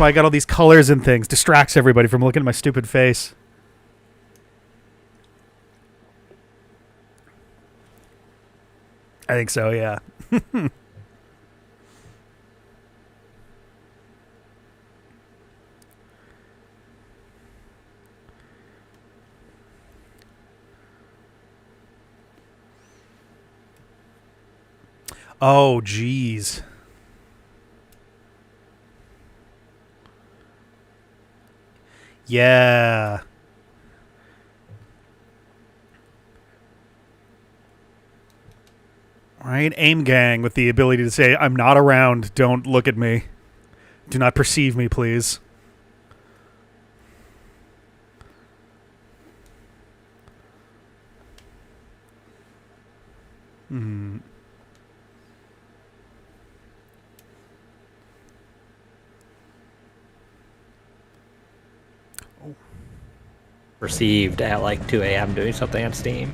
why I got all these colors and things. Distracts everybody from looking at my stupid face. I think so, yeah. Oh, jeez. Yeah. Right? Aim gang with the ability to say, I'm not around, don't look at me. Do not perceive me, please. Hmm. Received at like 2 a.m. doing something on Steam.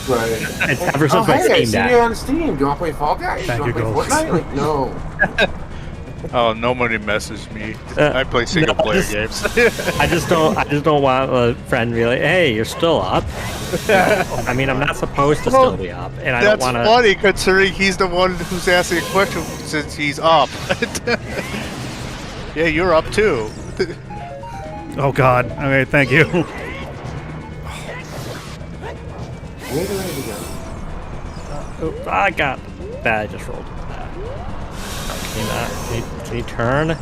Right. It's ever since my I Steam see died. you on Steam. Do you want to play Fall Guys? Thank Do you you, want to play Gold. Fortnite? Like, no. Oh, nobody messaged me. I play single player games. I just don't want a friend to be like, hey, you're still up. I mean, I'm not supposed to still be up, and I don't That's want to. funny considering he's the one who's asking a question since he's up. Yeah, you're up too. Oh, God. Okay, thank you. Where do I go? Oh, I got that. I just rolled that. Can you turn?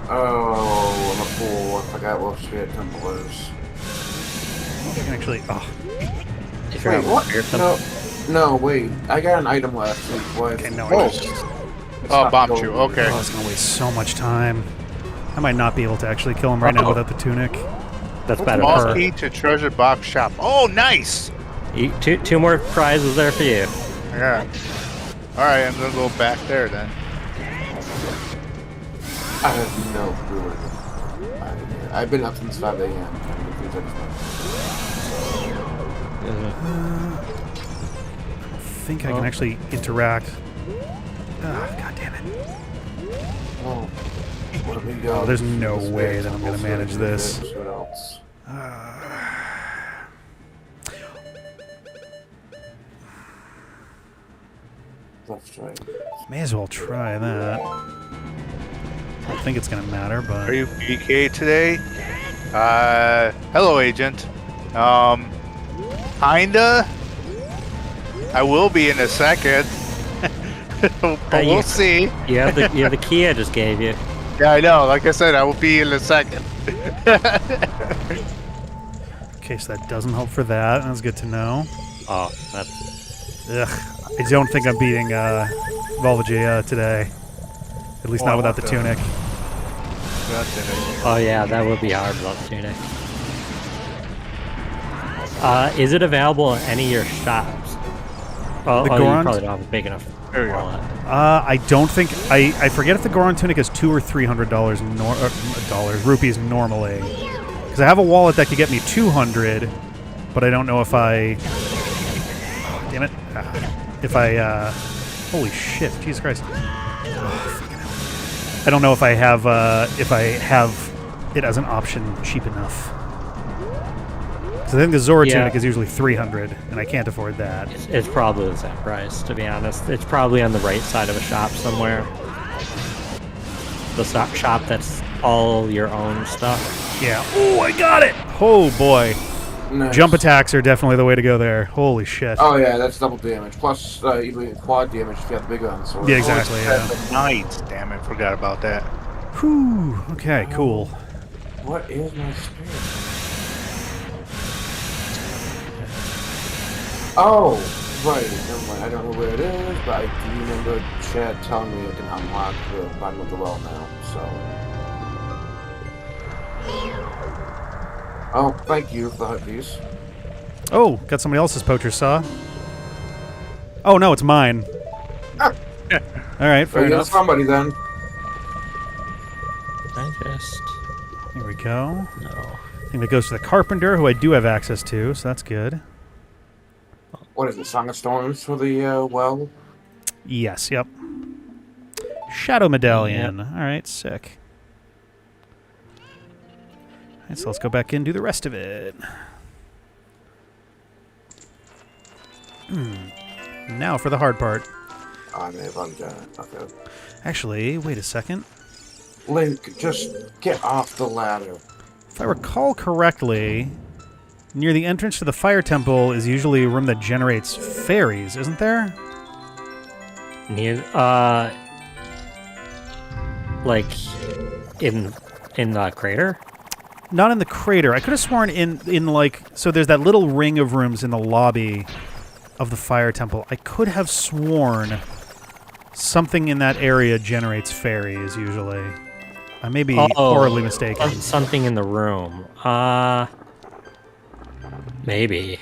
Oh, I'm a fool. I forgot what shit Templars. I can actually... Oh, If you're Wait, what? here, No, wait. I got an item left. What? okay, no, Oh, I just... Oh, bombed you. Okay. Oh, it's going to waste so much time. I might not be able to actually kill him right now without the tunic. that's better. Small For, key to treasure box shop. Oh, nice. two more prizes there for you. Yeah. All right, I'm gonna go back there then. I have no clue. I've been up since 5 a.m. I think I can actually interact. Ah, God damn it. Oh, where do we go? Oh, there's no way that I'm going to manage this. What else? Left, right. May as well try that. I don't think it's going to matter, but... Are you PK today? Hello, agent. Kinda. I will be in a second. But we'll see. You have the key I just gave you. Yeah, I know. Like I said, I will be in a second. Okay, so that doesn't help for that. That's good to know. Oh, that's. Ugh. I don't think I'm beating Volvagia today. At least not without the tunic. Oh yeah, that would be hard without the tunic. Is it available in any of your shops? Oh, The you Goron? probably don't have a big enough There you go. wallet. I don't think... I forget if the Goron tunic is $200 or $300 rupees normally. Because I have a wallet that could get me 200, but I don't know if I... Oh, damn it. If I... holy shit. Jesus Christ. Oh, fucking hell. I don't know if I have it as an option cheap enough. Because I think the Zora tunic is usually 300, and I can't afford that. It's probably the same price, to be honest. It's probably on the right side of a shop somewhere. The shop that's all your own stuff. Yeah. Oh, I got it! Oh, boy. Nice. Jump attacks are definitely the way to go there. Holy shit. Oh yeah, that's double damage. Plus, even quad damage if you have the big guns. So Yeah, exactly, yeah. Nice. Damn it, forgot about that. Whew. Okay, cool. What is my spirit? Oh, right. Never mind. I don't know where it is, but I do remember Chad telling me I can unlock the bottom of the well now. So. Oh, thank you for the hot piece. Oh, got somebody else's poacher saw. Oh, no, it's mine. Ah. All right, fair Yeah, enough. somebody then. Digest. Here we go. No. I think that goes to the carpenter, who I do have access to, so that's good. What is it? Song of Storms for the well? Yes, yep. Shadow Medallion. All right, sick. Alright, so let's go back in and do the rest of it. Now for the hard part. I may have undone it. Okay. Actually, wait a second. Link, just get off the ladder. If I recall correctly, near the entrance to the fire temple is usually a room that generates fairies, isn't there? Like in the crater? Not in the crater. I could have sworn in like... So there's that little ring of rooms in the lobby of the fire temple. I could have sworn something in that area generates fairies, usually. I may be horribly mistaken. Something in the room. Maybe.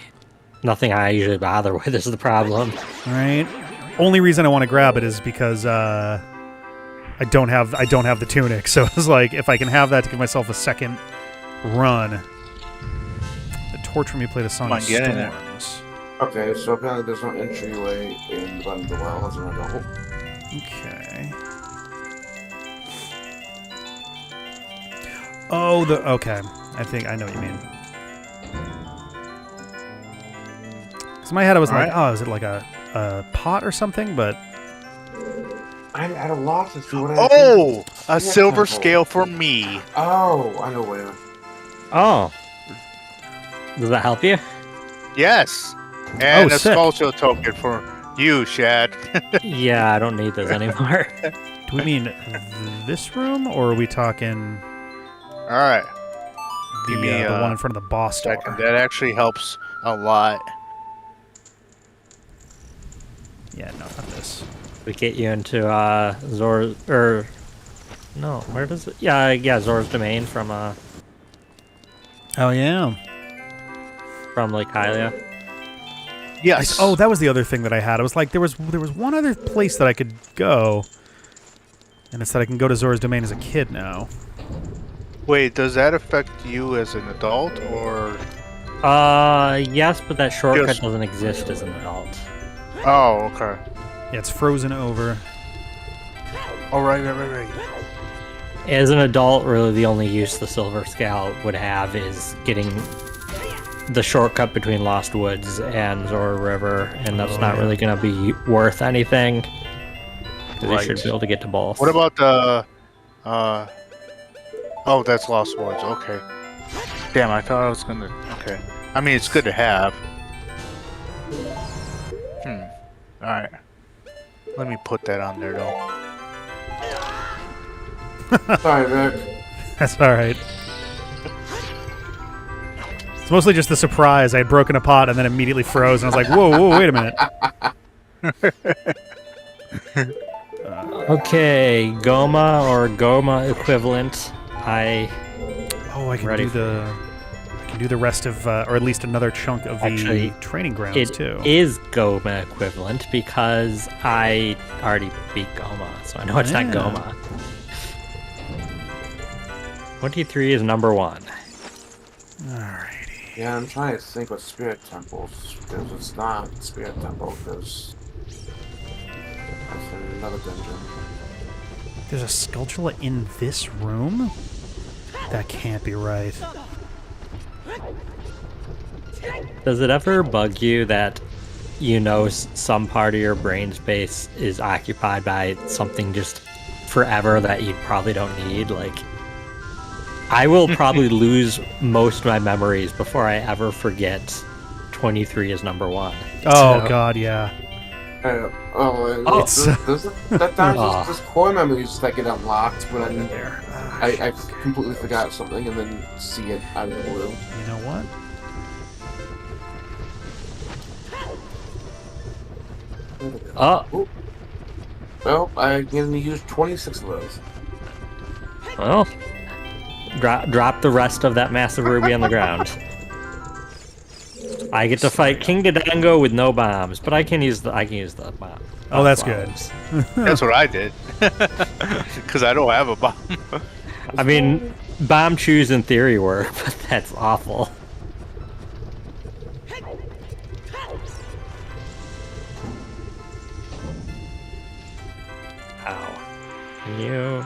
Nothing I usually bother with is the problem. Right. Only reason I want to grab it is because I don't have the tunic. So it's like if I can have that to give myself a second run. The torch when we play the song of Storms. Okay, so apparently there's no entryway in the bottom of the well as an adult. Okay. Oh, okay. I think I know what you mean. Because in my head I was like, oh, is it like a pot or something? But I'm at a loss as to what a silver scale for me. Oh, I know where. Oh. Does that help you? Yes. And a sick. sculpture token for you, Shad. Yeah, I don't need those anymore. do we mean this room, or are we talking All right. the one in front of the boss door? Second. That actually helps a lot. Yeah, no, not this. We get you into Zor's no, where does it? Yeah, Zor's domain from Oh yeah. Lake Hylia. Yes. Oh, that was the other thing that I had. I was like, there was one other place that I could go, and it's that I can go to Zora's Domain as a kid now. Wait, does that affect you as an adult, or? Yes, but that shortcut Yes. doesn't exist as an adult. Oh, okay. Yeah, it's frozen over. All right. As an adult, really the only use the Silver Scale would have is getting the shortcut between Lost Woods and Zora River, and that's not really going to be worth anything. Because you should be able to get to both. What about the? Oh, that's Lost Woods. Okay. Damn, I thought I was gonna. Okay. I mean, it's good to have. All right. Let me put that on there, though. Sorry, Vic. That's all right. It's mostly just the surprise. I had broken a pot and then immediately froze, and I was like, whoa, wait a minute. Okay, Goma or Goma equivalent. I can do the rest of, or at least another chunk of the training grounds too. It is Goma equivalent because I already beat Goma, so I know it's not Goma. 23 is number 1. Alrighty. Yeah, I'm trying to think of Spirit Temples, because it's not Spirit Temple, because that's another dungeon. There's a Skulltula in this room? That can't be right. Does it ever bug you that you know some part of your brain space is occupied by something just forever that you probably don't need? Like, I will probably lose most of my memories before I ever forget 23 is number 1. Oh, God, yeah. There's core memories that get unlocked when I completely forgot something and then see it out of the blue. You know what? Oh. Well, I'm going to use 26 of those. Well, drop the rest of that massive ruby on the ground. I get to fight King Dodongo with no bombs, but I can use the bomb. Oh, that's bombs. good. That's what I did. Because I don't have a bomb. I mean, bomb chews in theory work, but that's awful. Ow. Can you...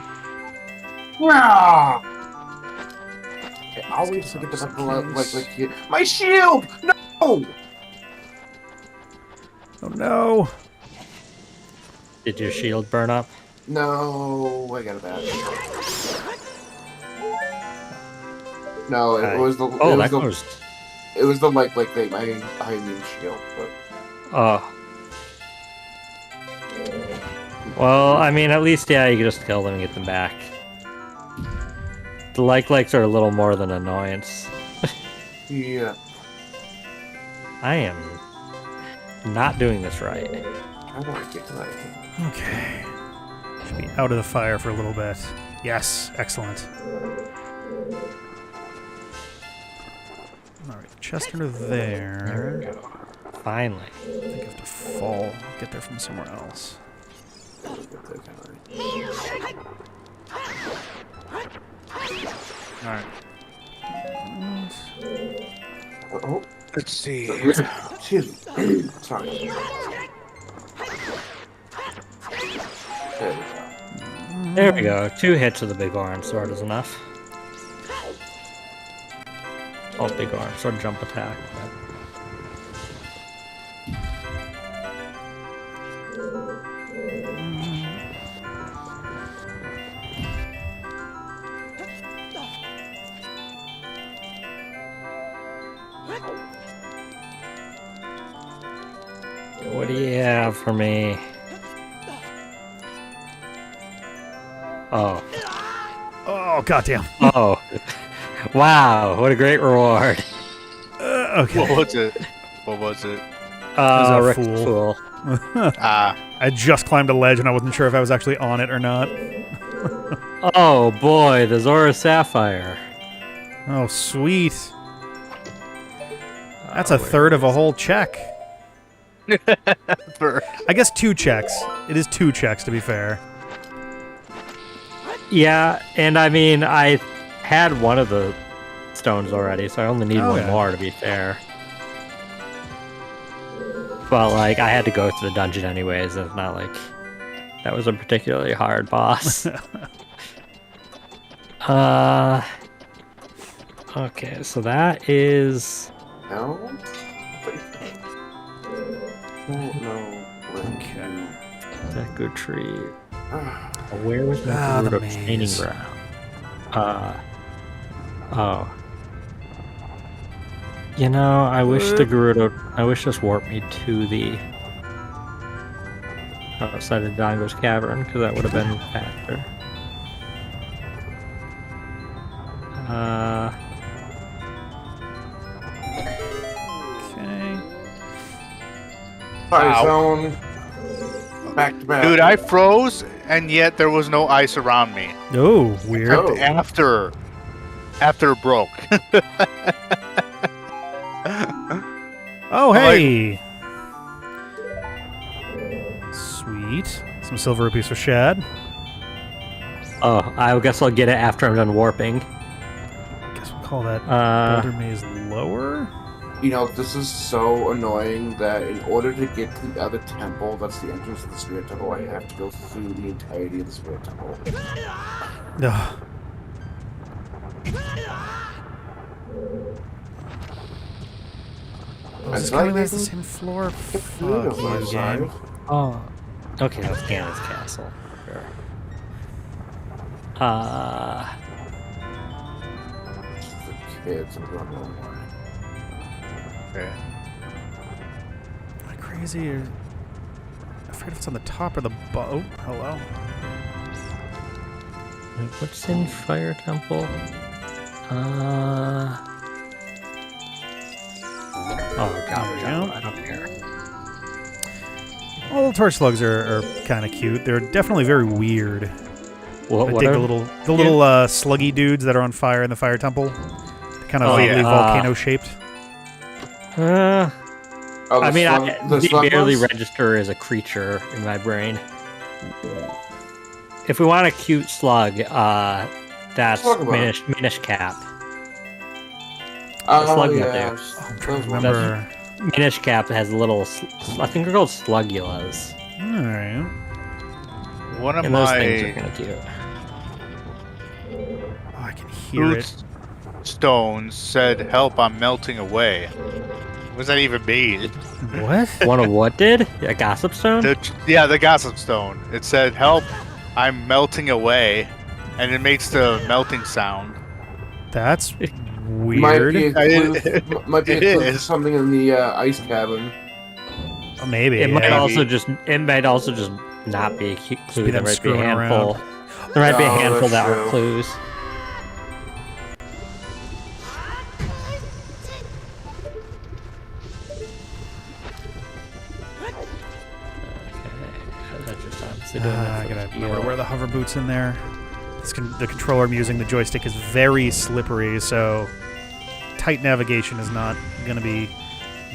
always forget about the my shield. No. Oh no! Did your shield burn up? No, I got it back. No, it was the. Oh, it was that the, goes. It was the thing. I mean shield, but. Oh. Well, I mean, at least, yeah, you can just kill them and get them back. The likes are a little more than annoyance. Yeah. I am not doing this right. How do I get to that again? Okay. Should be out of the fire for a little bit. Yes, excellent. Alright, the chest under There we there. go. Finally. I think I have to fall, get there from somewhere else. Alright. Oh, Let's see. excuse me. Sorry. There we go. There we go. 2 hits of the big orange sword is enough. Oh, big orange sword jump attack. What do you have for me? Oh. Oh, goddamn. Oh. Wow, what a great reward. Okay. What was it? What was it? a Rick fool. Fool. I just climbed a ledge and I wasn't sure if I was actually on it or not. Oh boy, the Zora Sapphire. Oh, sweet. That's Oh, a third of a whole check. For- I guess 2 checks. It is 2 checks, to be fair. Yeah, and I mean, I had one of the stones already, so I only need Oh, one yeah. more to be fair. But, like, I had to go through the dungeon anyways, and it's not like that was a particularly hard boss. Okay, so that is... No. No. Okay. that good tree. Ah, Where was my the Gerudo maze. training ground? Oh. You know, I wish the Gerudo... I wish this warped me to the... outside of Dongo's cavern, because that would have been faster. Okay. Fire Ow. zone. Back to back. Dude, I froze, and yet there was no ice around me. Oh, weird. Oh. After it broke. Oh, I'm like- hey! Sweet. Some silver rupees for Shad. Oh, I guess I'll get it after I'm done warping. Guess we'll call that Boulder Maze lower? You know, this is so annoying that in order to get to the other temple, that's the entrance to the Spirit Temple, I have to go through the entirety of the Spirit Temple. Ugh. Oh, is this That's coming right, as the Nathan. same floor? Good Fuck you, on side. game. Oh. Okay, that's Ganon's castle. Sure. The kids and going on. Okay. Am I crazy or... I forget if it's on the top or the bottom. Oh, hello. Wait, what's in Fire Temple? Oh god, There we go. I don't care. All the torch slugs are kind of cute. They're definitely very weird. What, I what dig are- the little sluggy dudes that are on fire in the fire temple. They're kind of Oh, vaguely yeah. volcano shaped. Oh, I mean, the they slug barely ones? register as a creature in my brain. If we want a cute slug, that's Slug one. Minish Cap. Oh, slug yeah. up there. I'm trying to Those ones. remember. Minish Cap has little, I think they're called Slugulas. Alright. One of And those things are my kind of cute. Oh, I can hear it. stones said, "Help, I'm melting away." What does that even mean? What? One of what did? A gossip stone? The gossip stone. It said, "Help, I'm melting away," and it makes the melting sound. That's Might weird. be a clue. Might be a It clue for is. something in the ice cabin. Oh, maybe. It might yeah. also just not be a clue. be There them might be a screwing handful. around. There might be a Oh, handful that's that are true. clues. I gotta remember to wear the hover boots in there. The controller I'm using, the joystick is very slippery, so tight navigation is not gonna be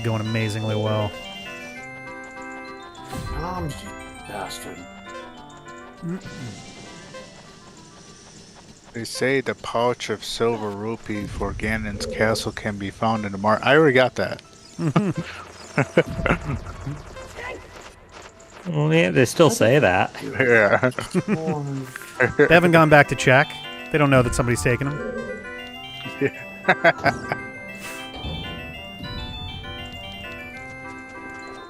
going amazingly well. Tom's you bastard. They say the pouch of silver rupee for Ganon's castle can be found in the market. I already got that. Well, yeah, they still say that. Yeah. They haven't gone back to check. They don't know that somebody's taken them.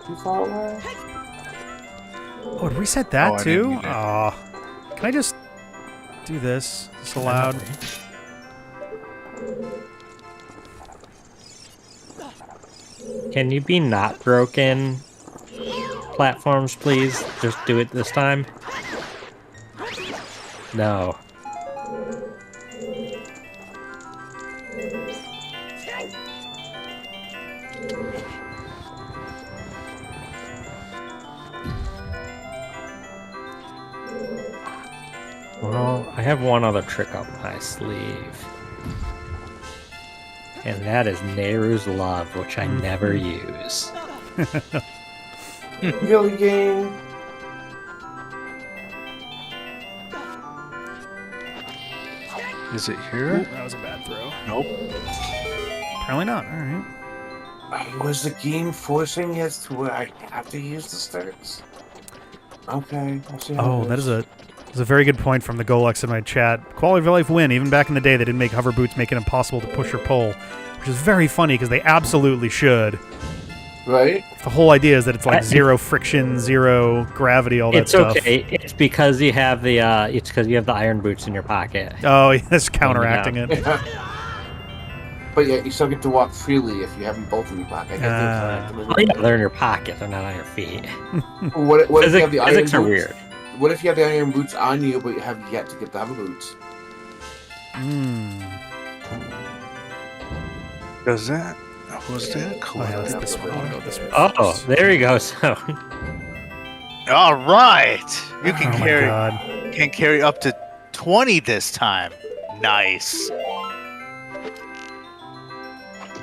You thought it was? Oh, it reset that Oh, I didn't too? need it. Aw. Can I just do this? Is this allowed? Can you be not broken platforms, please? Just do it this time. No. Well, I have one other trick up my sleeve. And that is Nehru's Love, which I never use. Really, game? Is it Ooh, here? that was a bad throw. Nope. Apparently not. All right. Was the game forcing us to where I have to use the stairs? Okay, I'll see how Oh, it that is a very good point from the Golex in my chat. Quality of life win. Even back in the day, they didn't make hover boots make it impossible to push or pull, which is very funny because they absolutely should. Right? The whole idea is that it's like zero friction, zero gravity, all that It's stuff. okay. It's because you have the iron boots in your pocket. Oh, it's counteracting it. But yeah, you still get to walk freely if you have them both in your pocket. Oh, yeah, they're in your pocket. They're not on your feet. What if you have the iron Physics are boots? weird. What if you have the iron boots on you, but you have yet to get the hover boots? Does that? Was that Oh, yeah, that's clear? this way. I'll go this way. Oh, first. there you go. So, All right. You can Oh my God. carry up to 20 this time. Nice.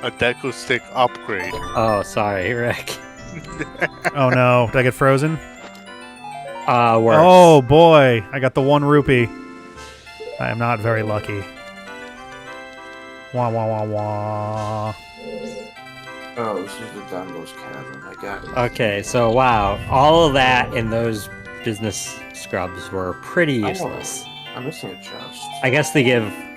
A deco stick upgrade. oh, sorry, Rick. Oh no, did I get frozen? Worse. Oh boy, I got the 1 rupee. I am not very lucky. Wah wah wah wah. Oh, this is the Dumbo's cabin. I got it. Okay, so wow, all of that in those business scrubs were pretty useless. I'm missing a chest. I guess they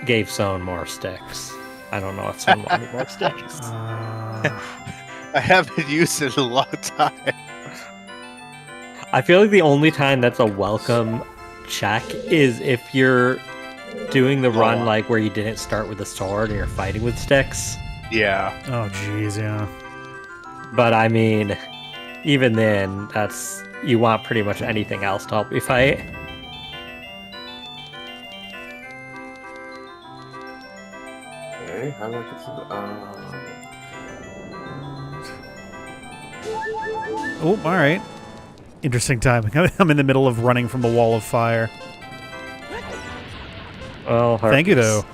gave Sohn more sticks. I don't know if Sohn wanted more sticks. I haven't used it in a long time. I feel like the only time that's a welcome check is if you're doing the run like where you didn't start with a sword and you're fighting with sticks. Yeah. Oh jeez, yeah. But I mean, even then, you want pretty much anything else to help you fight. Okay, how do I get to the... Oh, all right. Interesting timing. I'm in the middle of running from the wall of fire. Well, Thank you, though.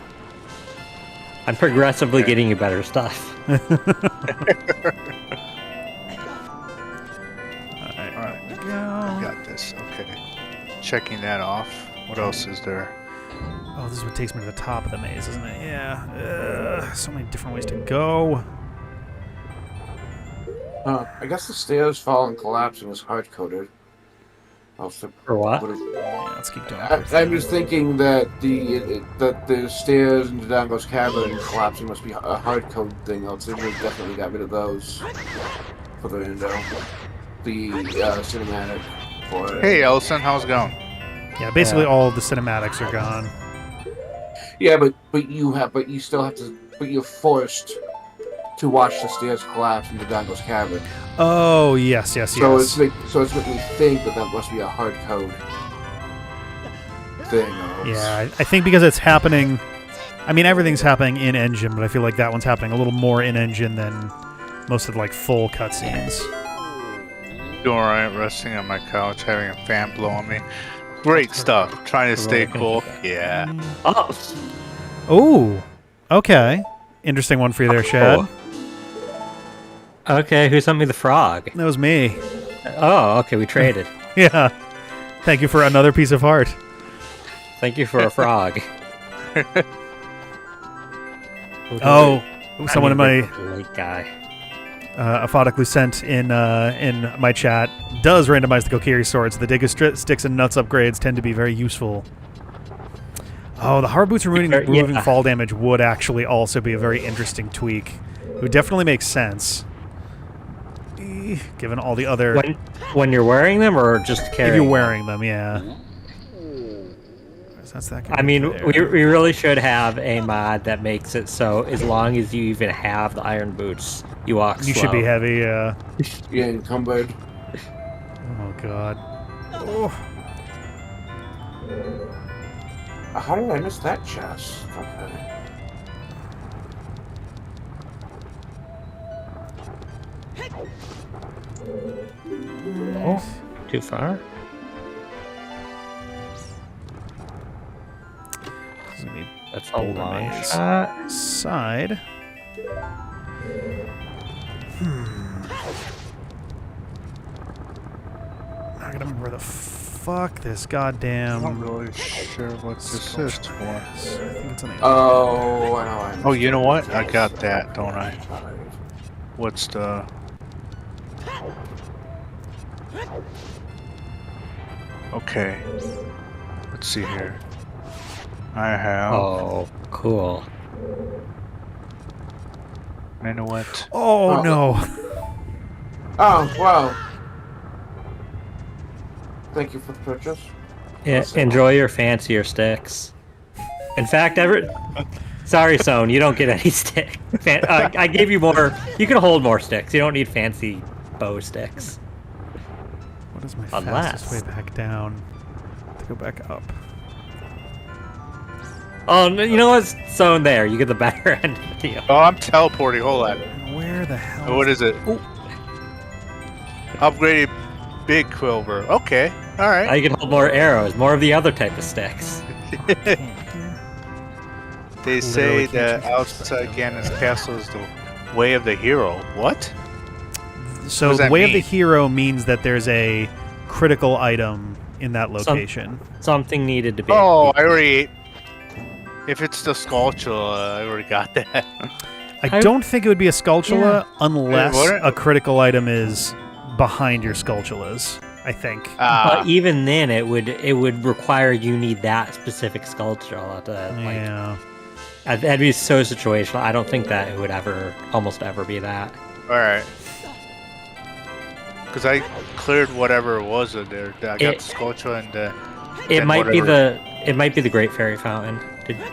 I'm progressively getting you better stuff. Alright, Alright. there we I go. got this. Okay. Checking that off. What else is there? Oh, this is what takes me to the top of the maze, isn't it? Yeah. So many different ways to go. I guess the stairs falling collapsing is hard-coded. For what? Yeah. Let's keep doing I'm just thinking that the stairs into Dango's cavern collapsing must be a hard code thing, else they would have definitely got rid of those for the window. The cinematic for it. Hey, Elson, how's it going? Yeah, basically all of the cinematics are gone. Yeah, but you still have to, but you're forced to watch the stairs collapse into Dango's cavern. Oh, yes. So it's making me think that must be a hard code thing. Yeah, I think because it's happening... I mean, everything's happening in-engine, but I feel like that one's happening a little more in-engine than most of the, like, full cutscenes. Doing alright, resting on my couch, having a fan blow on me. Great stuff. Trying to stay cool. Yeah. Oh, okay. Interesting one for you there, Shad. Okay, who sent me the frog? That was me. Oh, okay, we traded. Yeah. Thank you for another piece of art. Thank you for a frog. Oh, someone in my late guy. Aphotic Lucent in my chat does randomize the Kokiri swords. The Digger sticks and nuts upgrades tend to be very useful. Oh, the hard boots removing fall damage would actually also be a very interesting tweak. It would definitely make sense. Given all the other... When you're wearing them or just carrying If you're wearing them, yeah. That's that I mean, we really should have a mod that makes it so as long as you even have the iron boots, you walk slow. You should be heavy, yeah. Yeah, encumbered. Oh, God. Oh. How did I miss that chest? Okay. Oh, too far? That's a long shot. Side. I gotta remember where the fuck this goddamn... I'm not really sure what this is for. I think it's on the Oh, I know. Oh, you know what? I got that, don't I? What's the... Okay. Let's see here. I have... Oh, cool. Minuet. Oh, no. Oh, wow. Thank you for the purchase. Yeah, enjoy your fancier sticks. In fact, sorry, Sohn, you don't get any stick. I gave you more. You can hold more sticks. You don't need fancy bow sticks. What is my fastest way back down? To go back up. Oh, you know what's Sohn there? You get the better end of the deal. Oh, I'm teleporting. Hold on. Where the hell? Oh, what is it? Oh. Upgraded big quilver. Okay. All right. You can hold more arrows, more of the other type of sticks. They say that outside Ganon's castle is the way of the hero. What? So the way of the hero means that there's a critical item in that location. Something needed to be. Oh, I already... If it's the Skulltula, I already got that. I don't think it would be a Skulltula unless a critical item is behind your Skulltulas, I think. But even then, it would require you need that specific Skulltula. Yeah. That'd be so situational. I don't think that it would almost ever be that. All right. Because I cleared whatever it was in there. I got the Skulltula and the... It might be the Great Fairy Fountain.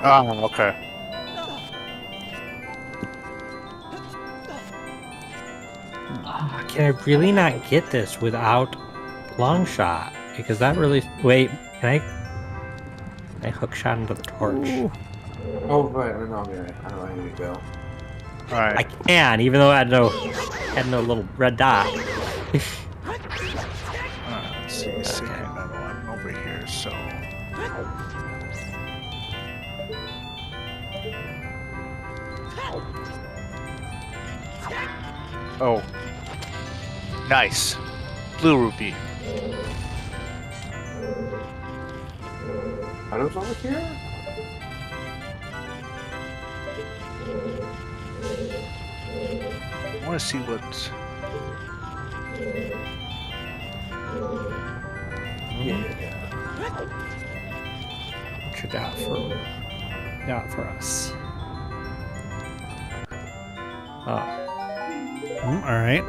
Oh, okay. Can I really not get this without Longshot? Because that really... Wait, can I hook shot into the torch? Ooh. Oh, right. I don't know where to go. Alright. I can, even though I had no little red dot. Let's see. I'm over here, so... Oh. Nice. Blue rupee. Are those over here? I want to see what... Yeah. What you got for us? Oh. All right.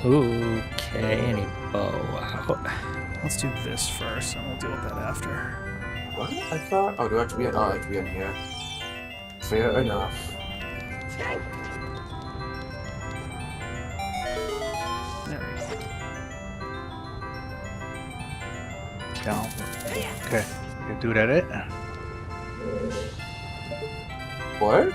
Okay, any bow out. Let's do this first, and we'll deal with that after. What? I thought. Oh, do I have to be? Oh, I have to be in here. Fair enough. There we go. Down. Okay. You do that it? What?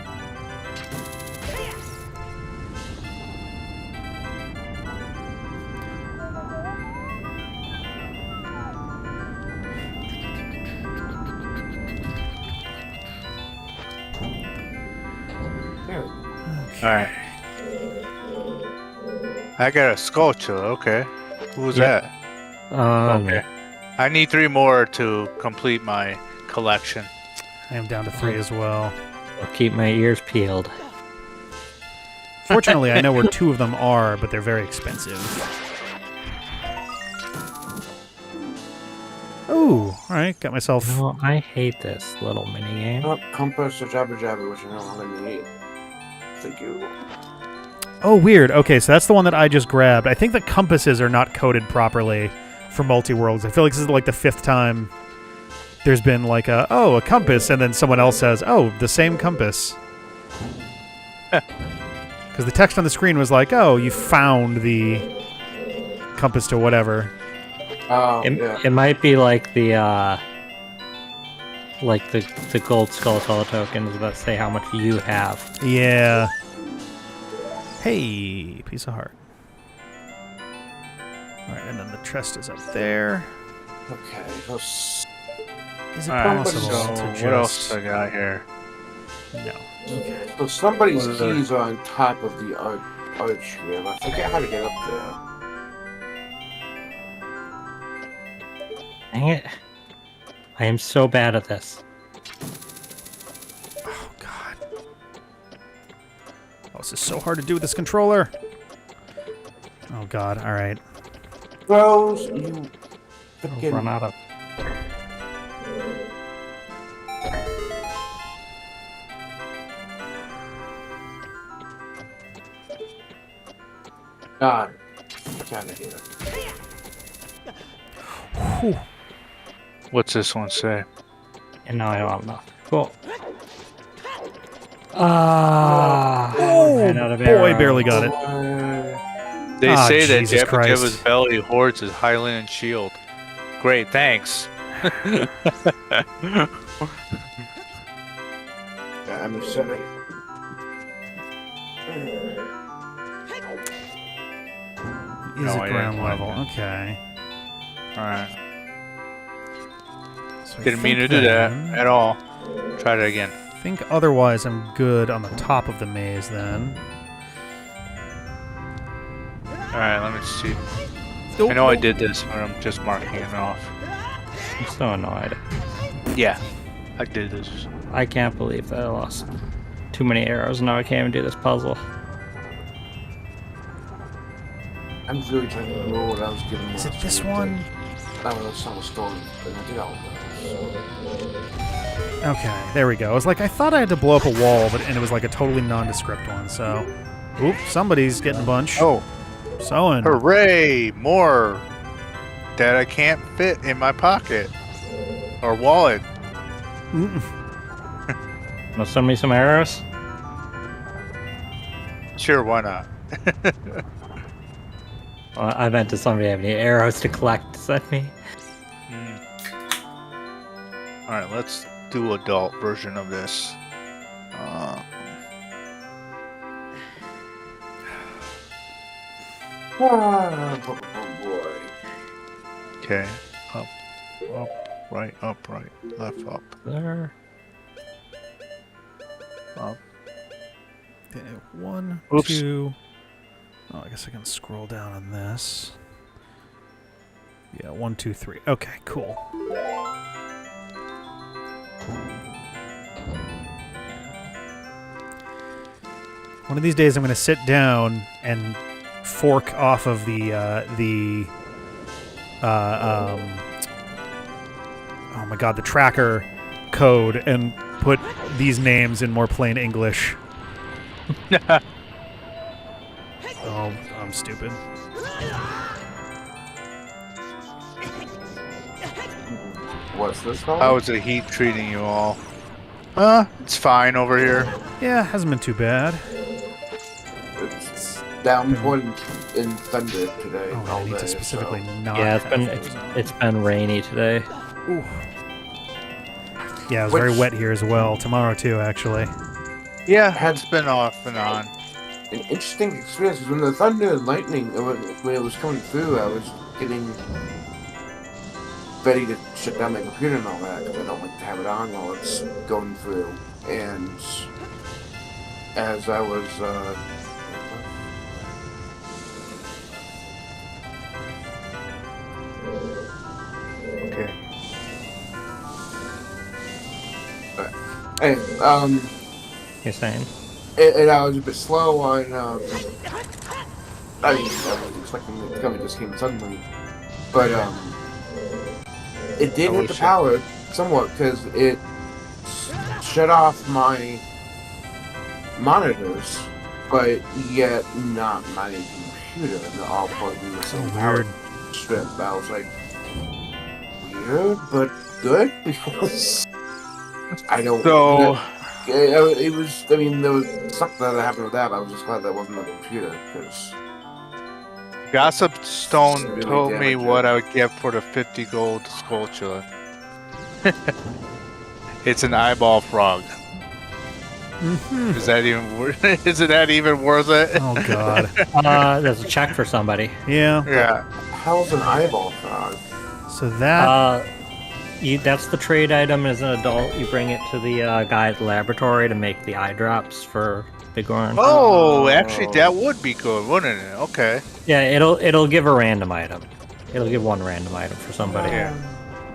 Alright. I got a sculpture, okay. Who's Yeah. that? Okay. Okay. I need 3 more to complete my collection. I am down to 3 as well. I'll keep my ears peeled. Fortunately, I know where 2 of them are, but they're very expensive. Ooh, all right, got myself. Oh, I hate this little mini game. Oh, compass or jabber jabber, which I don't want to need. Thank you. Oh, weird. Okay, so that's the one that I just grabbed. I think the compasses are not coded properly for Multiworlds. I feel like this is like the 5th time there's been like a compass, and then someone else says, oh, the same compass. Because the text on the screen was like, oh, you found the compass to whatever. Oh, yeah. It might be like the gold skull color tokens that say how much you have. Yeah. Hey, piece of heart. All right, and then the chest is up there. Okay. Let's... Is it Alright, possible so to just... what else I got here? No. Okay. So somebody's What are keys are on top of the arch here. I forget how to get up there. Dang it. I am so bad at this. Oh, God. Oh, this is so hard to do with this controller. Oh, God. All right. Rose, you I'll freaking... run out of... God. Get out of here. Whew. What's this one say? And now I don't have enough. Cool. Ah! Oh, ran out of boy, arrows. barely got it. They Ah, say that Jesus Christ. Jabba belly hoards his Highland shield. Great, thanks. Yeah, I'm sorry. Is No, I it ground didn't level? find Okay. Alright. So I Didn't mean to think do that then- at all. Try that again. I think otherwise I'm good on the top of the maze then. Alright, let me see. Oh, I know I oh. did this, but I'm just marking it off. I'm so annoyed. Yeah, I did this. I can't believe that I lost too many arrows. Now I can't even do this puzzle. I'm really trying to remember what I was given. Is it last this week. one? That was some story, but I did all of those. Okay, there we go. I was like, I thought I had to blow up a wall, and it was like a totally nondescript one, so... Oop, somebody's getting a bunch. Oh, Sewing. hooray! More that I can't fit in my pocket or wallet. Wanna send me some arrows? Sure, why not? Well, I meant to somebody have any arrows to collect to send me. Alright, let's do adult version of this. Oh boy. Okay. Up, right, left, up, There. up. Okay, 1, Oops. 2... Oh, I guess I can scroll down on this. Yeah, 1, 2, 3. Okay, cool. One of these days, I'm going to sit down and fork off of the tracker code and put these names in more plain English. Oh, I'm stupid. What's this called? How's the heat treating you all? It's fine over here. Yeah, hasn't been too bad. It's downpouring in thunder today. Oh, all I need day, to specifically so. not. Yeah, have it's been rainy today. Ooh. Yeah, it was very wet here as well. Tomorrow too, actually. Yeah, it's been off and on. An interesting experience was when the thunder and lightning, when it was coming through, I was getting ready to shut down my computer and all that because I don't like to have it on while it's going through. And as I was, Okay. hey, You're saying? and I was a bit slow on, I was expecting it to come, it just came suddenly. But, it did hit the power somewhat because it shut off my monitors, but yet not my computer, and they're all plugged in the same power strip. I was like, weird, but good, because I don't... So... It was, I mean, there was something that happened with that, but I was just glad that wasn't the computer, because... Gossip Stone Really told me damaging. what I would get for the 50 gold sculpture. It's an eyeball frog. Mm-hmm. Is that even isn't that even worth it? Oh god. There's a check for somebody. Yeah. Yeah. How's an eyeball frog? So that. That's the trade item as an adult. You bring it to the guy at the laboratory to make the eye drops for Bighorn. Oh, actually, that would be good, wouldn't it? Okay. Yeah, it'll give a random item. It'll give one random item for somebody. Yeah.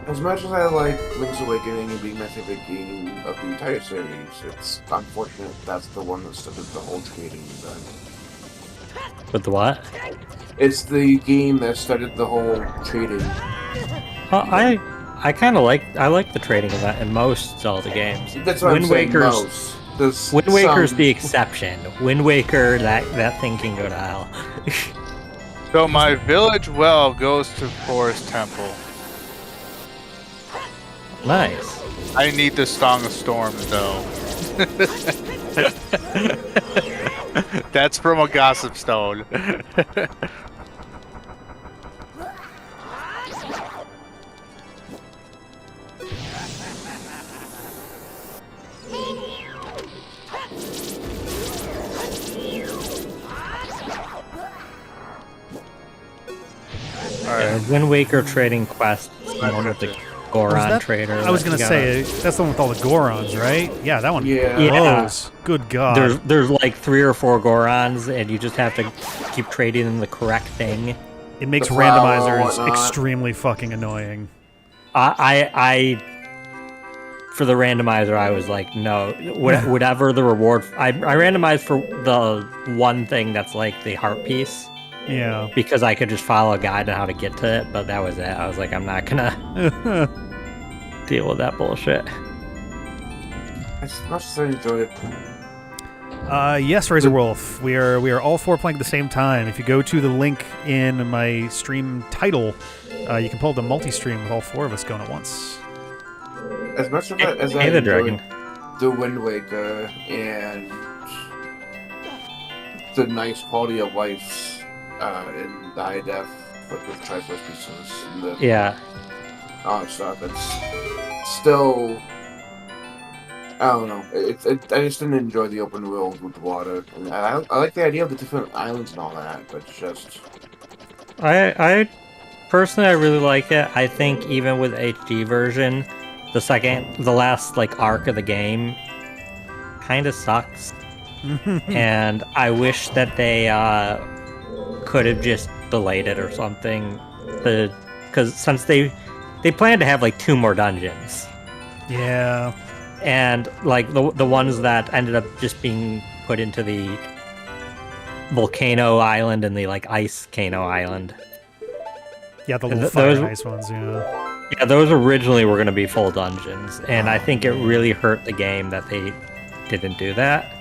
As much as I like Link's Awakening and being my favorite game of the entire series, it's unfortunate that's the one that started the whole trading event. With the what? It's the game that started the whole trading. I kind of like the trading event in most Zelda games. That's what I'm saying, Waker's most. There's Wind Waker's some- the exception. Wind Waker, that thing can go to hell. So my village well goes to Forest Temple. Nice. I need the Song of Storms, though. That's from a Gossip Stone. Wind Waker trading quest. One with the Goron trader. I was that gonna you say that's the one with all the Gorons, right? Yeah, that one. Yeah. blows. Good god. There's like 3 or 4 Gorons, and you just have to keep trading them the correct thing. It makes The flower and randomizers whatnot. extremely fucking annoying. I for the randomizer, I was like, no, whatever the reward. I randomized for the one thing that's like the heart piece. Yeah. Because I could just follow a guide on how to get to it, but that was it. I was like, I'm not gonna deal with that bullshit. As much as I enjoy it. Yes, Razor Wolf. We are all 4 playing at the same time. If you go to the link in my stream title, you can pull up the multi-stream with all 4 of us going at once. As much as I Hey, the enjoyed dragon. the Wind Waker and the nice quality of life in the high def with the Triforce pieces and the Yeah. all that stuff, it's still, I don't know. I just didn't enjoy the open world with the water. And I like the idea of the different islands and all that, but it's just I personally, I really like it. I think even with HD version, the last like arc of the game kind of sucks. And I wish that they could have just delayed it or something. Because since they plan to have like 2 more dungeons. Yeah. And like the ones that ended up just being put into the volcano island and the like ice Kano island. Yeah, the little Those- fire ice ones, yeah. Yeah, those originally were going to be full dungeons, and I think it really hurt the game that they didn't do that.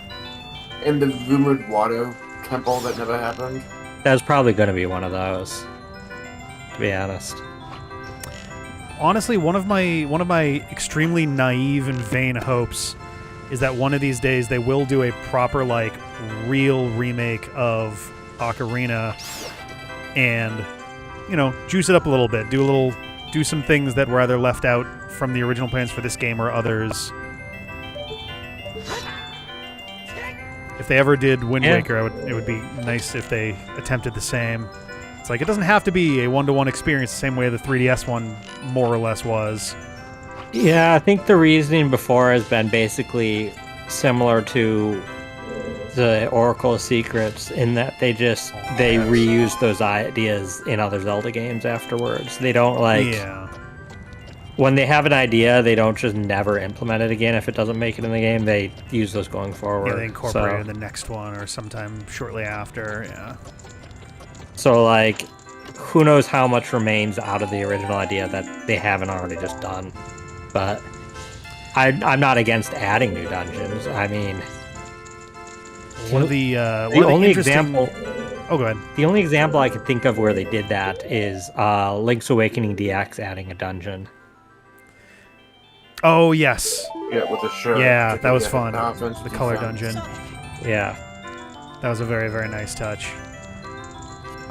And the rumored water temple that never happened. That was probably going to be one of those, to be honest. Honestly, one of my extremely naive and vain hopes is that one of these days they will do a proper, like, real remake of Ocarina and, you know, juice it up a little bit. Do some things that were either left out from the original plans for this game or others. If they ever did Wind Waker, it would be nice if they attempted the same. It's like, it doesn't have to be a one-to-one experience the same way the 3DS one more or less was. Yeah, I think the reasoning before has been basically similar to the Oracle of Secrets in that they reuse those ideas in other Zelda games afterwards. They don't when they have an idea, they don't just never implement it again if it doesn't make it in the game. They use those going forward. Yeah, they incorporate it in the next one or sometime shortly after, yeah. So, like, who knows how much remains out of the original idea that they haven't already just done. But I'm not against adding new dungeons. I mean, One of the only interesting... example. Oh, go ahead. The only example I could think of where they did that is Link's Awakening DX adding a dungeon. Oh, yes. Yeah, with the shirt. Yeah, that was fun. Offense, The color defense. dungeon. Yeah. That was a very, very nice touch.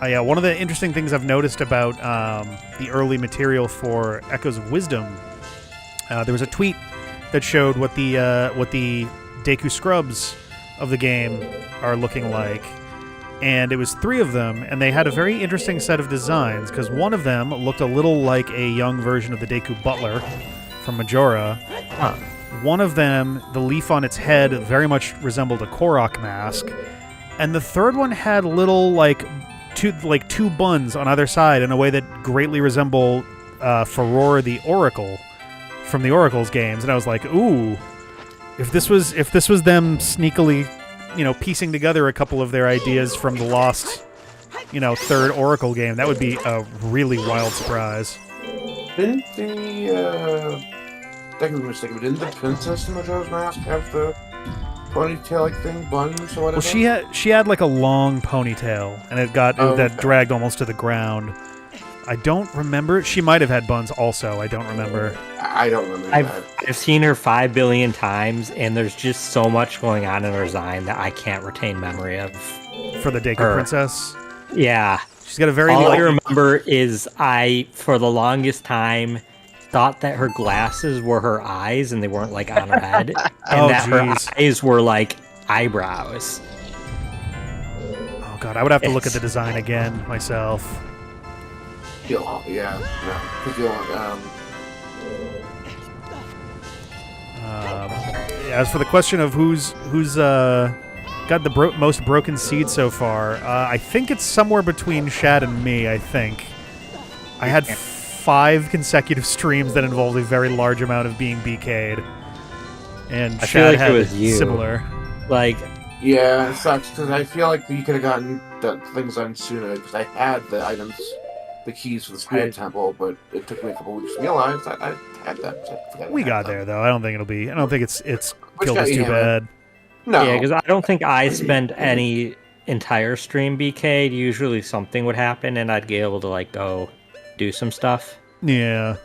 Yeah, one of the interesting things I've noticed about the early material for Echoes of Wisdom, there was a tweet that showed what the Deku Scrubs of the game are looking like. And it was 3 of them, and they had a very interesting set of designs, because one of them looked a little like a young version of the Deku Butler from Majora. Huh. One of them, the leaf on its head, very much resembled a Korok mask. And the third one had little, two buns on either side in a way that greatly resembled Furore the Oracle from the Oracle's games. And I was like, ooh, if this was them sneakily, piecing together a couple of their ideas from the lost, third Oracle game, that would be a really wild surprise. Didn't didn't the princess in Majora's Mask have the ponytail-like thing, buns or whatever? Well, she had like a long ponytail, and that dragged almost to the ground. I don't remember. She might have had buns also. I don't remember. I don't remember that. I've seen her 5 billion times, and there's just so much going on in her design that I can't retain memory of. For the Deku her. Princess? Yeah. She's got a very... All I remember is for the longest time, thought that her glasses were her eyes, and they weren't, on her head. And her eyes were, eyebrows. Oh, God. I would have to look at the design again myself. As for the question of who's got the most broken seed so far, I think it's somewhere between Shad and me. I think I had 5 consecutive streams that involved a very large amount of being BK'd, and I Shad feel like had it was you. similar. Yeah, it sucks because I feel like you could have gotten the things done sooner because I had the items, the keys for the Spirit Temple, but it took me a couple weeks to realize that I had them. So We got there though. I don't think it's killed us too bad. No. Yeah, because I don't think I spent any entire stream BK'd. Usually something would happen, and I'd be able to go do some stuff. Yeah.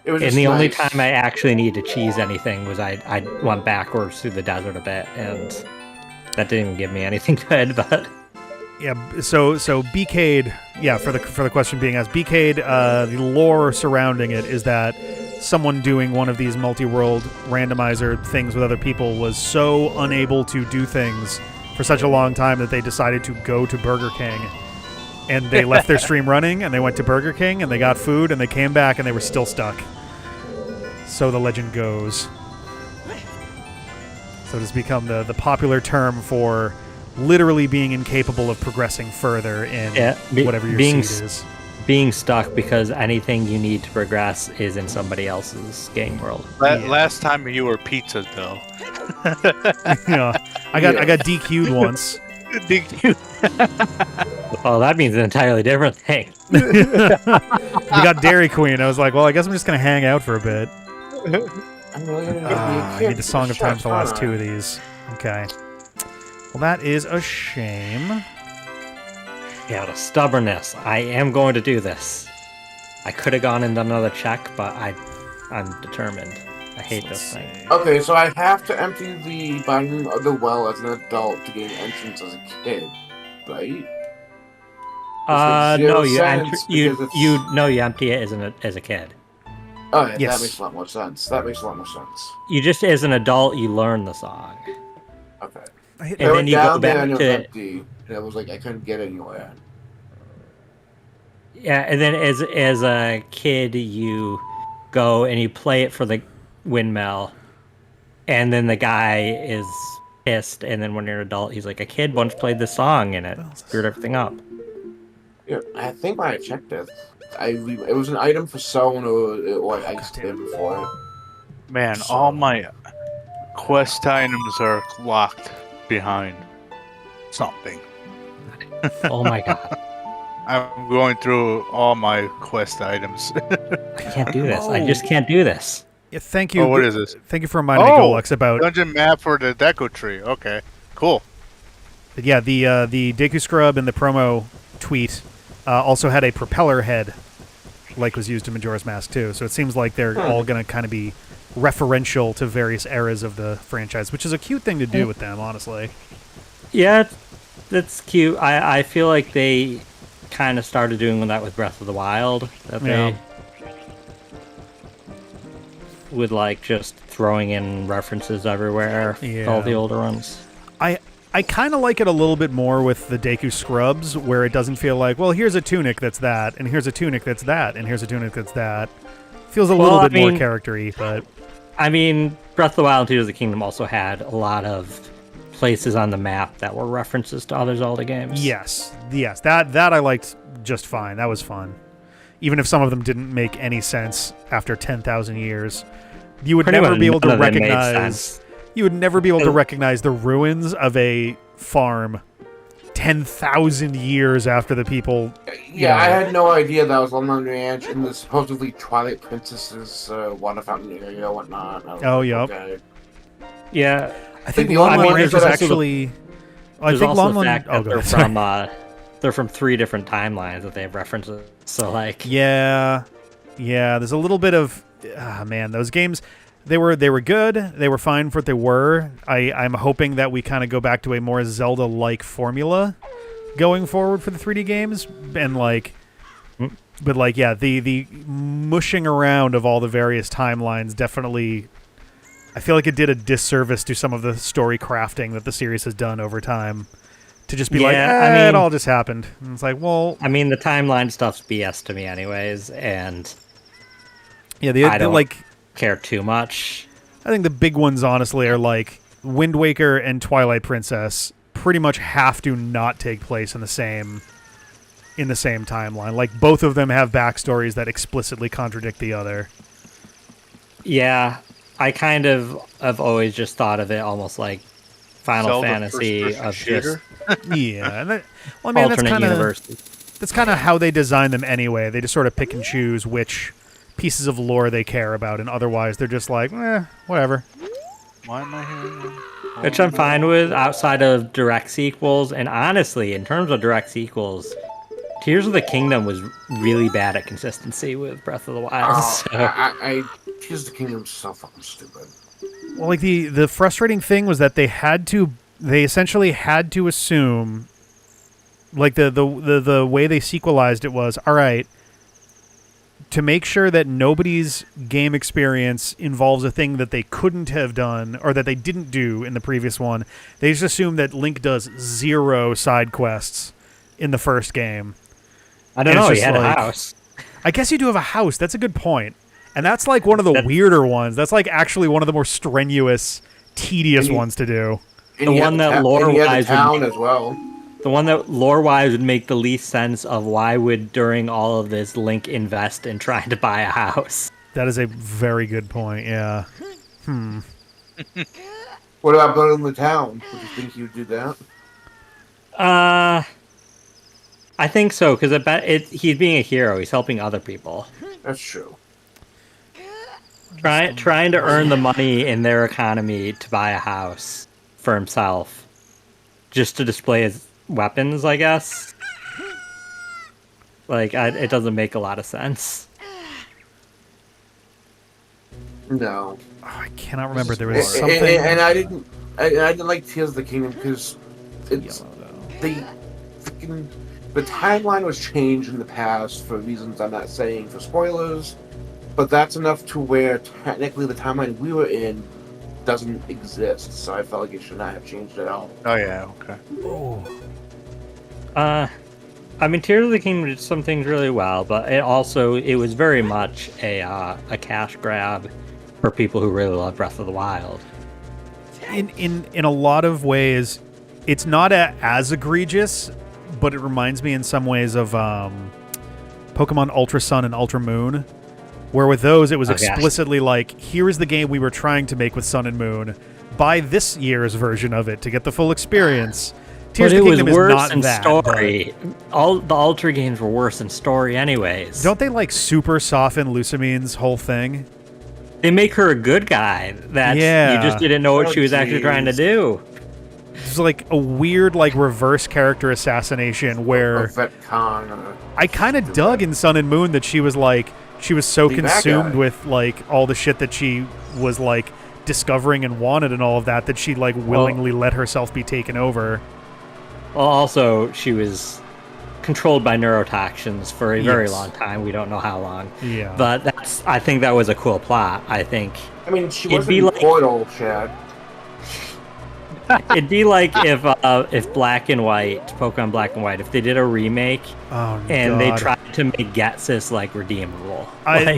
It was And just the only nice. time I actually needed to cheese anything was I went backwards through the desert a bit, and that didn't even give me anything good. But Yeah, so BK'd, for the question being asked, BK'd, the lore surrounding it is that someone doing one of these multi-world randomizer things with other people was so unable to do things for such a long time that they decided to go to Burger King. And they left their stream running, and they went to Burger King, and they got food, and they came back, and they were still stuck. So the legend goes. So it has become the popular term for literally being incapable of progressing further in whatever your seed is. Being stuck because anything you need to progress is in somebody else's game world. Last time you were pizza, though. I got DQ'd once. Oh, that means an entirely different thing. We got Dairy Queen. I was like, well, I guess I'm just gonna hang out for a bit. I'm really gonna I need the Song of Time for the last two of these. Okay. Well, that is a shame. Yeah, the stubbornness. I am going to do this. I could have gone and done another check, but I'm determined. I hate this thing. Okay, so I have to empty the bottom of the well as an adult to gain entrance as a kid, right? No, you sense you because you empty it as a kid. Oh, yeah, Yes. that makes a lot more sense. That makes a lot more sense. You just as an adult you learn the song, Okay. and I went then you go down there back and it was to empty. And I was like, I couldn't get anywhere. yeah, and then as a kid you go and you play it for the windmill, and then the guy is pissed, and then when you're an adult he's like, a kid once played this song and it screwed everything up. Yeah, I think when I checked it, it was an item for someone or I just did before. Man, all my quest items are locked behind something. Oh my god, I'm going through all my quest items. I can't do this. I just can't do this. Yeah, thank you. Oh, what is this? Thank you for reminding me, Golux, about Dungeon map for the Deco Tree. Okay, cool. yeah the Deku Scrub in the promo tweet also had a propeller head, like was used in Majora's Mask too. So it seems like they're all going to kind of be referential to various eras of the franchise, which is a cute thing to do with them, honestly. Yeah, that's cute. I feel like they kind of started doing that with Breath of the Wild. That Yeah. they with like just throwing in references everywhere. Yeah. All the older ones. I kind of like it a little bit more with the Deku Scrubs, where it doesn't feel like, well, here's a tunic that's that, and here's a tunic that's that, and here's a tunic that's that. Feels a little bit more character-y, but... I mean, Breath of the Wild and Tears of the Kingdom also had a lot of places on the map that were references to other Zelda games. Yes. That I liked just fine. That was fun. Even if some of them didn't make any sense after 10,000 years. You would never be able to recognize... You would never be able to recognize the ruins of a farm 10,000 years after the people... Yeah, I had no idea that was London Ranch in the supposedly Twilight Princess's water fountain area and whatnot. Oh, yep. Okay. Yeah. I think the Lon only Ranch ones is that actually... There's also the fact that sorry. they're from 3 different timelines that they have references. So, like... Yeah, there's a little bit of... man, those games... They were good. They were fine for what they were. I'm hoping that we kind of go back to a more Zelda-like formula going forward for the 3D games, and the mushing around of all the various timelines definitely. I feel like it did a disservice to some of the story crafting that the series has done over time. To just be it all just happened. And it's like, well, I mean, the timeline stuff's BS to me, anyways, and yeah, I don't care too much. I think the big ones, honestly, are like Wind Waker and Twilight Princess pretty much have to not take place in the same timeline. Like, both of them have backstories that explicitly contradict the other. Yeah, I kind of have always just thought of it almost like Final Zelda Fantasy of shooter? just Yeah, and alternate universes. That's kind of how they design them anyway. They just sort of pick and choose which pieces of lore they care about, and otherwise they're just like, whatever. Why am I here? Which I'm fine with outside of direct sequels. And honestly, in terms of direct sequels, Tears of the Kingdom was really bad at consistency with Breath of the Wild. Tears of the Kingdom's so fucking stupid. Well, like the frustrating thing was that they essentially had to assume, like the way they sequelized it was, all right, to make sure that nobody's game experience involves a thing that they couldn't have done or that they didn't do in the previous one, they just assume that Link does 0 side quests in the first game. I don't know, he had a house. I guess you do have a house. That's a good point. And that's like one of the weirder ones. That's like actually one of the more strenuous, tedious ones to do. The one that lore-wise as well. The one that lore-wise would make the least sense of why would, during all of this, Link invest in trying to buy a house. That is a very good point, yeah. What about building the town? Would you think you'd do that? I think so, because he's being a hero. He's helping other people. That's true. Trying to earn the money in their economy to buy a house for himself, just to display his weapons, I guess. Like, it doesn't make a lot of sense. No. Oh, I cannot remember. There was something. And I didn't like Tears of the Kingdom because it's the timeline was changed in the past for reasons I'm not saying for spoilers, but that's enough to where technically the timeline we were in doesn't exist. So I felt like it should not have changed at all. Oh yeah, okay. I mean, Tears of the Kingdom did some things really well, but it was very much a cash grab for people who really love Breath of the Wild. In a lot of ways, it's not as egregious, but it reminds me in some ways of Pokemon Ultra Sun and Ultra Moon, where with those it was explicitly like, here is the game we were trying to make with Sun and Moon. Buy this year's version of it to get the full experience. Tears of the Kingdom is not in that. Story. All the Ultra games were worse in story, anyways. Don't they like super soften Lucamine's whole thing? They make her a good guy. That you just didn't know what she was actually trying to do. It's like a weird, like, reverse character assassination where I kind of dug in Sun and Moon that she was so consumed with like all the shit that she was like discovering and wanted and all of that she like willingly let herself be taken over. Well, also she was controlled by neurotoxins for a very long time. We don't know how long. Yeah. But I think that was a cool plot. I mean, she wasn't in Portal, Chad. It'd be like if Black and White, Pokemon Black and White, if they did a remake and they tried to make Getsis like redeemable.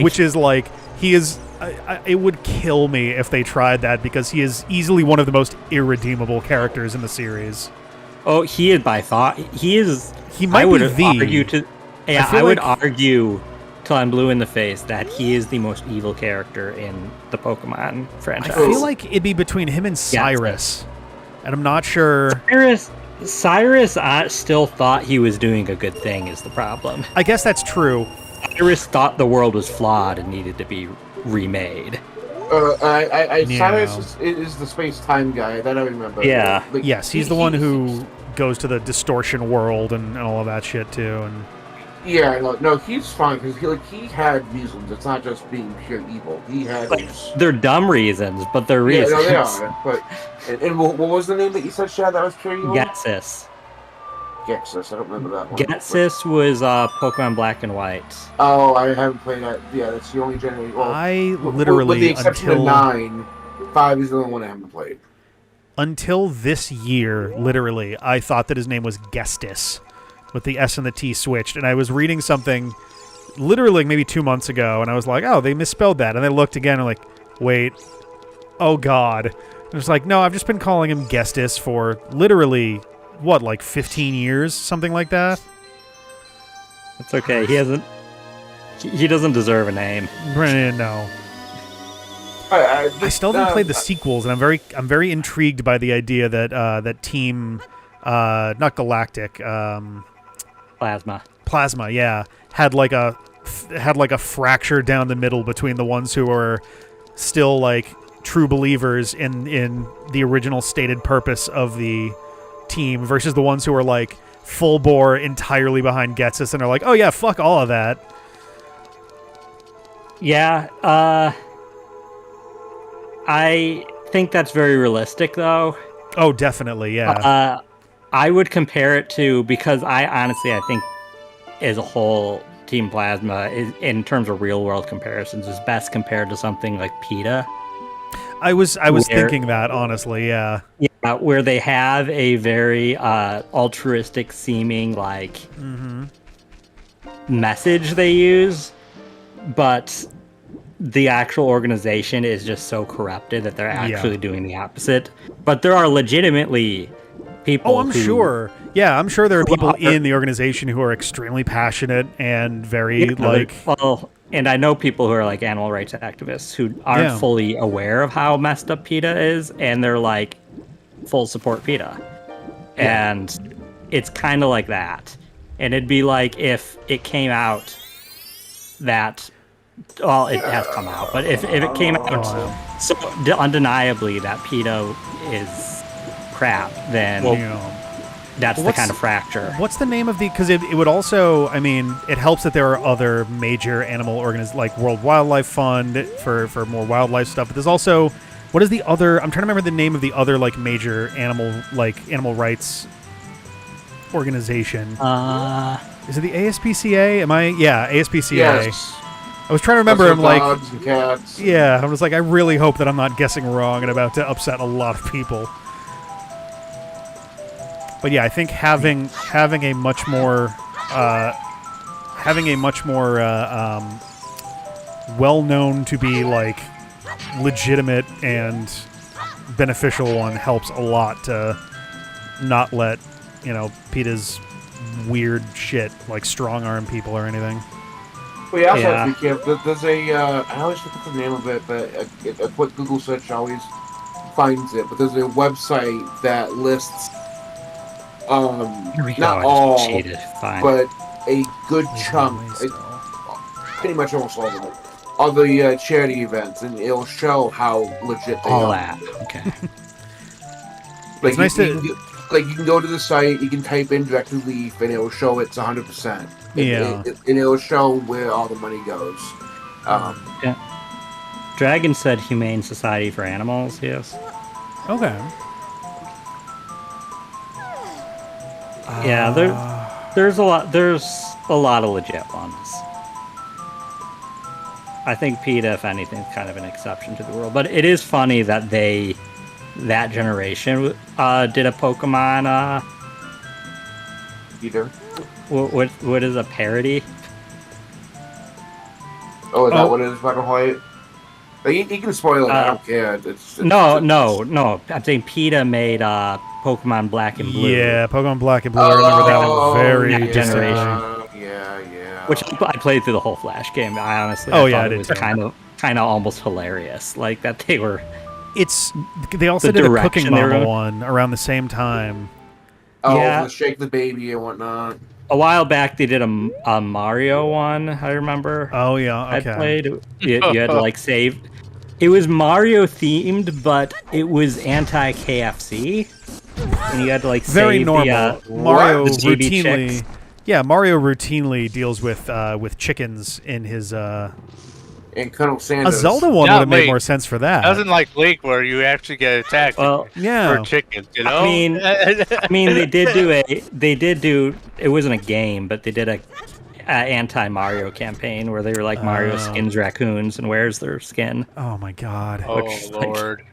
Which is like, he is... it would kill me if they tried that because he is easily one of the most irredeemable characters in the series. Oh, he is by far. He is... He might be the... I would argue till I'm blue in the face that he is the most evil character in the Pokemon franchise. I feel like it'd be between him and Cyrus. And I'm not sure... Cyrus still thought he was doing a good thing is the problem. I guess that's true. Cyrus thought the world was flawed and needed to be remade. Cyrus is the space-time guy, that I remember. Yeah. Yes, he's the one who goes to the distortion world and all of that shit, too. And yeah, no, he's fine, because he had reasons. It's not just being pure evil. He had his... They're dumb reasons, but they're reasons. Yeah, no, they are. But, and what was the name that you said, Chad, that was pure evil? Getsis. Getsis, I don't remember that one. Getsis was Pokemon Black and White. Oh, I haven't played that. Yeah, that's the only generation. Well, I literally, with the exception of 9, 5 is the only one I haven't played. Until this year, literally, I thought that his name was Gestis, with the S and the T switched. And I was reading something literally maybe 2 months ago, and I was like, oh, they misspelled that. And I looked again, and I'm like, wait, oh God. I was like, no, I've just been calling him Gestis for literally, what, like 15 years? Something like that? It's okay. He doesn't deserve a name. No. I still haven't played the sequels, and I'm very intrigued by the idea that that team, not Galactic, Plasma, yeah, had like a fracture down the middle between the ones who are still like true believers in the original stated purpose of the team versus the ones who are like full bore entirely behind Getsis and are like, oh yeah, fuck all of that. Yeah, I think that's very realistic, though. Oh, definitely, yeah. I would compare it to, because I think as a whole, Team Plasma, is, in terms of real-world comparisons, is best compared to something like PETA. I was thinking that, honestly, yeah. Yeah, where they have a very altruistic-seeming, like, message they use, but the actual organization is just so corrupted that they're actually doing the opposite. But there are legitimately people. Oh, I'm sure. Yeah, I'm sure there are people in the organization who are extremely passionate and very and I know people who are like animal rights activists who aren't fully aware of how messed up PETA is, and they're like full support PETA. And it's kind of like that. And it'd be like if it came out that, well, it has come out, but if it came out so undeniably that PETA is crap, then that's the kind of fracture. What's the name of the? Because it would also, I mean, it helps that there are other major animal like World Wildlife Fund for more wildlife stuff. But there's also, what is the other? I'm trying to remember the name of the other like major animal rights organization. Is it the ASPCA? ASPCA. Yes. I was trying to remember. I'm like, dogs and cats. yeah. I was like, I really hope that I'm not guessing wrong and about to upset a lot of people. But yeah, I think having a much more well known to be like legitimate and beneficial one helps a lot to not let PETA's weird shit like strong arm people or anything. Well, you also have to be careful. There's I always forget the name of it, but a quick Google search always finds it. But there's a website that lists not all, but a good chunk, pretty much almost all of them, of the charity events, and it'll show how legit they all are. that. Okay. Like it's nice to. You can go to the site, you can type in Directed Leaf, and it will show it's 100%. Yeah. And it will show where all the money goes. Dragon said Humane Society for Animals, yes. Okay. Yeah, there's a lot of legit ones. I think PETA, if anything, is kind of an exception to the rule. But it is funny that that generation did a Pokemon Either. what is a parody? Oh, is that what it is, Black and White? You can spoil it, I don't care. No. I'm saying PETA made Pokemon Black and Blue. Yeah, Pokemon Black and Blue. I remember that one very that generation. Yeah. Which I played through the whole Flash game. I honestly thought it was kind of almost hilarious. Like that they were. They also did a Cooking Mama one around the same time. Oh, yeah. Shake the Baby and whatnot. A while back, they did a Mario one. I remember. Oh yeah, okay. I played. You had to like save. It was Mario themed, but it was anti KFC, and you had to like very save normal. the, Mario the GB routinely. chicks. Yeah, Mario routinely deals with chickens in his. And Colonel Sanders. A Zelda one would have made more sense for that. Doesn't like Link where you actually get attacked for chickens, you know? I mean, they did do. It wasn't a game, but they did a anti-Mario campaign where they were like Mario skins raccoons and wears their skin. Oh my god! Oh Lord.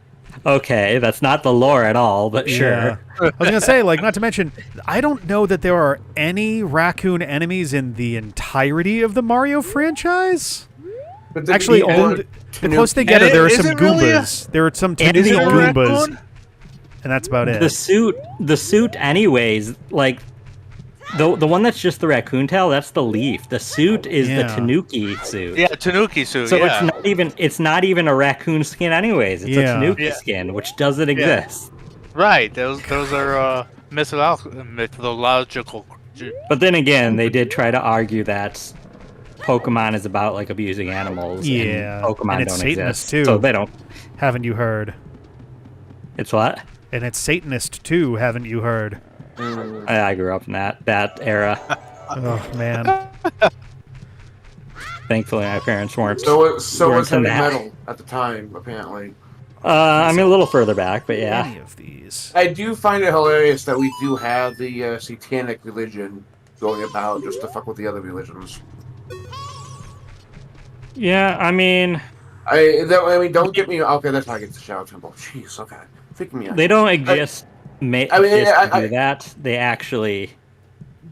Okay, that's not the lore at all, but sure. I was gonna say, like, not to mention, I don't know that there are any raccoon enemies in the entirety of the Mario franchise. Actually, the closest they get there are some Goombas. There are some Tanuki Goombas, and that's about it. The suit, anyways, like the one that's just the raccoon tail. That's the leaf. The suit is the Tanuki suit. Yeah, Tanuki suit. So it's not even a raccoon skin, anyways. It's a Tanuki skin, which doesn't exist. Right. Those are mythological. But then again, they did try to argue that Pokemon is about like abusing animals. Yeah, and Pokemon and it's don't Satanist exist, too. so they don't. Haven't you heard? It's what? And it's Satanist too. Haven't you heard? I grew up in that era. Oh man. Thankfully, my parents weren't. So was heavy that. metal at the time, apparently. I mean, a little further back, but yeah. Any of these. I do find it hilarious that we do have the satanic religion going about just to fuck with the other religions. Yeah, I mean, don't get me. Okay, that's not against the Shadow Temple. Jeez, okay, freaking me out. They don't exist. To do that. They actually.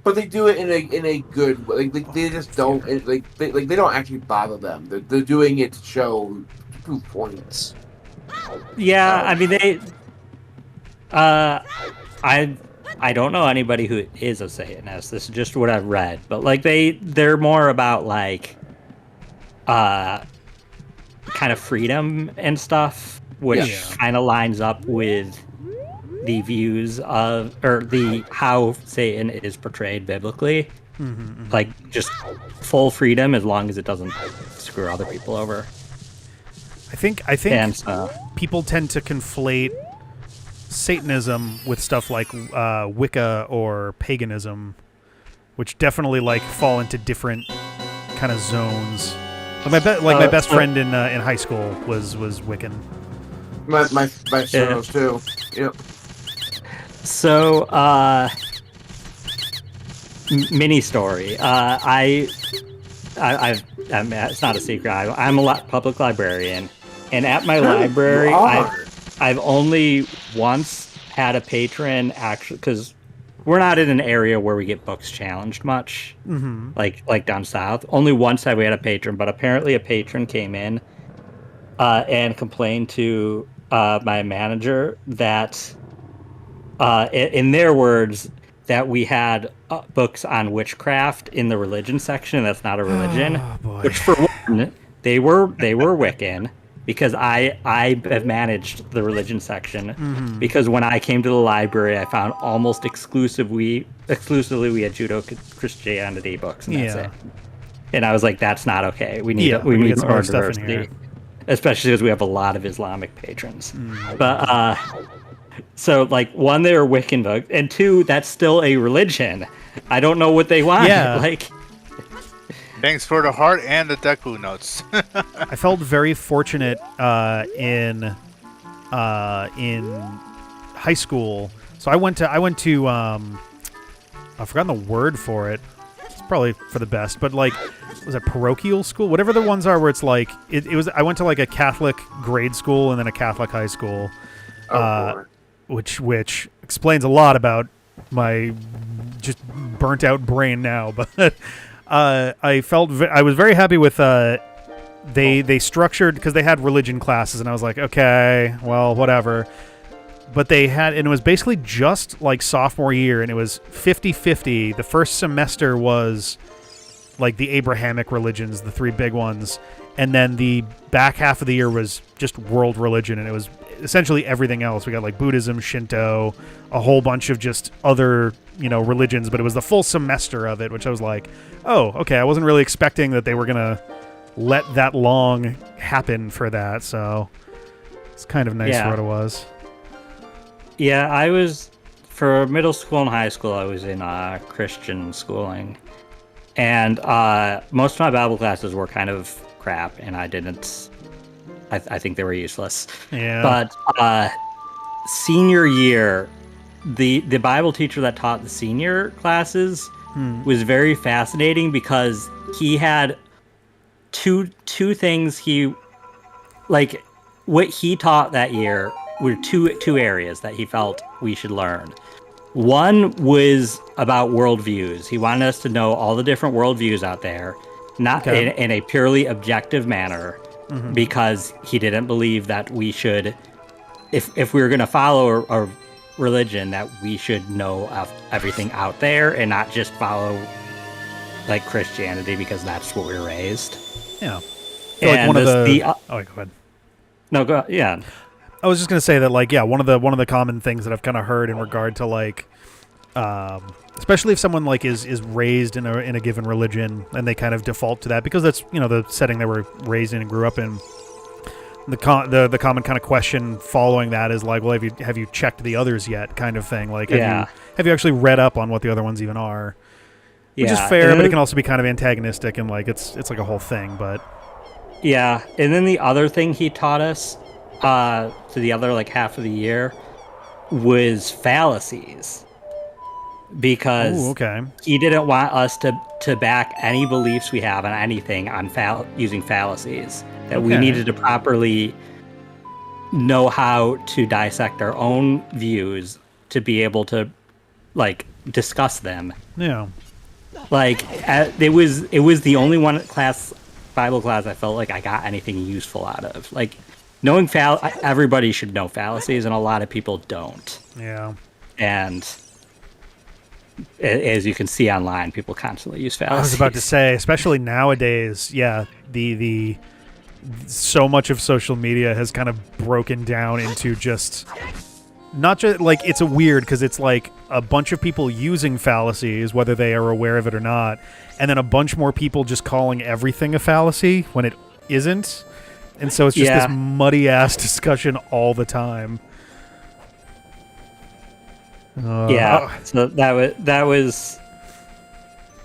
But they do it in a good way. Like they just don't they don't actually bother them. They're doing it to show proof points. Yeah, I mean they. I don't know anybody who is a Satanist. This is just what I've read, but like they're more about like. Kind of freedom and stuff, which kind of lines up with the views of, or the how Satan is portrayed biblically. Like, just full freedom as long as it doesn't screw other people over. I think And people tend to conflate Satanism with stuff like Wicca or paganism, which definitely like fall into different kind of zones. Like my best friend in high school was Wiccan. My son too. Yep. So, mini story. It's not a secret. I'm a public librarian, and at my library, I've only once had a patron actually, because we're not in an area where we get books challenged much, like down south. Only once have we had a patron, but apparently a patron came in and complained to my manager that, in their words, that we had books on witchcraft in the religion section, and that's not a religion. Oh, boy. Which, for one, they were Wiccan, because I have managed the religion section. Because when I came to the library, I found almost exclusively we had Judeo-Christianity books, and that's it. And I was like, that's not okay. We need more more stuff in diversity, here. especially because we have a lot of Islamic patrons. But so, like, one, they were Wiccan books, and two, that's still a religion. I don't know what they want. Yeah. Like, Thanks for the heart and the Deku notes. I felt very fortunate in high school. So I went to I've forgotten the word for it. It's probably for the best, but like, was it parochial school? Whatever the ones are where it's like it was. I went to like a Catholic grade school and then a Catholic high school, which explains a lot about my just burnt out brain now. But I was very happy with they structured, because they had religion classes, and I was like, okay, well, whatever. But they had, and it was basically just like sophomore year, and it was 50-50. The first semester was like the Abrahamic religions, the three big ones, and then the back half of the year was just world religion, and it was essentially everything else. We got like Buddhism, Shinto, a whole bunch of just other, religions, but it was the full semester of it, which I was like, oh, okay, I wasn't really expecting that they were gonna let that long happen for that, so it's kind of nice for what it was. yeah, I was, for middle school and high school, I was in Christian schooling, and most of my Bible classes were kind of crap, and I think they were useless. Yeah. But senior year, the Bible teacher that taught the senior classes was very fascinating, because he had two things what he taught that year were two areas that he felt we should learn. One was about worldviews. He wanted us to know all the different worldviews out there, not in a purely objective manner, because he didn't believe that we should, if we were going to follow a religion, that we should know of everything out there and not just follow like Christianity because that's what we were raised. Yeah. And one of the oh, go ahead. No, go yeah. I was just gonna say that, like, yeah, one of the common things that I've kind of heard in regard to, like, especially if someone like is raised in a given religion and they kind of default to that because that's the setting they were raised in and grew up in. The common kind of question following that is like, well, have you checked the others yet, kind of thing. Like, have you actually read up on what the other ones even are? Which is fair, but it can also be kind of antagonistic and like it's like a whole thing. But yeah, and then the other thing he taught us to the other like half of the year was fallacies, because he didn't want us to back any beliefs we have on anything on using fallacies. That we needed to properly know how to dissect our own views to be able to like discuss them. Yeah. Like it was the only Bible class I felt like I got anything useful out of. Like knowing everybody should know fallacies, and a lot of people don't. Yeah. And as you can see online, people constantly use fallacies. I was about to say, especially nowadays, the so much of social media has kind of broken down into just not just like it's a weird because it's like a bunch of people using fallacies, whether they are aware of it or not, and then a bunch more people just calling everything a fallacy when it isn't. And so it's just this muddy ass discussion all the time. So that was.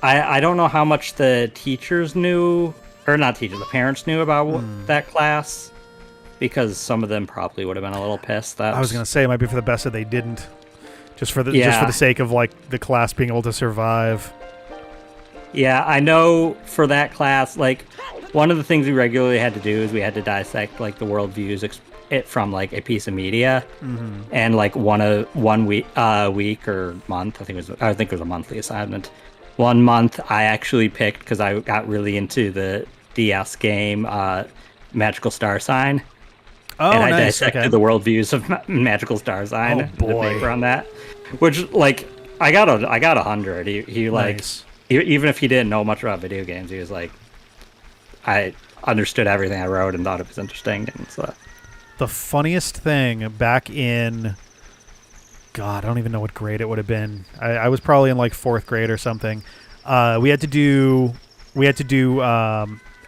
I don't know how much the teachers knew, or not teachers, the parents knew about that class, because some of them probably would have been a little pissed. That I was gonna say it might be for the best that they didn't, just for the sake of like the class being able to survive. Yeah, I know for that class, like one of the things we regularly had to do is we had to dissect like the worldviews it from like a piece of media, and like one week or month. I think it was a monthly assignment. 1 month I actually picked, because I got really into the DS game Magical Star Sign. Oh, and I nice. dissected the worldviews of Magical Star Sign. Oh boy. The paper on that, which like I got 100. He like nice. Even if he didn't know much about video games, he was like, I understood everything I wrote and thought it was interesting. And so the funniest thing back in, God, I don't even know what grade it would have been. I was probably in like 4th grade or something. We had to do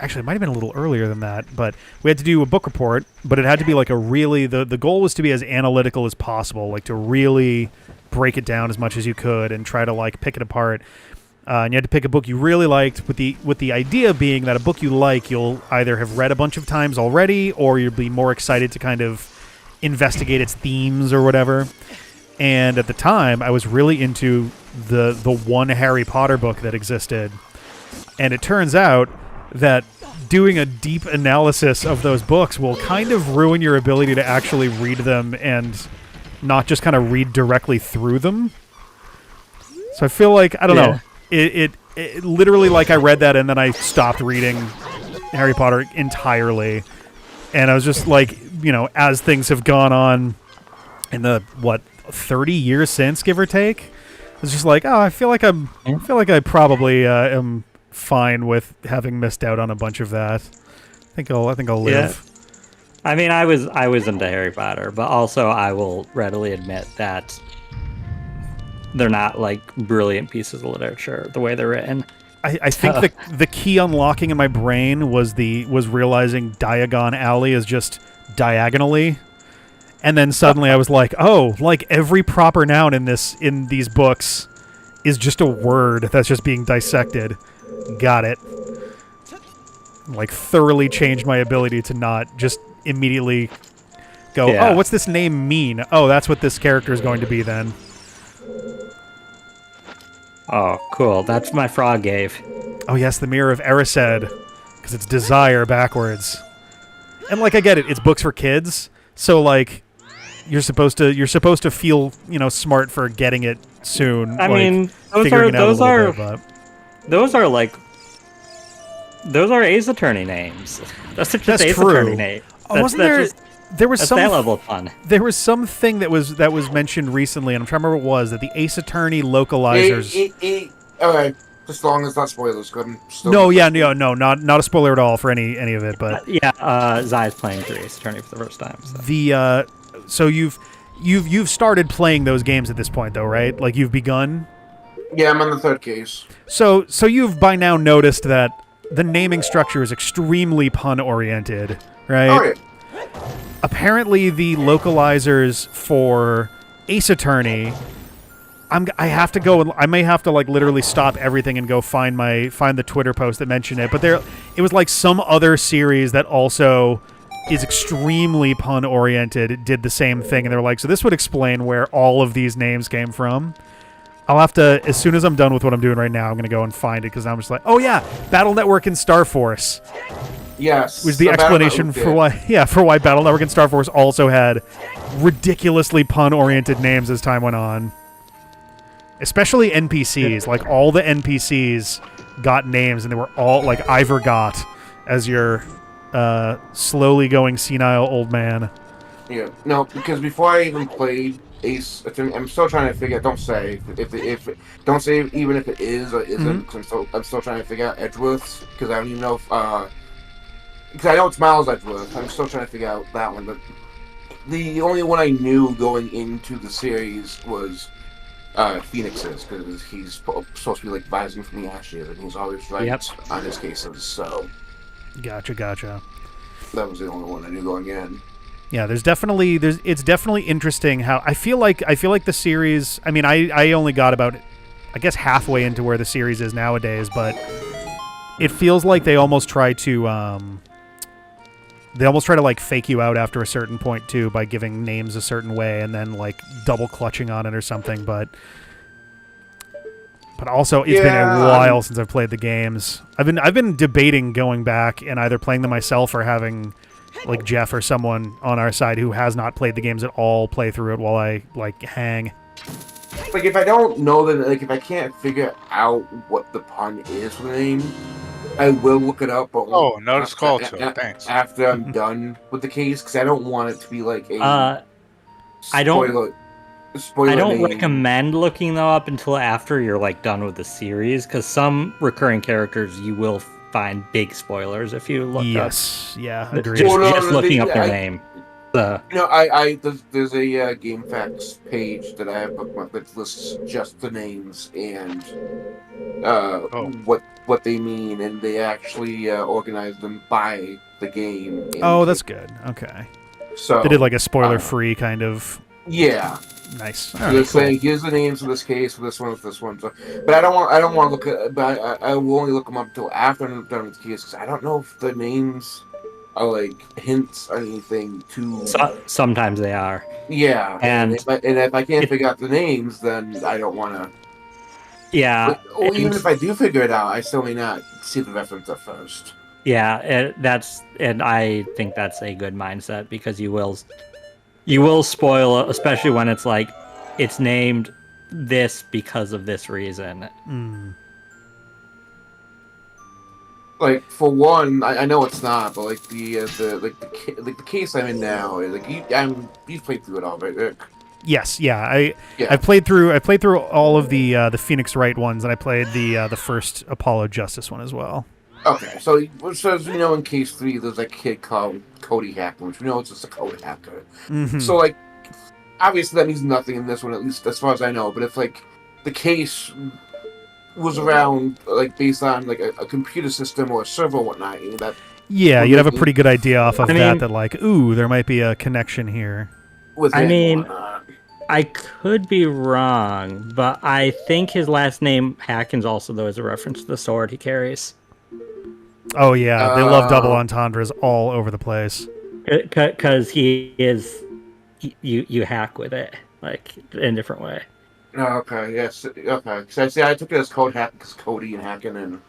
actually, it might have been a little earlier than that, but we had to do a book report, but it had to be like a really, the goal was to be as analytical as possible, like to really break it down as much as you could and try to like pick it apart. And you had to pick a book you really liked, with the idea being that a book you like, you'll either have read a bunch of times already, or you'll be more excited to kind of investigate its themes or whatever. And at the time, I was really into the one Harry Potter book that existed. And it turns out that doing a deep analysis of those books will kind of ruin your ability to actually read them and not just kind of read directly through them. So I feel like, I don't know, it literally, like, I read that and then I stopped reading Harry Potter entirely. And I was just like, you know, as things have gone on in the, 30 years since, give or take, it's just like, oh, I feel like I probably am fine with having missed out on a bunch of that. I think I'll live. Yeah. I mean, I was into Harry Potter, but also I will readily admit that they're not like brilliant pieces of literature the way they're written. I think the key unlocking in my brain was realizing Diagon Alley is just diagonally. And then suddenly I was like, oh, like every proper noun in these books is just a word that's just being dissected. Got it. Like thoroughly changed my ability to not just immediately go, oh, what's this name mean? Oh, that's what this character is going to be then. Oh, cool. That's my frog gave. Oh, yes, the Mirror of Erised, because it's desire backwards. And like, I get it. It's books for kids. So like, you're supposed to feel, you know, smart for getting it soon. I like, mean, those are Ace Attorney names. Those are just Ace Attorney names. Oh, wasn't there? There was some that level of fun. There was something that was mentioned recently, and I'm trying to remember what it was, that the Ace Attorney localizers. Okay, as long as not spoilers. No, not a spoiler at all for any of it, but Zai's playing through Ace Attorney for the first time. So. So you've started playing those games at this point, though, right? Like you've begun. Yeah, I'm on the 3rd case. So you've by now noticed that the naming structure is extremely pun oriented, right? Oh, yeah. Apparently, the localizers for Ace Attorney, I have to go. I may have to like literally stop everything and go find the Twitter post that mentioned it. But it was like some other series that also is extremely pun oriented did the same thing, and they were like, so this would explain where all of these names came from. I'll have to, as soon as I'm done with what I'm doing right now, I'm going to go and find it, because I'm just like, oh yeah, Battle Network and Star Force. Yes. Was the explanation for why Battle Network and Star Force also had ridiculously pun-oriented names as time went on. Especially NPCs. Like, all the NPCs got names, and they were all, like, I forgot as your slowly going senile old man. Yeah, no, because before I even played Ace Attorney, I'm still trying to figure out, don't say even if it is or isn't, because I'm still trying to figure out Edgeworth's, because I don't even know if, because I know it's Miles Edgeworth. I'm still trying to figure out that one, but the only one I knew going into the series was Phoenix's, because he's supposed to be like rising from the ashes, and he's always right Yep. on his cases. So Gotcha. that was the only one I knew going in. Yeah, it's definitely interesting how I feel like the series. I mean, I only got about, I guess, halfway into where the series is nowadays, but it feels like they almost try to like fake you out after a certain point too, by giving names a certain way and then like double clutching on it or something. But also, it's been a while since I've played the games. I've been debating going back and either playing them myself or having like Jeff or someone on our side who has not played the games at all play through it while I like hang. Like, if I don't know that, like, if I can't figure out what the pun is for the name, I will look it up. But notice culture. Thanks. After I'm done with the case, because I don't want it to be like a I don't name. recommend looking them up until after you're like done with the series, because some recurring characters you will find big spoilers if you look up. Yes, yeah, agreed. Just looking up their name. There's a GameFAQs page that I have bookmarked that lists just the names and what they mean, and they actually organize them by the game. Oh, that's good. Okay. So they did like a spoiler-free kind of. Yeah. Nice. All right, they're saying here's the names for this case, for this one, for this one. So, but I don't want to look at. But I will only look them up until after I'm done with the case, because I don't know if the names are like hints or anything to. Sometimes they are. Yeah, and if I can't figure out the names, then I don't want to. Yeah. Or even if I do figure it out, I still may not see the reference at first. Yeah, and I think that's a good mindset, because you will spoil, especially when it's like it's named this because of this reason. Like, for one, I know it's not, but like the case I'm in now, like you've played through it all, right, Rick? Yes, yeah. I played through all of the Phoenix Wright ones, and I played the first Apollo Justice one as well. Okay, so as we know, in case 3, there's a kid called Cody Hacker, which we know it's just a code hacker. Mm-hmm. So, like, obviously that means nothing in this one, at least as far as I know. But if like the case was around, like, based on like a computer system or a server or whatnot, that you'd have a pretty good idea off of that like, ooh, there might be a connection here. I could be wrong, but I think his last name Hackins also, though, is a reference to the sword he carries. Oh yeah, they love double entendres all over the place. Because he is, you hack with it, like, in a different way. Oh, okay, yes, okay. So I took it as code hack because Cody and hacking, and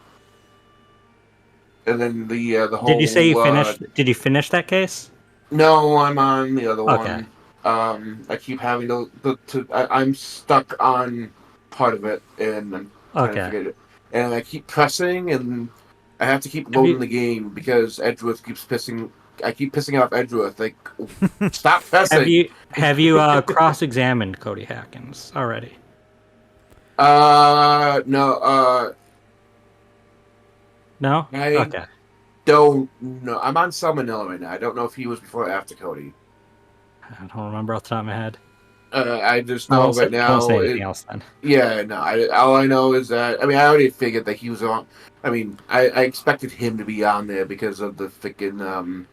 then the whole. Did you say you finished? Did you finish that case? No, I'm on the other Okay. one. I keep having I'm stuck on part of it, and I'm trying to forget it. And I keep pressing, and I have to keep loading the game because Edgeworth keeps pissing. I keep pissing off Edgeworth. Like, stop pressing. Have you cross-examined Cody Hackins already? No. No. I don't know. I'm on Salmonella right now. I don't know if he was before or after Cody. I don't remember off the top of my head. I just know right now. Don't say anything else then. Yeah, no. All I know is that I already figured that he was on. I expected him to be on there because of the freaking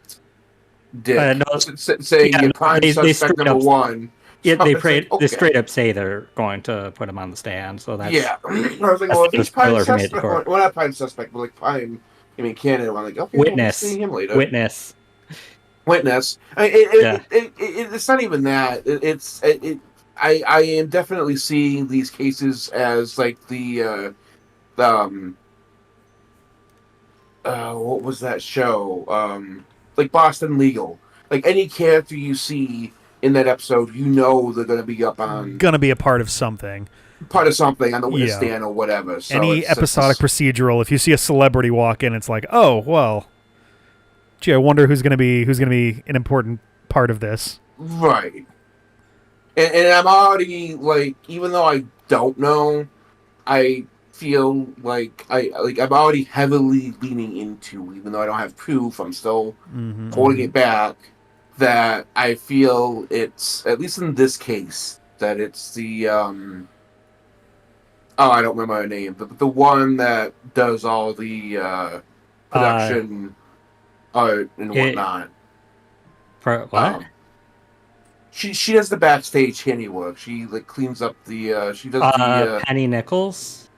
saying you're prime suspect number 1. Yeah, they straight up say they're going to put him on the stand. So that's I was like, well, if he's prime suspect, well, not prime suspect, but like prime. Candidate. I'm like, okay, witness. We'll see him later. Witness. It's not even that. I am definitely seeing these cases as like the what was that show? Like Boston Legal. Like any character you see in that episode, you know they're going to be up on. Going to be a part of something. Part of something on the witness stand or whatever. So any episodic procedural. If you see a celebrity walk in, it's like, oh well. Gee, I wonder who's going to be an important part of this. Right. And I'm already like, even though I don't know, I feel like I'm already heavily leaning into, even though I don't have proof, I'm still holding it back that I feel it's, at least in this case, that it's the oh, I don't remember her name, but the one that does all the production art and whatnot. For what? She does the backstage handiwork. She like cleans up the she does the Penny Nichols.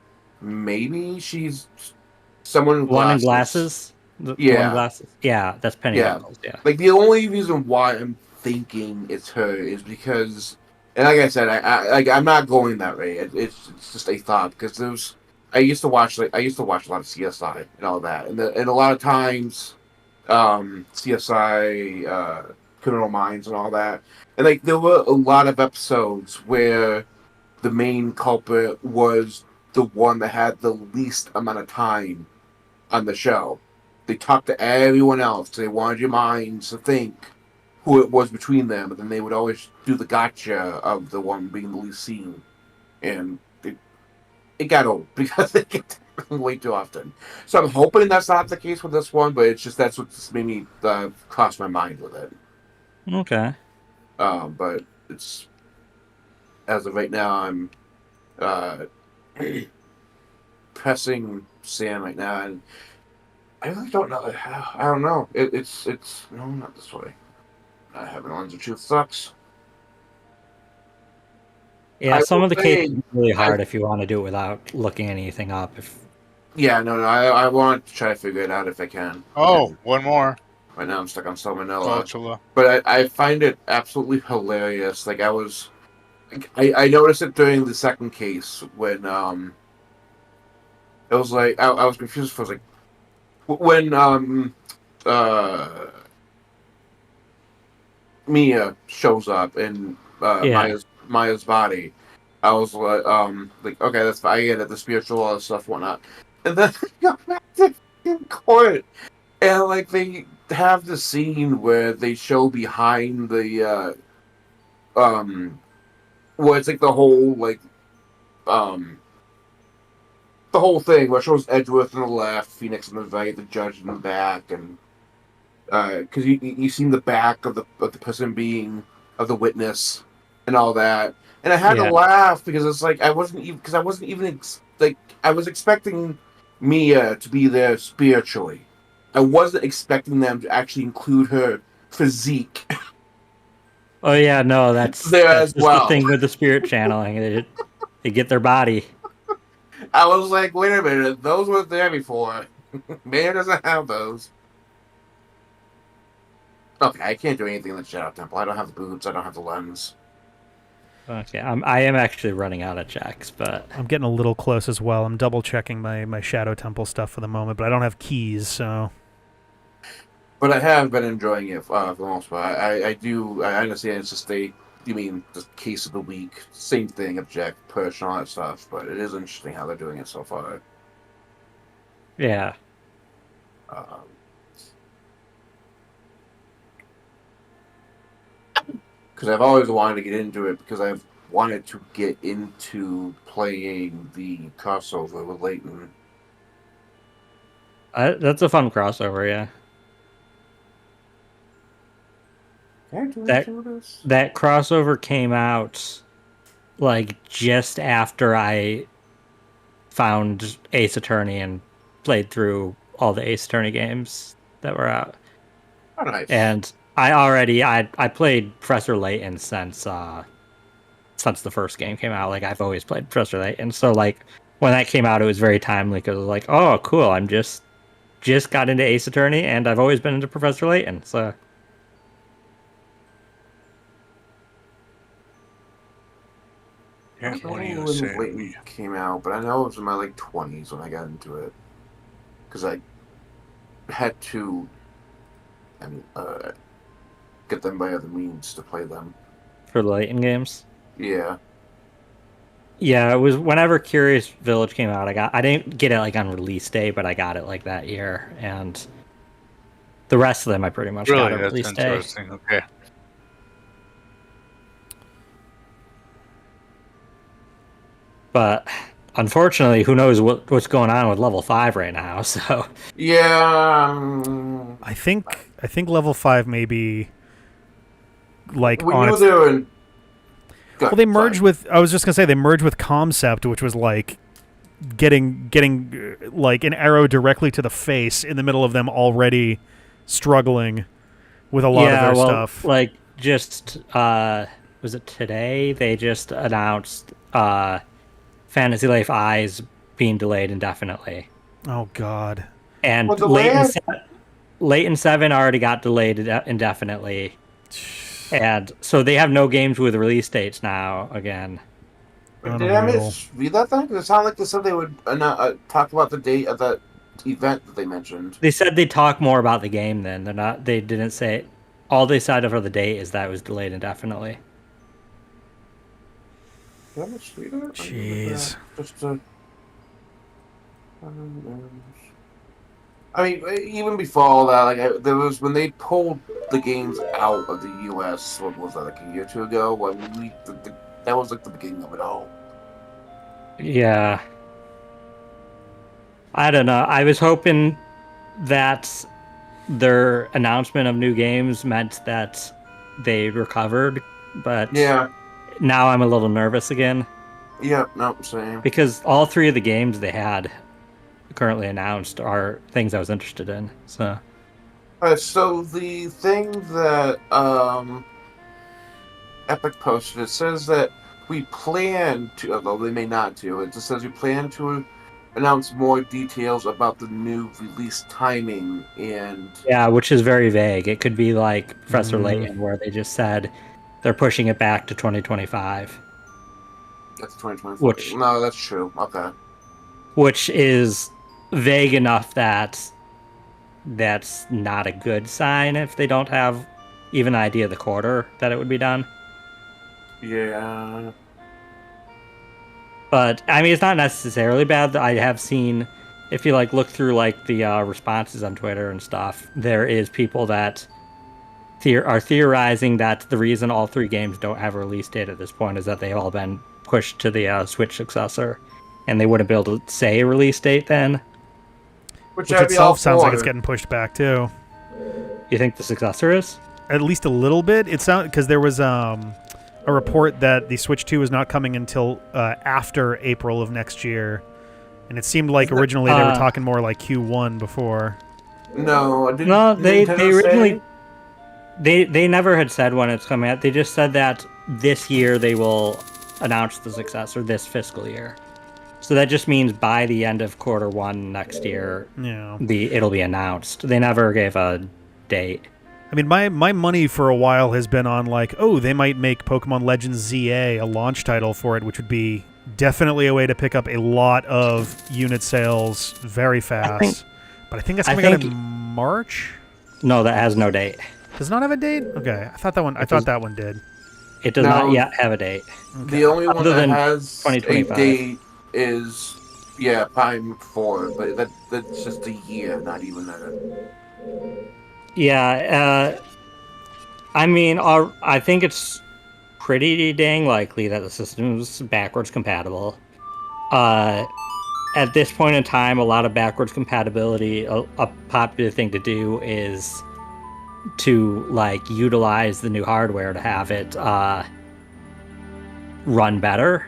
maybe she's someone in One in glasses. glasses. The one Yeah. in glasses. Yeah, that's Penny Yeah. Nichols. Yeah. Like the only reason why I'm thinking it's her is because, and like I said, I'm not going that way. It's just a thought because I used to watch a lot of CSI and all that, and a lot of times, CSI, Criminal Minds and all that, and like there were a lot of episodes where the main culprit was the one that had the least amount of time on the show. They talked to everyone else. They wanted your minds to think who it was between them, and then they would always do the gotcha of the one being the least seen. And it got old because it gets way too often. So I'm hoping that's not the case with this one, but it's just that's what just made me cross my mind with it. Okay. But it's, as of right now, I'm pressing Sam right now, and I really don't know. I don't know. It's no, not this way. I having Lens of Truth sucks. Yeah, I some will of the say- cases are really hard if you want to do it without looking anything up. Yeah, no. I want to try to figure it out if I can. Oh, And one more. right now I'm stuck on Salmonella, Cultura. but I find it absolutely hilarious. Like I noticed it during the second case when it was like I was confused. I was like when Mia shows up in Yeah. Maya's body. I was like okay, that's fine. I get it, the spiritual all this stuff, whatnot. And then they go back to court, and like they have the scene where they show behind the where it's like the whole the whole thing where it shows Edgeworth on the left, Phoenix on the right, the judge in the back, and because you seen the back of the person being of the witness and all that, and I had to Yeah. laugh because it's like I wasn't even like I was expecting Mia to be there spiritually. I wasn't expecting them to actually include her physique. Oh yeah, no, that's There that's as just well. the thing with the spirit channeling. They get their body. I was like, wait a minute, those weren't there before. Mia doesn't have those. Okay, I can't do anything in the Shadow Temple. I don't have the boots. I don't have the lens. Okay, I am actually running out of checks, but I'm getting a little close as well. I'm double checking my Shadow Temple stuff for the moment, but I don't have keys, so. But I have been enjoying it for the most part. I understand it's just the case of the week. Same thing, object, push, and all that stuff. But it is interesting how they're doing it so far. yeah. Because I've always wanted to get into it because I've wanted to get into playing the crossover with Leighton. That's a fun crossover, yeah. Can I do That- anything with this? That crossover came out like just after I found Ace Attorney and played through all the Ace Attorney games that were out. Oh, nice. And I played Professor Layton since the first game came out. Like I've always played Professor Layton, so like when that came out, it was very timely because it was like, oh, cool, I'm just got into Ace Attorney, and I've always been into Professor Layton. So I Yeah, don't know what do you when say? Leighton came out, but I know it was in my 20s when I got into it. Because I had to get them by other means to play them. for the Layton games. Yeah. Yeah, it was whenever Curious Village came out. I didn't get it like on release day, but I got it like that year, and the rest of them I pretty much got Really, at that's release day. interesting. Okay. But unfortunately, who knows what's going on with level 5 right now? So Yeah. I think level 5 may be like We on knew its. they were in. Well, they merged with. I was just gonna say they merged with Concept, which was like getting like an arrow directly to the face in the middle of them already struggling with a lot of their stuff. Like just was it today? They just announced Fantasy Life Eyes being delayed indefinitely. Oh God. And Well, Leighton 7 already got delayed indefinitely. And so they have no games with release dates now again. Did I misread that thing? Because it sounded like they said they would talk about the date of that event that they mentioned. They said they'd talk more about the game then. They didn't say. All they said for the date is that it was delayed indefinitely. Did I misread it? Jeez. I mean, even before all that, like there was when they pulled the games out of the U.S. What was that, like a year or two ago? When that was like the beginning of it all. Yeah. I don't know. I was hoping that their announcement of new games meant that they recovered, but Yeah. now I'm a little nervous again. Yeah, no, same. Because all three of the games they had currently announced are things I was interested in. So So the thing that Epic posted, it says that we plan to, although they may not do, it just says we plan to announce more details about the new release timing and... yeah, which is very vague. It could be like Professor Layton, where they just said they're pushing it back to 2025. That's 2025. No, that's true. Okay. Which is vague enough that that's not a good sign if they don't have even an idea of the quarter that it would be done. Yeah. But I mean, it's not necessarily bad. I have seen, if you like look through like the responses on Twitter and stuff, there is people that are theorizing that the reason all three games don't have a release date at this point is that they've all been pushed to the Switch successor, and they wouldn't be able to say a release date then. Which itself sounds like it's getting pushed back too. You think the successor is? At least a little bit. It sounds because there was a report that the Switch 2 is not coming until after April of next year, and it seemed like originally they were talking more like Q1 before. No, I didn't. No, they originally they never had said when it's coming out. They just said that this year they will announce the successor this fiscal year. So that just means by the end of Q1 next year, it'll be announced. They never gave a date. I mean, my money for a while has been on like, oh, they might make Pokemon Legends ZA a launch title for it, which would be definitely a way to pick up a lot of unit sales very fast. But I think that's coming out in March. No, that has no date. Does not have a date? Okay, I thought that one did. It does not yet have a date. Okay. The only one that has a date is Prime 4, but that's just a year, not even that. Yeah, I mean, I think it's pretty dang likely that the system's backwards compatible. At this point in time, a lot of backwards compatibility, a popular thing to do is to like utilize the new hardware to have it run better.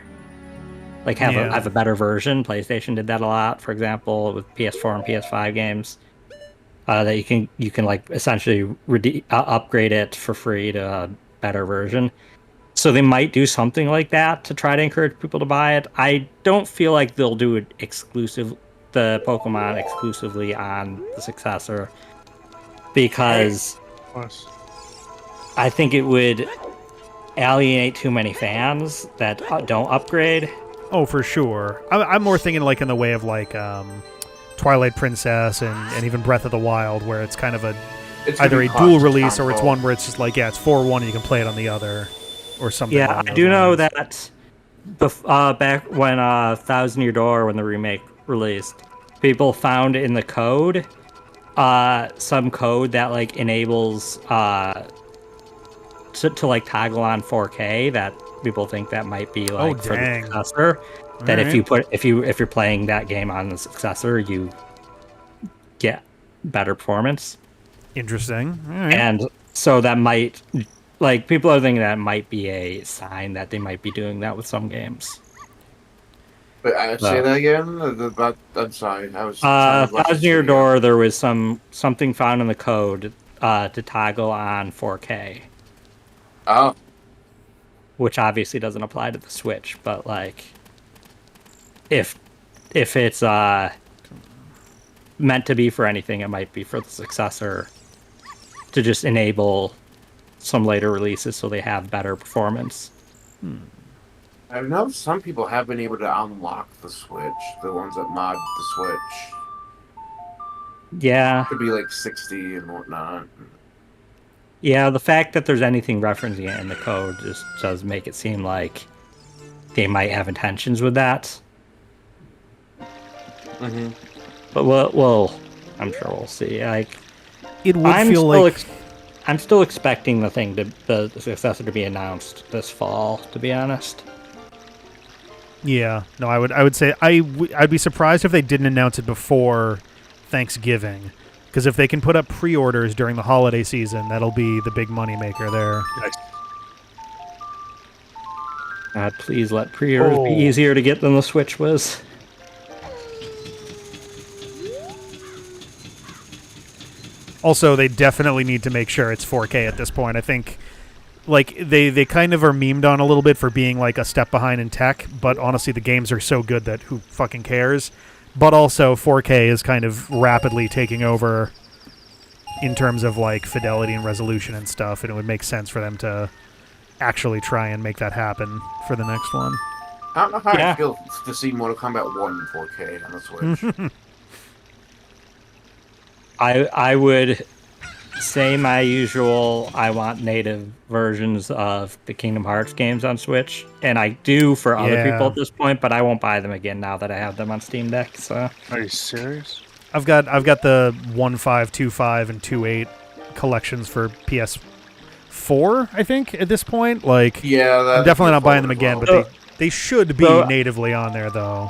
Like have a better version. PlayStation did that a lot, for example, with PS4 and PS5 games. That you can like essentially upgrade it for free to a better version. So they might do something like that to try to encourage people to buy it. I don't feel like they'll do it the Pokemon exclusively on the successor, because I think it would alienate too many fans that don't upgrade. Oh, for sure. I'm more thinking like in the way of like Twilight Princess and even Breath of the Wild, where it's kind of either a dual release or it's one where it's just like, it's 4-1 and you can play it on the other or something. Yeah, I do know that back when Thousand Year Door, when the remake released, people found in the code some code that like enables to like toggle on 4K that people think that might be like for the successor. That if you're playing that game on the successor, you get better performance. Interesting. All right. And so that might like people are thinking that might be a sign that they might be doing that with some games. But say that again. I'm sorry. I was trying to watch this Thousand Year video. Door, there was something found in the code to toggle on 4K, Oh, which obviously doesn't apply to the Switch. But like, if it's meant to be for anything, it might be for the successor to just enable some later releases so they have better performance. I know some people have been able to unlock the Switch. The ones that mod the Switch. Yeah. Could be like 60 and whatnot. Yeah, the fact that there's anything referencing it in the code just does make it seem like they might have intentions with that. Mm-hmm. But we'll I'm sure we'll see. Like, It would feel like I'm still expecting the successor to be announced this fall, to be honest. yeah. No, I would say I'd be surprised if they didn't announce it before Thanksgiving, because if they can put up pre-orders during the holiday season, that'll be the big money maker there. God, please let pre-orders be easier to get than the Switch was. Also, they definitely need to make sure it's 4K at this point. I think, like, they kind of are memed on a little bit for being, like, a step behind in tech, but honestly, the games are so good that who fucking cares? But also, 4K is kind of rapidly taking over in terms of, like, fidelity and resolution and stuff, and it would make sense for them to actually try and make that happen for the next one. I don't know how I feel to see Mortal Kombat 1 in 4K on the Switch. I would say my usual, I want native versions of the Kingdom Hearts games on Switch, and I do for other people at this point, but I won't buy them again now that I have them on Steam Deck. So, Are you serious? I've got the 1.5, 2.5, and 2.8 collections for PS4, I think, at this point. Like, Yeah, I'm definitely not buying them again, but they should be So- natively on there, though.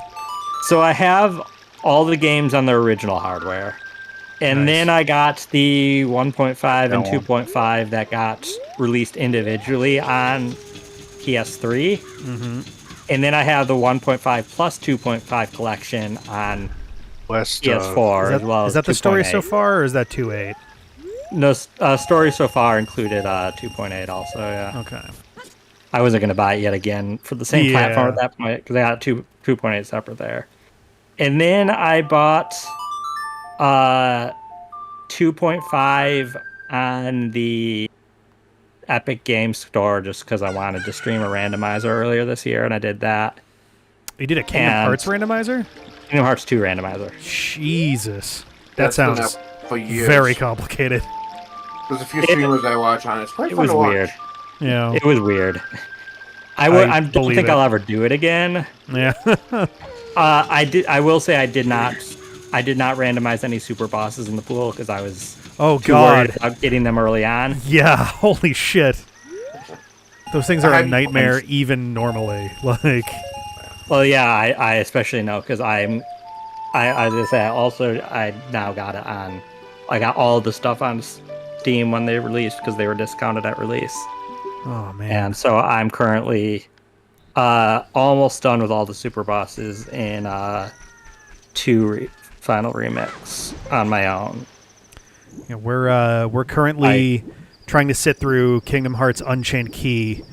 So I have all the games on the original hardware. And Nice. then I got the 1.5 and That one. 2.5 that got released individually on PS3. Mm-hmm. And then I have the 1.5 plus 2.5 collection on West. PS4 as well. Is that the story so 2.8. far, or is that 2.8? No, story so far included 2.8 also, yeah. Okay. I wasn't going to buy it yet again for the same Yeah. platform at that point because I got 2.8 separate there. And then I bought 2.5 on the Epic Games Store just because I wanted to stream a randomizer earlier this year, and I did that. You did a Kingdom And- Hearts randomizer? Kingdom Hearts 2 randomizer. Jesus. That That's been sounds up for years. very complicated. There's a few streamers I watch on it. It's quite It fun was to watch. weird. Yeah. It was weird. I don't believe think it. I'll ever do it again. Yeah. I will say I did not randomize any super bosses in the pool because I was Oh, too God. worried about getting them early on. Yeah, holy shit. Those things are a I'm- nightmare even normally. Like, Well, yeah, I especially know because as I say, I now got it on. I got all the stuff on Steam when they released because they were discounted at release, oh, man. and so I'm currently almost done with all the super bosses in Final Remix on my own. Yeah, we're currently trying to sit through Kingdom Hearts Unchained Key,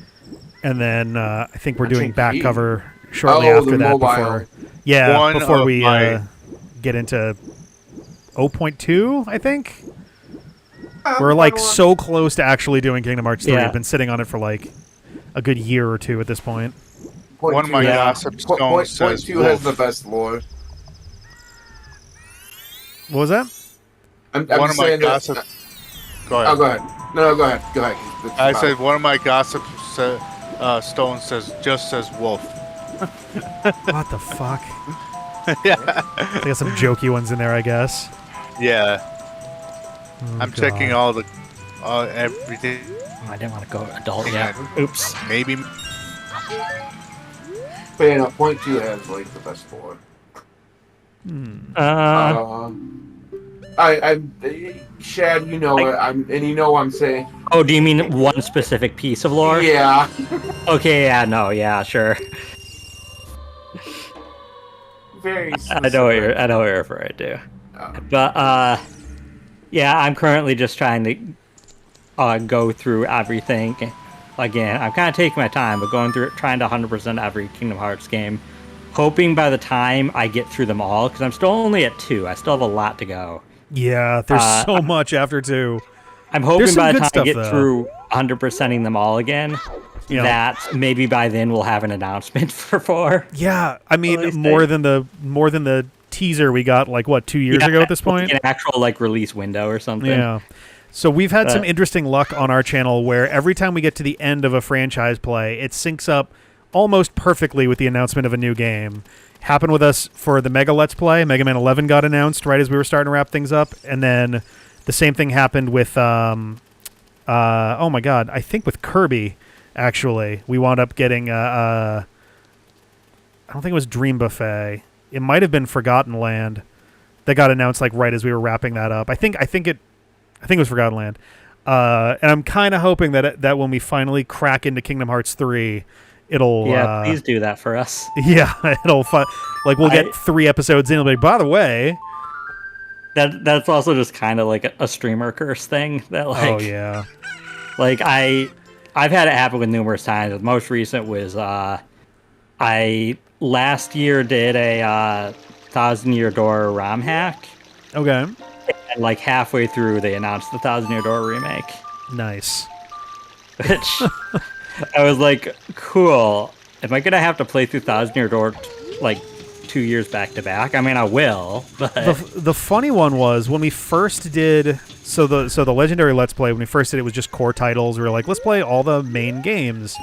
and then I think we're doing Unchained back Key? cover shortly Oh, after the that. mobile. Before we my- get into 0.2, I think. We're like so close to actually doing Kingdom Hearts 3. Yeah. We've been sitting on it for like a good year or two at this point. One of my Yeah. gossip stones says 2 has the wolf. best lore. What was that? I'm One just of my saying that. gossip. Go ahead. Oh, go ahead. No, go ahead. Go ahead. It's I fine. said one of my gossip stones says wolf. What the fuck? Yeah. They got some jokey ones in there, I guess. Yeah. Oh, I'm God. checking all the everything. I didn't want to go adult yet. Oops. Maybe. But yeah, no, 0.2 has like the best lore. Uh, Shad, you know it. And you know what I'm saying. Oh, do you mean one specific piece of lore? Yeah. Okay, yeah, no, yeah, sure. Very specific. I know what you're referring to. But yeah, I'm currently just trying to go through everything. Again, I'm kind of taking my time, but going through it, trying to 100% every Kingdom Hearts game, hoping by the time I get through them all, because I'm still only at 2. I still have a lot to go. Yeah, there's so much after 2. I'm hoping by the time I get though. through 100%ing them all again, Yeah. that maybe by then we'll have an announcement for 4. Yeah, I mean more than the teaser we got like what 2 years ago at this point. An actual like release window or something. Yeah. So we've had some interesting luck on our channel where every time we get to the end of a franchise play, it syncs up almost perfectly with the announcement of a new game. Happened with us for the Mega Let's Play. Mega Man 11 got announced right as we were starting to wrap things up, and then the same thing happened with oh my god, I think with Kirby. Actually, we wound up getting I don't think it was Dream Buffet. It might have been Forgotten Land that got announced like right as we were wrapping that up. I think it was Forgotten Land. And I'm kind of hoping that when we finally crack into Kingdom Hearts 3, it'll please do that for us. Yeah, it'll like we'll get 3 episodes in. It'll be, by the way, that's also just kind of like a streamer curse thing that like oh yeah, like I've had it happen with numerous times. The most recent was I last year did a 1000-Year Door ROM hack. okay, And like halfway through, they announced the 1000-Year Door remake. nice. Which I was like, cool. Am I gonna have to play through 1000-Year Door like 2 years back to back? I mean, I will. But The funny one was when we first did the legendary Let's Play. When we first did it was just core titles. We were like, let's play all the main games.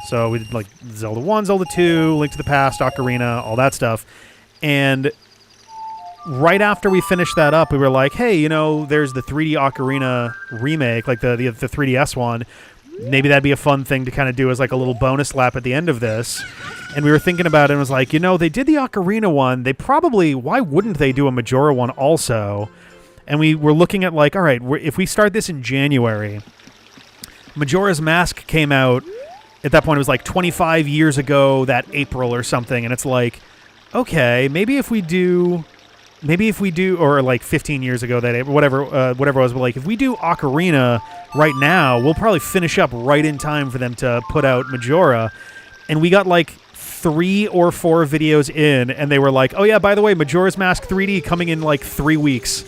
So we did like Zelda 1, Zelda 2, Link to the Past, Ocarina, all that stuff. And right after we finished that up, we were like, hey, you know, there's the 3D Ocarina remake, like the 3DS one. Maybe that'd be a fun thing to kind of do as like a little bonus lap at the end of this. And we were thinking about it and was like, you know, they did the Ocarina one. They probably, why wouldn't they do a Majora one also? And we were looking at like, all right, if we start this in January, Majora's Mask came out, at that point it was like 25 years ago that April or something. And it's like, okay, maybe if we do, or like 15 years ago that April, whatever it was, but like if we do Ocarina right now, we'll probably finish up right in time for them to put out Majora. And we got like 3 or 4 videos in, and they were like, oh yeah, by the way, Majora's Mask 3D coming in like 3 weeks.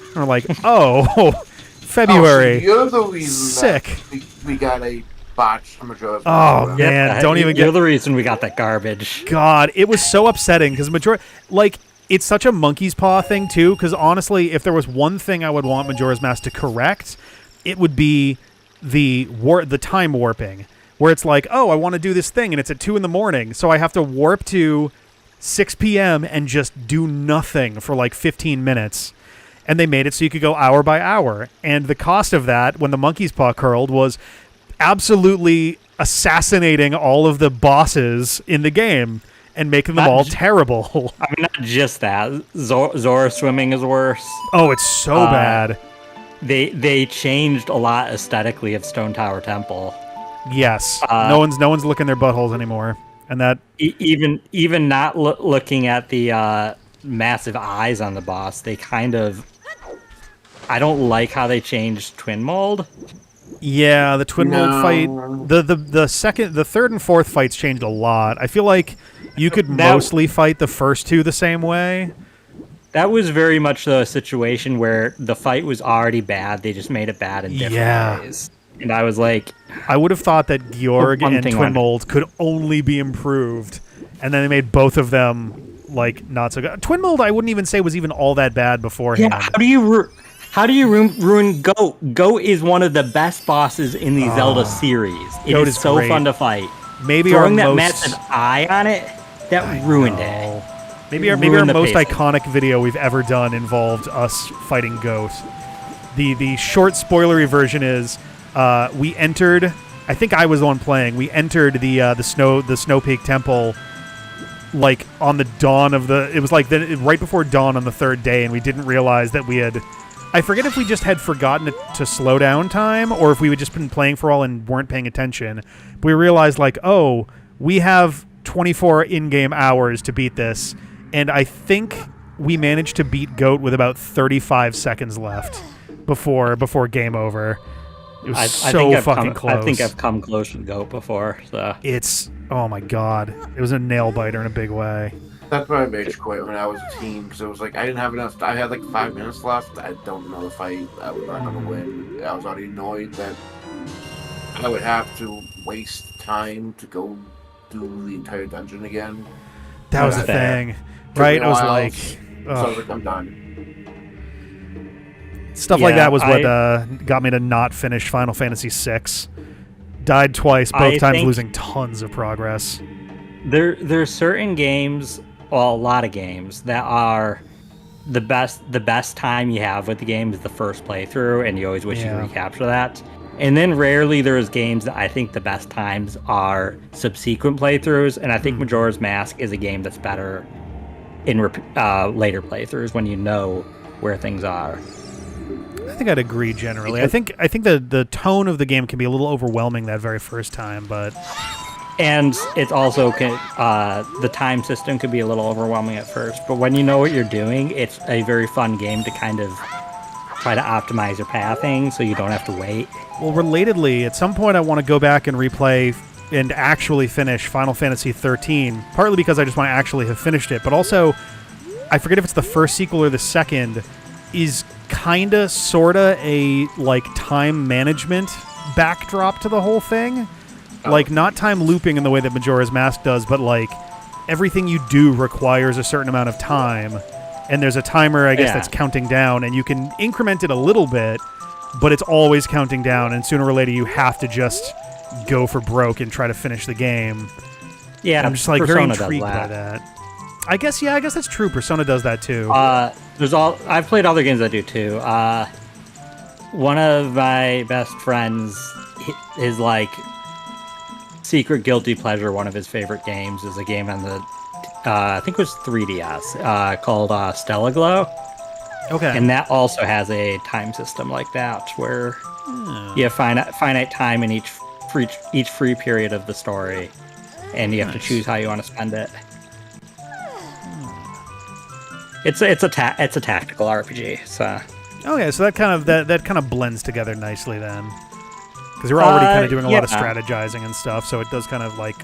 And we're like, oh, February. Oh, so you're the reason sick. That we got a botched Majora's Oh Mask. man, don't even You're get. the reason we got that garbage. God, it was so upsetting because Majora, like, it's such a monkey's paw thing too. Because honestly, if there was one thing I would want Majora's Mask to correct, it would be the time warping, where it's like, oh, I want to do this thing, and it's at 2 a.m, so I have to warp to 6 p.m. and just do nothing for like 15 minutes. And they made it so you could go hour by hour. And the cost of that, when the monkey's paw curled, was absolutely assassinating all of the bosses in the game and making them all terrible. I mean, not just that. Zora swimming is worse. Oh, it's so bad. They changed a lot aesthetically of Stone Tower Temple. Yes. No one's licking their buttholes anymore. And that even not looking at the massive eyes on the boss, they kind of. I don't like how they changed Twin Mold. Yeah, the Twin Mold fight. The third and fourth fights changed a lot. I feel like you could mostly fight the first 2 the same way. That was very much the situation where the fight was already bad. They just made it bad in different ways. And I was like, I would have thought that Georg and Twin Mold could only be improved, and then they made both of them like not so good. Twin Mold, I wouldn't even say was even all that bad beforehand. Yeah, how do you ruin Goat? Goat is one of the best bosses in the Zelda series. It is so great. Fun to fight. Maybe throwing that massive eye on it, that ruined it. Maybe our most iconic video we've ever done involved us fighting Goat. The short spoilery version is we entered. I think I was the one playing. We entered the Snow Peak Temple like on the dawn of the. It was like right before dawn on the 3rd day, and we didn't realize that we had I forget if we just had forgotten to slow down time or if we had just been playing for all and weren't paying attention. But we realized, like, oh, we have 24 in-game hours to beat this, and I think we managed to beat GOAT with about 35 seconds left before game over. It was fucking close. I think I've come close to GOAT before. So it's, oh my god, it was a nail biter in a big way. That's why I made quit when I was a team, because it was like I didn't have enough. I had like 5 minutes left. I don't know if I was not going to win. I was already annoyed that I would have to waste time to go do the entire dungeon again. That was the thing, right? I was like, so I was like, I'm done. Stuff like that was what got me to not finish Final Fantasy VI. Died twice, both times losing tons of progress. There's certain games, well, a lot of games, that are the best time you have with the game is the first playthrough, and you always wish you could recapture that. And then rarely there's games that I think the best times are subsequent playthroughs, and I think Majora's Mask is a game that's better in later playthroughs when you know where things are. I think I'd agree generally. I think the tone of the game can be a little overwhelming that very first time, but and it's also the time system could be a little overwhelming at first. But when you know what you're doing, it's a very fun game to kind of try to optimize your pathing so you don't have to wait. Well, relatedly, at some point I want to go back and replay and actually finish Final Fantasy 13, partly because I just want to actually have finished it, but also I forget if it's the first sequel or the second, is kinda sorta a like time management backdrop to the whole thing. Like not time looping in the way that Majora's Mask does, but like everything you do requires a certain amount of time, and there's a timer, I guess, that's counting down, and you can increment it a little bit, but it's always counting down, and sooner or later you have to just go for broke and try to finish the game. Yeah, and I'm just like very Persona intrigued by that. I guess that's true. Persona does that too. I've played other games that do too. One of my best friends, his like secret guilty pleasure, one of his favorite games is a game on the I think it was 3DS called Stella Glow. Okay. And that also has a time system like that where you have finite time in each free period of the story, and you have to choose how you want to spend it. It's a tactical RPG. So okay, so that kind of blends together nicely then, because you're already kind of doing a lot of strategizing and stuff, so it does kind of like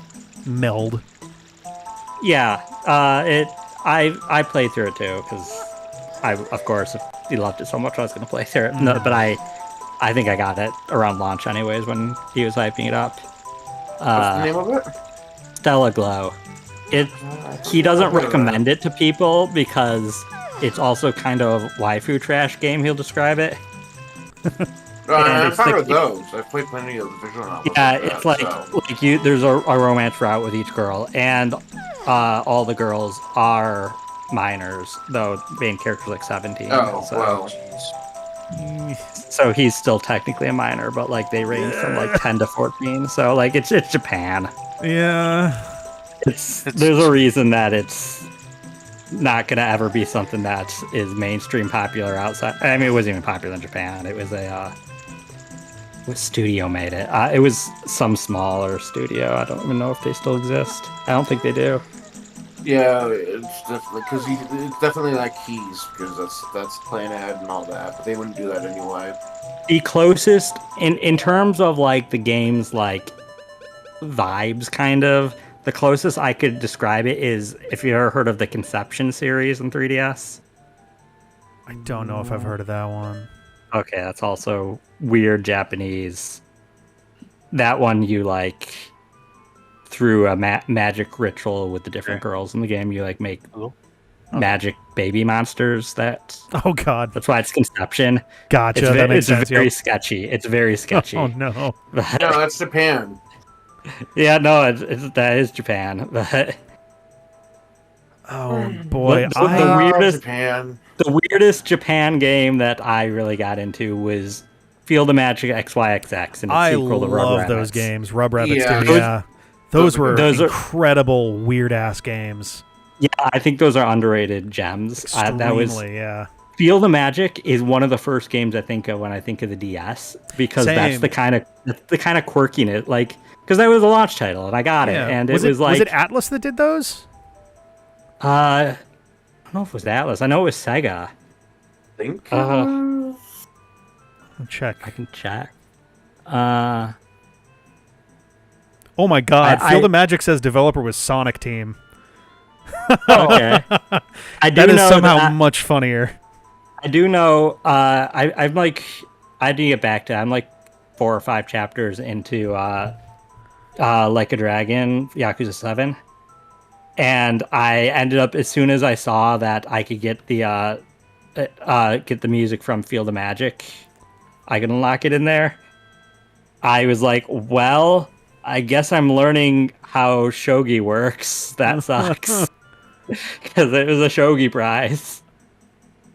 meld. Yeah, I played through it too because of course, if he loved it so much, I was going to play through it. No, but I think I got it around launch anyways when he was hyping it up. What's the name of it? Stella Glow. He doesn't recommend it to people because it's also kind of a waifu trash game, he'll describe it. I'm fine with those. I've played plenty of the visual novels. Yeah, it's like there's a romance route with each girl, and all the girls are minors, though the main character's like 17. Oh, so. well. So he's still technically a minor, but like they range from like 10 to 14. So like it's Japan. Yeah. There's a reason that it's not gonna ever be something that is mainstream popular outside. I mean, it wasn't even popular in Japan. It was what studio made it? It was some smaller studio. I don't even know if they still exist. I don't think they do. Yeah, it's definitely because it's definitely like Keys, because that's Plan Ed and all that, but they wouldn't do that anyway. The closest in terms of like the game's like vibes, kind of. The closest I could describe it is if you ever heard of the Conception series in 3DS. I don't know if I've heard of that one. Okay, that's also weird Japanese. That one you like through a magic ritual with the different girls in the game. You like make magic baby monsters. Oh god, that's why it's Conception. Gotcha. That makes sense. It's very sketchy. It's very sketchy. Oh no. No, that's Japan. Yeah, no, that is Japan. But oh boy, Japan. The weirdest Japan game that I really got into was Field of Magic XYXX, and its sequel to Rub love Rabbits. those games. Rub Rabbits, Yeah. too. Yeah, those were incredible weird ass games. Yeah, I think those are underrated gems. Extremely, yeah. Feel the Magic is one of the first games I think of when I think of the DS, because Same. that's the kind of quirkiness, like, because that was a launch title and I got it, and it was like, was it Atlas that did those? I don't know if it was Atlas. I know it was Sega. I think. I'll check. I can check. Oh my God! I- Feel the Magic says developer was Sonic Team. Okay. I do That is know somehow that- much funnier. I do know. I'm like, I need to get back to. I'm like 4 or 5 chapters into Like a Dragon, Yakuza 7, and I ended up, as soon as I saw that I could get the music from Feel the Magic, I could unlock it in there. I was like, well, I guess I'm learning how shogi works. That sucks, because it was a shogi prize.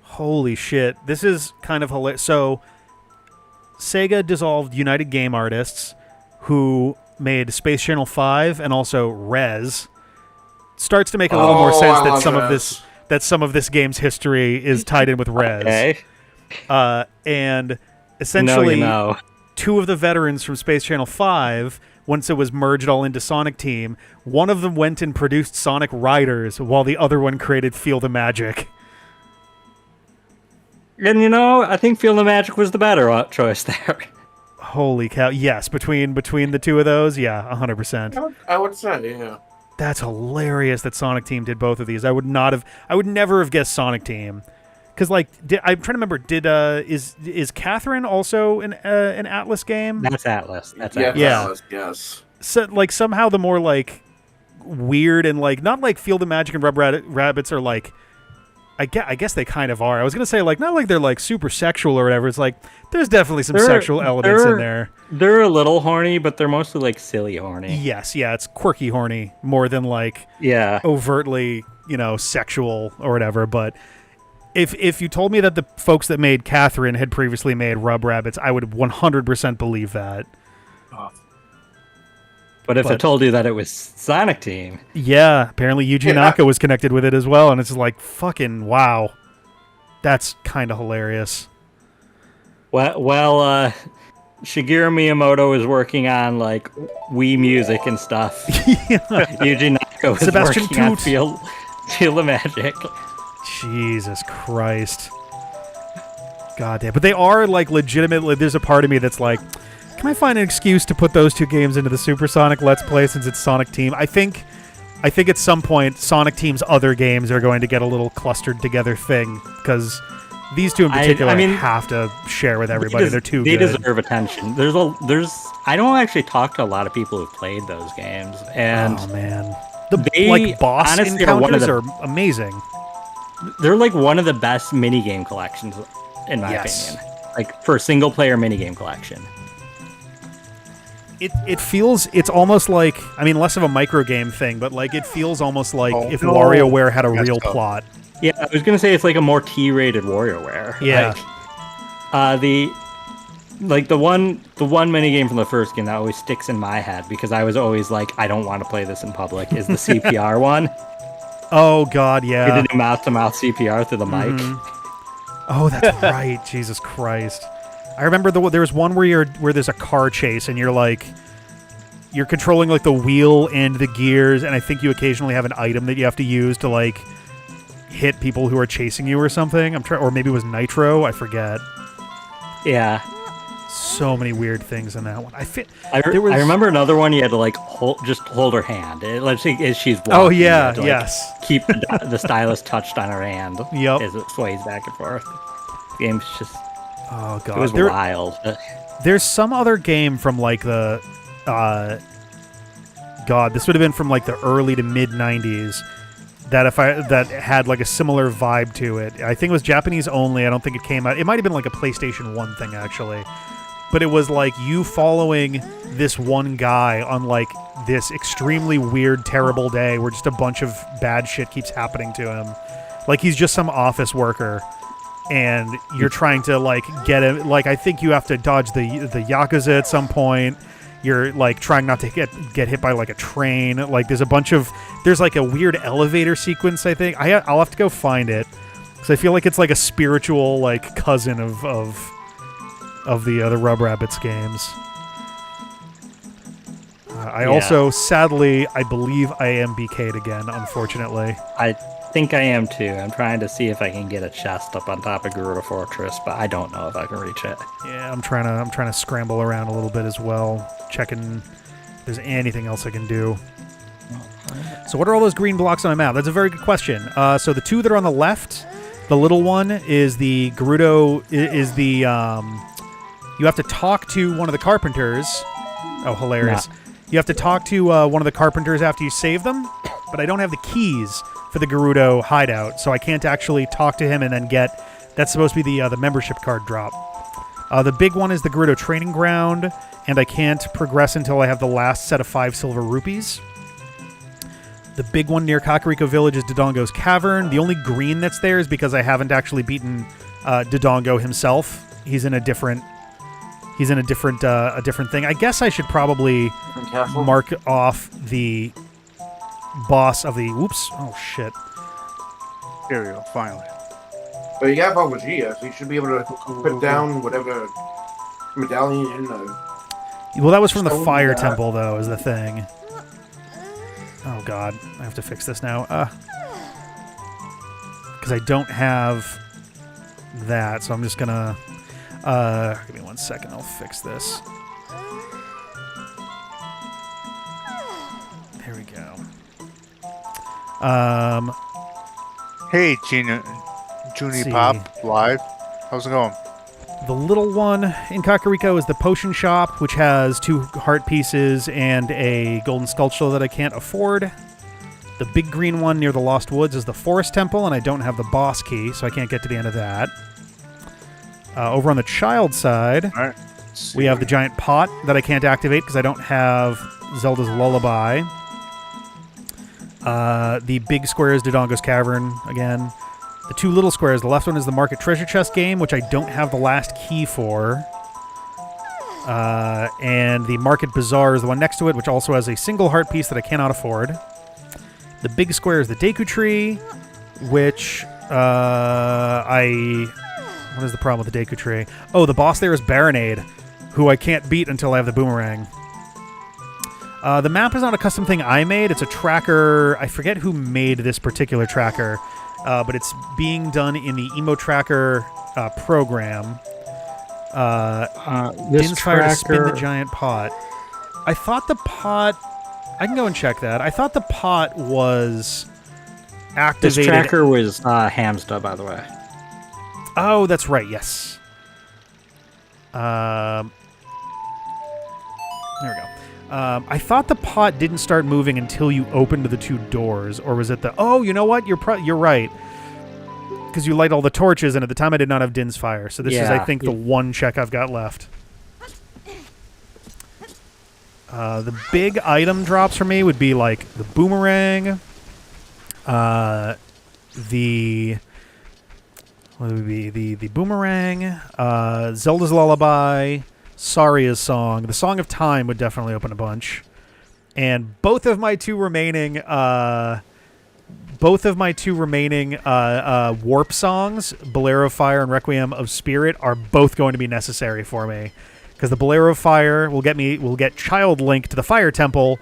Holy shit! This is kind of hilarious. So, Sega dissolved United Game Artists, who made Space Channel 5 and also Rez. Starts to make a little more sense I that love some of this game's history is tied in with Rez. Okay. And essentially, No, 2 of the veterans from Space Channel 5, once it was merged all into Sonic Team, one of them went and produced Sonic Riders, while the other one created Feel the Magic. And I think Feel the Magic was the better choice there. Holy cow! Yes, between the 2 of those, yeah, 100%. I would say, yeah. That's hilarious that Sonic Team did both of these. I would never have guessed Sonic Team, because I'm trying to remember. Is Catherine also an Atlas game? That's Atlas. That's Yeah, Atlas. Yeah. Atlas, yes. So somehow the more weird and not Feel the Magic and Rub Rabbits are I guess they kind of are. I was gonna say not they're super sexual or whatever. It's there's definitely some sexual elements in there. They're a little horny, but they're mostly silly horny. Yes, yeah, it's quirky horny more than Yeah. overtly sexual or whatever. But if you told me that the folks that made Catherine had previously made Rub Rabbits, I would 100% believe that. But if I told you that it was Sonic Team, Yeah, apparently Yuji Naka was connected with it as well, and it's fucking wow. That's kind of hilarious. well, Shigeru Miyamoto is working on Wii music and stuff. Yuji Naka was Sebastian working on Toot. Feel the Magic. Jesus Christ. God damn. But they are legitimately, there's a part of me that's can I find an excuse to put those 2 games into the Supersonic Let's Play since it's Sonic Team? I think at some point Sonic Team's other games are going to get a little clustered together thing, because these 2 in particular have to share with everybody. They're too good. They deserve attention. I don't actually talk to a lot of people who've played those games, and oh man, the they boss honestly are one of encounters the- are amazing. they're one of the best minigame collections, in my Yes. opinion. For a single player minigame collection. It feels, it's almost less of a micro game thing, but it feels almost if no. WarioWare had a Yes, real so. plot. Yeah, I was gonna say it's a more T-rated WarioWare. Yeah. The one minigame from the first game that always sticks in my head, because I was always I don't want to play this in public, is the CPR one. Oh god, yeah. You did mouth-to-mouth CPR through the mic. Oh, that's right. Jesus Christ. I remember there was one where there's a car chase and you're controlling the wheel and the gears, and I think you occasionally have an item that you have to use to hit people who are chasing you or something. Or maybe it was Nitro, I forget. Yeah. So many weird things in that one. I remember another one you had to hold her hand. Let's see, as she's walking. Oh yeah, you had to, yes. Keep the stylus touched on her hand. Yep. As it sways back and forth. The game's just, Oh god. it was wild. There's some other game from the God, this would have been from the early to mid 90s that had a similar vibe to it. I think it was Japanese only. I don't think it came out. It might have been a PlayStation 1 thing actually. But it was you following this one guy on this extremely weird, terrible day where just a bunch of bad shit keeps happening to him. He's just some office worker. And you're trying to get him. I think you have to dodge the Yakuza at some point. You're trying not to get hit by a train. There's a bunch of, there's a weird elevator sequence. I think I'll have to go find it. Because I feel like it's like a spiritual like cousin of the Rub Rabbits games. I also, sadly, I believe I am BK'd again, unfortunately. I think I am too. I'm trying to see if I can get a chest up on top of Gerudo Fortress, but I don't know if I can reach it. Yeah, I'm trying to scramble around a little bit as well, checking if there's anything else I can do. So what are all those green blocks on my map? That's a very good question. So the two that are on the left, the little one is the Gerudo, is the, you have to talk to one of the carpenters. Oh, hilarious. Nah. You have to talk to one of the carpenters after you save them, but I don't have the keys for the Gerudo hideout, so I can't actually talk to him and then get... That's supposed to be the membership card drop. The big one is the Gerudo training ground, and I can't progress until I have the last set of 5 silver rupees. The big one near Kakariko Village is Dodongo's Cavern. The only green that's there is because I haven't actually beaten Dodongo himself. He's in a different thing. I guess I should probably mark off the boss of the... Whoops. Oh, shit. Here we go, finally. But you got Balmagia, so you should be able to put down whatever medallion in the... Well, that was from the Fire Temple, though, is the thing. Oh, God. I have to fix this now. Because I don't have that, so I'm just gonna... give me 1 second, I'll fix this. There we go. Hey, Junie Pop, live. How's it going? The little one in Kakariko is the potion shop, which has 2 heart pieces and a golden sculpture that I can't afford. The big green one near the Lost Woods is the Forest Temple, and I don't have the boss key, so I can't get to the end of that. Over on the child side, we have the giant pot that I can't activate because I don't have Zelda's Lullaby. The big square is Dodongo's Cavern again. The 2 little squares, the left one is the Market Treasure Chest game, which I don't have the last key for. And the Market Bazaar is the one next to it, which also has a single heart piece that I cannot afford. The big square is the Deku Tree, which What is the problem with the Deku Tree? Oh, the boss there is Baronade, who I can't beat until I have the Boomerang. The map is not a custom thing I made. It's a tracker. I forget who made this particular tracker, but it's being done in the Emo Tracker program. This Dinspire tracker... to spin the giant pot. I thought the pot... I can go and check that. I thought the pot was activated... This tracker was Hamsta, by the way. Oh, that's right, yes. There we go. I thought the pot didn't start moving until you opened the 2 doors, or was it the... Oh, you know what? You're right. Because you light all the torches, and at the time I did not have Din's Fire. So this is, I think, the one check I've got left. The big item drops for me would be, like, the Boomerang, what would be the Boomerang, Zelda's Lullaby, Saria's Song. The Song of Time would definitely open a bunch. And both of my two remaining warp songs, Bolero of Fire and Requiem of Spirit, are both going to be necessary for me. Because the Bolero of Fire will get Child Link to the Fire Temple,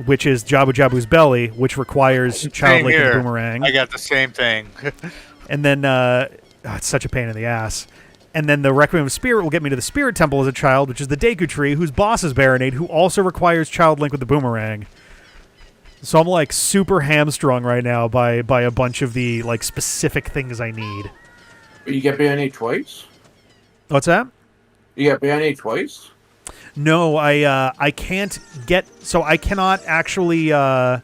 which is Jabu Jabu's belly, which requires Child Link and the Boomerang. I got the same thing. And then it's such a pain in the ass. And then the Requiem of Spirit will get me to the Spirit Temple as a child, which is the Deku Tree, whose boss is Baronade, who also requires Child Link with the Boomerang. So I'm like super hamstrung right now by a bunch of the like specific things I need. You get Baronade twice? What's that? You get Baronade twice? No, I can't get... So I cannot actually... I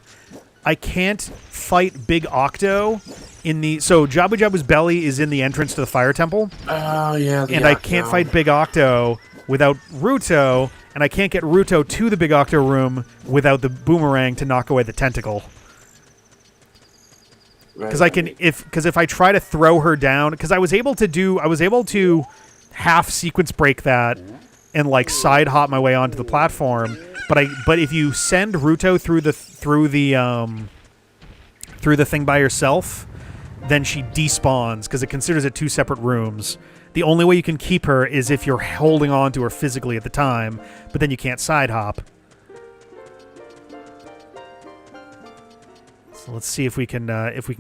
can't fight Big Octo in the... So Jabu Jabu's belly is in the entrance to the Fire Temple. Oh, yeah. And I can't fight Big Octo without Ruto, and I can't get Ruto to the Big Octo room without the Boomerang to knock away the tentacle. Because if I try to throw her down... Because I was able to half sequence break that and like side hop my way onto the platform, but if you send Ruto through the thing by yourself, then she despawns because it considers it 2 separate rooms. The only way you can keep her is if you're holding on to her physically at the time, but then you can't side hop. So let's see if we can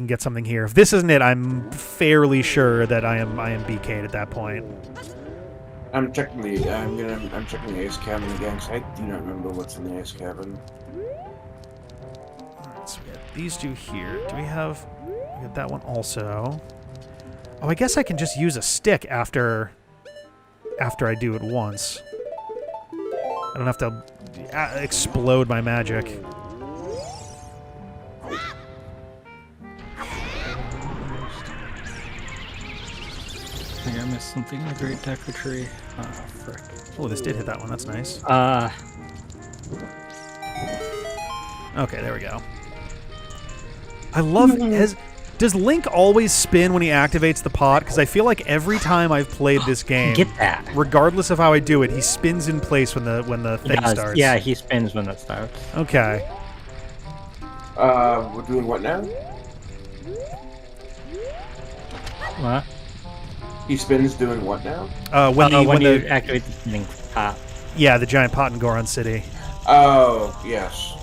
get something here. If this isn't it, I'm fairly sure that I am BK'd at that point. I'm checking the ice cabin again because I do not remember what's in the ice cabin. Alright, so we have these two here. Do we have that one also? Oh, I guess I can just use a stick after I do it once. I don't have to explode my magic. I think I missed something in the Great Decker Tree. Oh, frick. Oh, this did hit that one. That's nice. Okay, there we go. I love... Does Link always spin when he activates the pot? Because I feel like every time I've played this game, Get that. regardless of how I do it, he spins in place when the thing starts. Yeah, he spins when it starts. Okay. We're doing what now? What? He spins doing what now? When you activate the spinning pot. Yeah, the giant pot in Goron City. Oh, yes.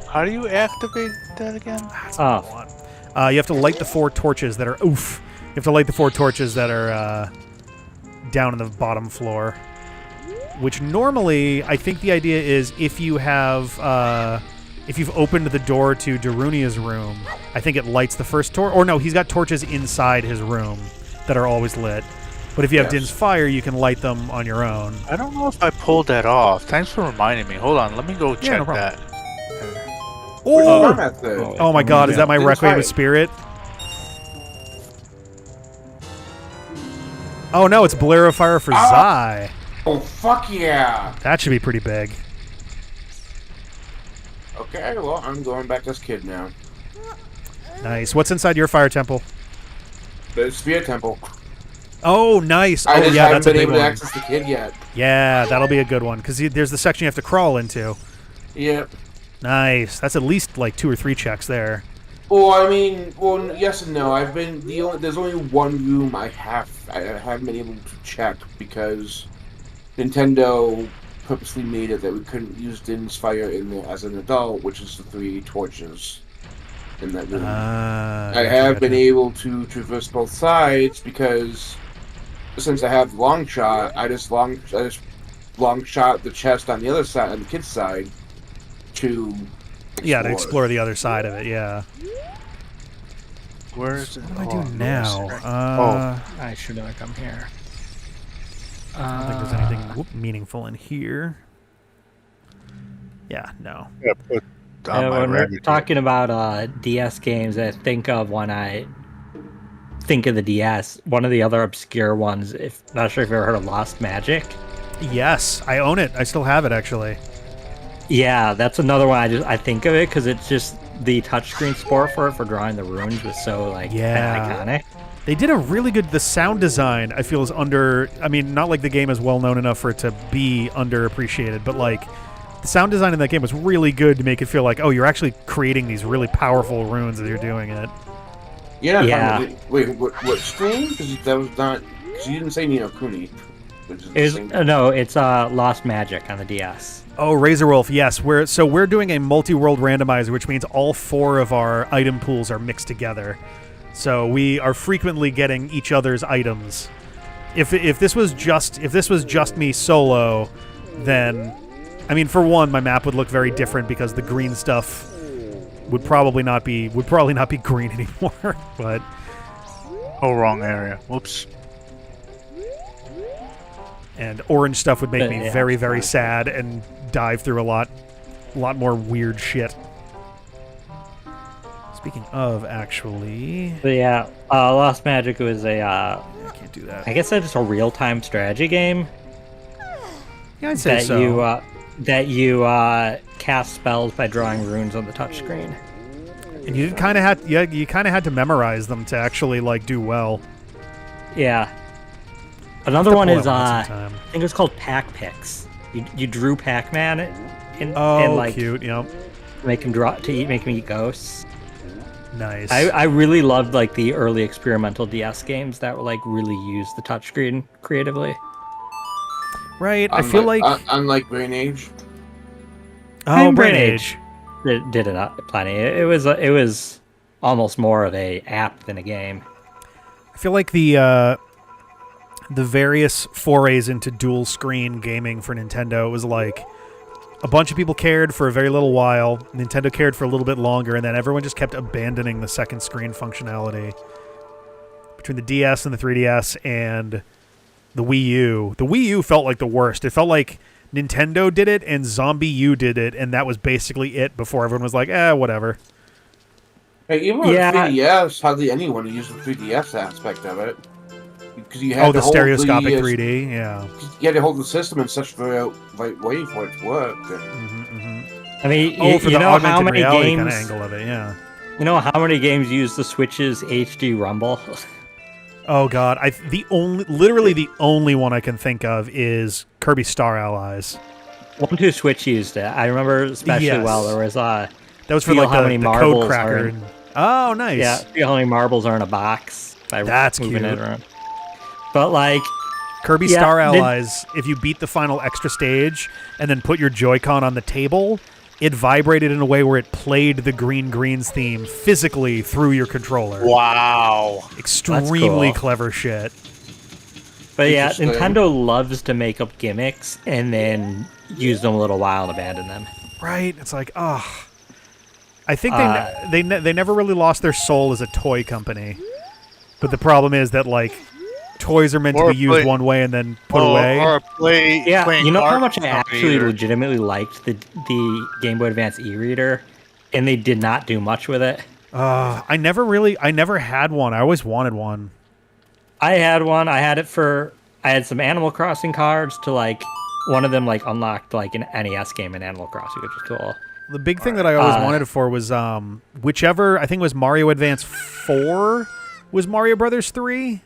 How do you activate that again? That's what I want. You have to light the 4 torches that are... Oof. You have to light the 4 torches that are down in the bottom floor. Which normally, I think the idea is if you have... if you've opened the door to Darunia's room, I think it lights the first torch. Or no, he's got torches inside his room that are always lit. But if you have Din's fire, you can light them on your own. I don't know if I pulled that off. Thanks for reminding me. Hold on, let me go check that. Oh my god, is that my Requiem of Spirit? Oh no, it's Blare of Fire for Zai. Oh, fuck yeah! That should be pretty big. Okay, well, I'm going back as kid now. Nice. What's inside your fire temple? The Sphere Temple. Oh, nice. I just haven't that's a been big able one. to access the kid yet. Yeah, that'll be a good one, because there's the section you have to crawl into. Yep. Nice. That's at least like 2 or 3 checks there. Well, I mean, yes and no. There's only one room I haven't been able to check because Nintendo purposely made it that we couldn't use Din's fire in there as an adult, which is the 3 torches in that room. I have been able to traverse both sides because since I have long shot, I just long shot the chest on the other side, on the kid's side, to explore the other side of it. Yeah. Where is it? What do I do now? I should have come here. I don't think there's anything meaningful in here. Yeah, no. Yeah, when we're talking about DS games, I think of when I think of the DS. One of the other obscure ones, not sure if you've ever heard of Lost Magic. Yes, I own it. I still have it, actually. Yeah, that's another one I think of it because it's just the touchscreen support for drawing the runes was so iconic. They did a really good... The sound design, I feel, is under... I mean, not like the game is well known enough for it to be underappreciated, but like the sound design in that game was really good to make it feel like, oh, you're actually creating these really powerful runes as you're doing it. Yeah. Wait, what screen? Because that was not... Because you didn't say Ni no Kuni. No, it's Lost Magic on the DS. Oh, Razor Wolf, yes. We're doing a multi-world randomizer, which means all 4 of our item pools are mixed together. So we are frequently getting each other's items. If this was just me solo, then I mean, for one, my map would look very different because the green stuff would probably not be green anymore. But wrong area. Whoops. And orange stuff would make me very, very sad and dive through a lot more weird shit. Speaking of, actually... But yeah, Lost Magic was I can't do that. I guess that's just a real-time strategy game. Yeah, I'd say so. That you cast spells by drawing runes on the touchscrreen. And you kind of had to memorize them to actually do well. Yeah. Another one is I think it was called Pac Picks. You drew Pac-Man and cute, yep. Make him eat ghosts. Nice. I really loved like the early experimental DS games that were like really used the touchscreen creatively. Right. I feel like unlike Brain Age. Brain Age did it plenty. It was almost more of a app than a game. I feel like the various forays into dual screen gaming for Nintendo was like a bunch of people cared for a very little while. Nintendo cared for a little bit longer, and then everyone just kept abandoning the second screen functionality. Between the DS and the 3DS and the Wii U felt like the worst. It felt like Nintendo did it and Zombie U did it, and that was basically it before everyone was like, whatever. Hey, even with 3DS, hardly anyone used the 3DS aspect of it. Because you had the stereoscopic 3D, yeah. You had to hold the system in such a right way for it to work. I mean, for the know how augmented many reality games, kind of angle of it, yeah. You know how many games use the Switch's HD Rumble? Oh god, literally the only one I can think of is Kirby Star Allies. 1-2 Switch used it. I remember especially well. There was that was for like the code cracker. Oh, nice. Yeah, feel how many marbles are in a box by That's moving cute. it around. But like Kirby Star Allies, if you beat the final extra stage and then put your Joy-Con on the table, it vibrated in a way where it played the Green Greens theme physically through your controller. Wow. Extremely clever shit. But yeah, Nintendo loves to make up gimmicks and then use them a little while and abandon them. Right? It's like, I think they never really lost their soul as a toy company. But the problem is that, like, toys are meant to be used one way and then put away. You know how much I actually legitimately liked the Game Boy Advance e-reader, and they did not do much with it. I never had one. I always wanted one. I had one. I had some Animal Crossing cards to like, one of them like unlocked like an NES game in Animal Crossing, which is cool. The big thing that I always wanted it for was whichever, I think it was Mario Advance 4, was Mario Brothers 3?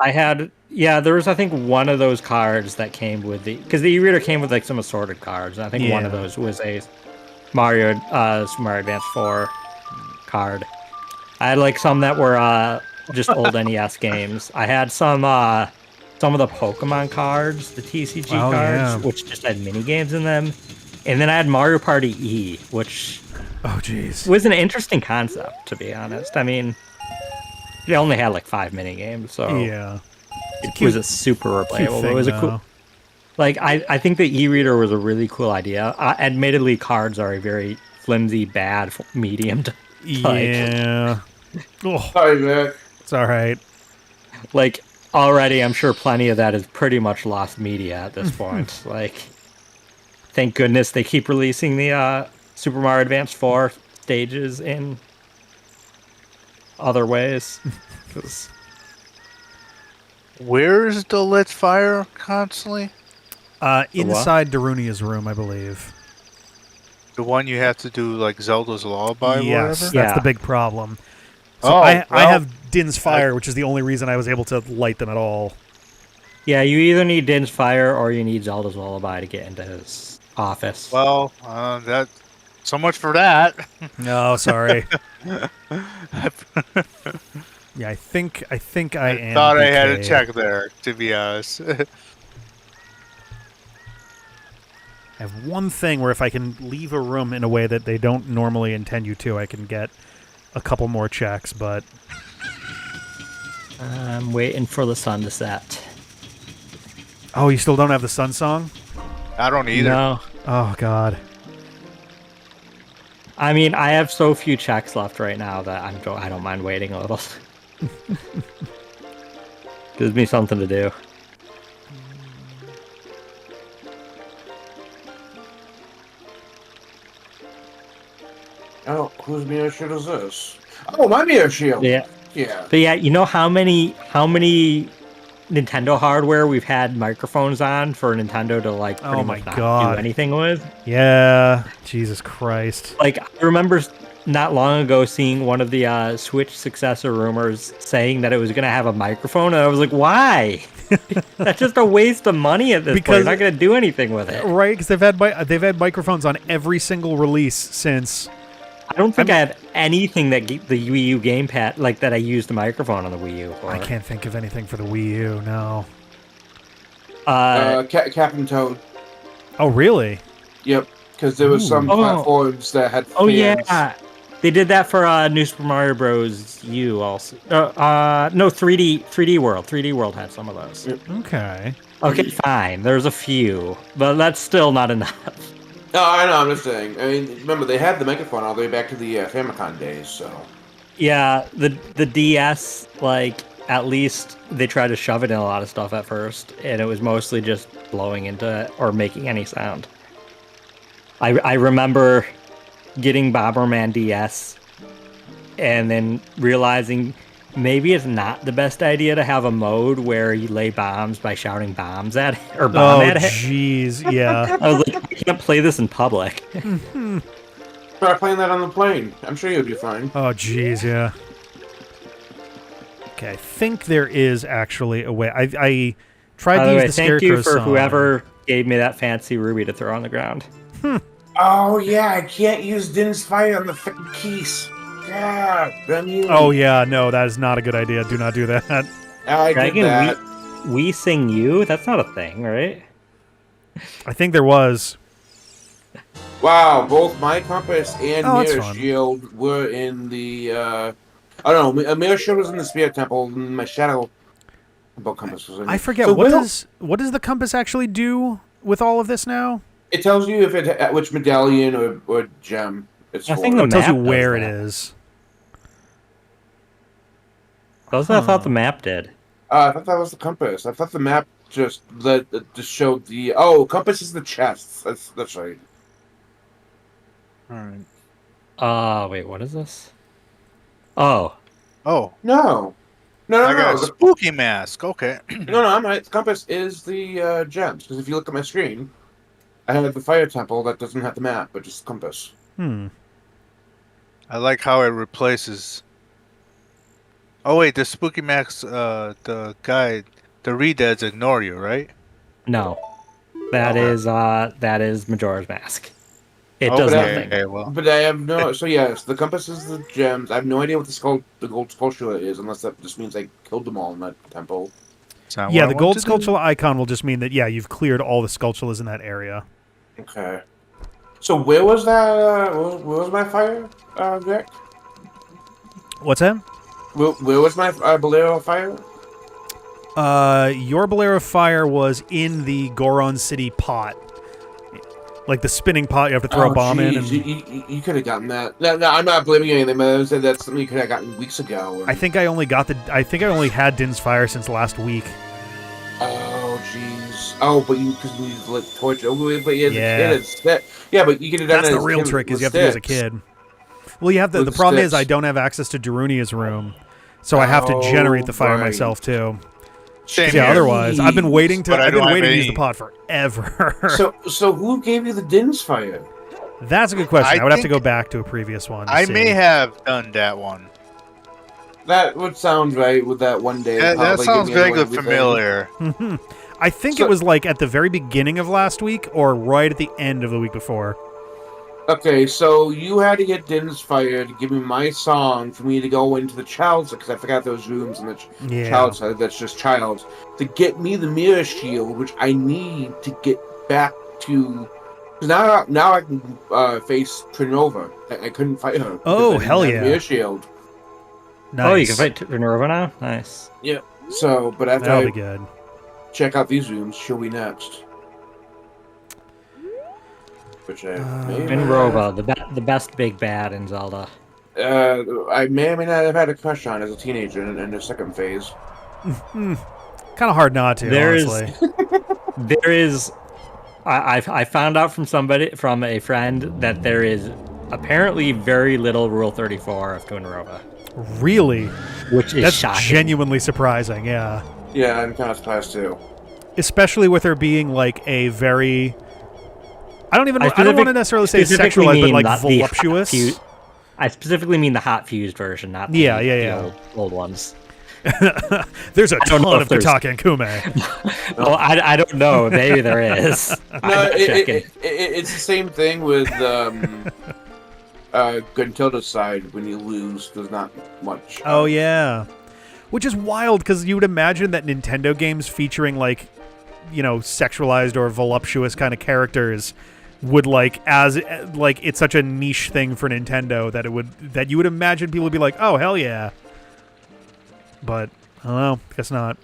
There was, I think, one of those cards that came with because the e-reader came with like some assorted cards. I think one of those was a Super Mario Advance 4 card. I had like some that were just old NES games. I had some of the Pokemon cards, the TCG cards, which just had mini games in them. And then I had Mario Party E, which was an interesting concept, to be honest. I mean, it only had like 5 mini games, so it was a super replayable. Thing, it was a cool. Like I think the e-reader was a really cool idea. Admittedly, cards are a very flimsy, bad medium. Sorry, Vic. It's all right. Like already, I'm sure plenty of that is pretty much lost media at this point. Like, thank goodness they keep releasing the Super Mario Advance 4 stages in other ways. Where's the lit fire constantly? Inside Darunia's room, I believe. The one you have to do like Zelda's Lullaby or whatever? That's the big problem. So I have Din's Fire, which is the only reason I was able to light them at all. Yeah, you either need Din's Fire or you need Zelda's Lullaby to get into his office. Well, so much for that. No, sorry. Yeah, I think I am. Thought I had to check there, to be honest. I have one thing where if I can leave a room in a way that they don't normally intend you to, I can get a couple more checks, but I'm waiting for the sun to set. Oh, you still don't have the sun song? I don't either. No. Oh, God. I mean, I have so few checks left right now that I don't mind waiting a little. Gives me something to do. Oh, whose mirror shield is this? Oh, my mirror shield. Yeah. Yeah. But yeah, you know how many Nintendo hardware we've had microphones on for Nintendo to like pretty much not do anything with? Yeah. Jesus Christ. Like, I remember not long ago seeing one of the Switch successor rumors saying that it was going to have a microphone, and I was like, why? That's just a waste of money at this point. You're not going to do anything with it. Right, because they've had microphones on every single release since I don't think I have anything that the Wii U gamepad like that I used the microphone on the Wii U for. I can't think of anything for the Wii U. No. Captain Toad. Oh, really? Yep, because there was some platforms that had fans. Oh yeah, they did that for New Super Mario Bros. U also. No, 3D World. 3D World had some of those. Yep. Okay. Okay, fine. There's a few, but that's still not enough. No, I know. I'm just saying. I mean, remember they had the microphone all the way back to the Famicom days. So. Yeah, the DS, like, at least they tried to shove it in a lot of stuff at first, and it was mostly just blowing into it or making any sound. I remember getting Bomberman DS and then realizing maybe it's not the best idea to have a mode where you lay bombs by shouting bombs at it, or bomb at it. Oh, jeez, yeah. I was like, I can't play this in public. Try playing that on the plane. I'm sure you'll be fine. Oh, jeez, yeah. Okay, I think there is actually a way. I tried By to the use way, the thank Scarecrow you for song. whoever gave me that fancy ruby to throw on the ground. Oh yeah, I can't use Din's Fire on the fucking keys. God, damn you. Oh, yeah, no, that is not a good idea. Do not do that. I did Dragon, that. we sing you? That's not a thing, right? I think there was. Wow, both my compass and Oh, that's Mirror fun. Shield were in the. I don't know. Mirror Shield was in the Spirit Temple, and my Shadow compass was in. I forget, So what does the compass actually do with all of this now? It tells you if it which medallion or gem it's I for. think It tells you map does where it that. is. That's what I thought the map did. I thought that was the compass. I thought the map just showed the. Compass is the chest. That's right. Alright. Wait, what is this? Oh, Oh, No, I got a The, spooky mask. Okay. no. I'm right. The compass is the gems. Because if you look at my screen, I have the Fire Temple that doesn't have the map, but just the compass. I like how it replaces. Oh wait, the spooky mask. The guy, the redeads ignore you, right? no. That Okay. is Majora's Mask. It Okay, does nothing. Okay, well, But I have no. So yes, the compass is the gems. I have no idea what the gold sculpture is, unless that just means I killed them all in that temple. it's not Yeah, what the I gold want to do. sculpture icon will just mean that, yeah, you've cleared all the sculptures in that area. Okay. So where was that? Where was my fire, Vic? What's that? Where was my Bolero fire? Your Bolero Fire was in the Goron City pot. Like the spinning pot you have to throw a bomb in. And You could have gotten that. No, I'm not blaming you anything, but I said that's something you could have gotten weeks ago. I think I only had Din's Fire since last week. Oh, jeez. Oh, but because you lit torch. Oh, but yeah, Yeah. the kid is that. Yeah, but you could have done That's that the as real kid trick, is with you have to do it as a sticks. kid. Well, you have the With problem is sticks. I don't have access to Darunia's room, so I have to generate the fire right. myself too. Same 'Cause, yeah, here. otherwise I've been waiting to But I I've been don't have waiting to use the any- pot forever. So who gave you the Din's fire? That's a good question. I I would have to think- go back to a previous one. To I see. may have done that one. That would sound right with that one day. That, how that they sounds give me vaguely everything. familiar. I think So- it was like at the very beginning of last week or right at the end of the week before. Okay, so you had to get Din's fire to give me my song for me to go into the child's because I forgot those rooms in the Yeah. child's side. That's just child's to get me the mirror shield, which I need to get back to. Because now I can face Trinova. I couldn't fight her. Oh, because I hell didn't have yeah. Mirror shield. Nice. Oh, you can fight Minerva now? Nice. So, but after That'll I be good. check out these rooms, she'll be next. Which I may Minerva, the best big bad in Zelda. I may or may not have had a crush on as a teenager in the second phase. Kind of hard not to, honestly. There is. I found out from a friend that there is apparently very little Rule 34 of Minerva, Really? which is That's shocking. genuinely surprising, yeah. Yeah, I'm kind of surprised too. Especially with her being like a very I don't want to necessarily say specifically sexualized, but mean like not the hot voluptuous. I specifically mean the hot fused version, not the, Yeah. the old ones. There's a don't know ton if of there's- Kataka and Kume. Well, I don't know. Maybe there is. No, I'm checking. it's the same thing with Gruntilda's side, when you lose, there's not much. Oh yeah, which is wild because you would imagine that Nintendo games featuring like, sexualized or voluptuous kind of characters would it's such a niche thing for Nintendo that you would imagine people would be like, oh hell yeah. But I don't know, guess not.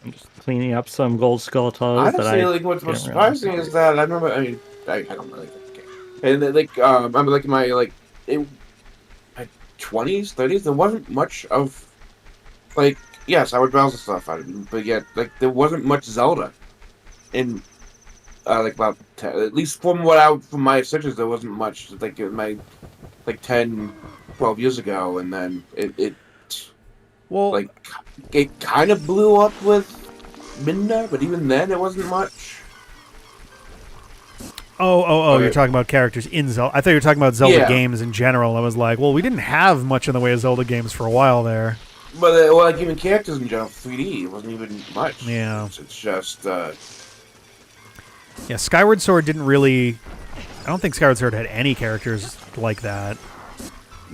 I'm just cleaning up some gold skeletons. Honestly, like what's most surprising is that I remember. I mean, I don't really care. And then, I'm like in my in my 20s, 30s. There wasn't much of yes, I would browse the stuff out of it, but yet there wasn't much Zelda in about 10, at least from my searches, there wasn't much in my 10, 12 years ago, and then it kind of blew up with Midna, but even then it wasn't much. Oh! You're talking about characters in Zelda. I thought you were talking about Zelda games in general. I was like, well, we didn't have much in the way of Zelda games for a while there. But even characters in general, 3D, it wasn't even much. Yeah, it's just. Yeah, Skyward Sword didn't really. I don't think Skyward Sword had any characters like that.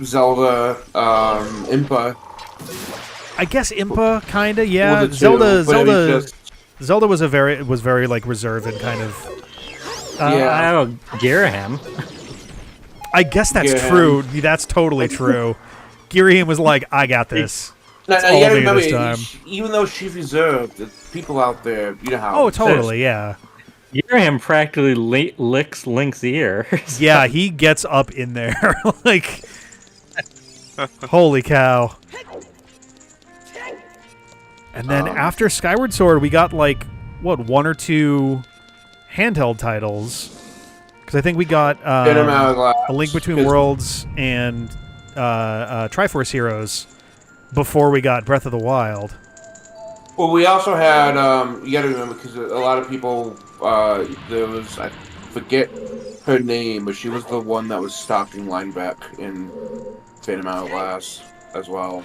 Zelda, Impa. I guess Impa, kinda, yeah. Well, Zelda was very reserved and kind of. Girahim. I guess that's true. That's totally true. Girahim was like, I got this. Now you gotta remember, even though she's reserved, the people out there, you know how. Oh, totally, yeah. Girahim practically licks Link's ear. Yeah, he gets up in there. Holy cow. And then after Skyward Sword, we got one or two handheld titles. Because I think we got A Link Between Worlds and Triforce Heroes before we got Breath of the Wild. Well, we also had, you gotta remember, because a lot of people, there was, I forget her name, but she was the one that was stalking Lineback in Phantom Hourglass as well.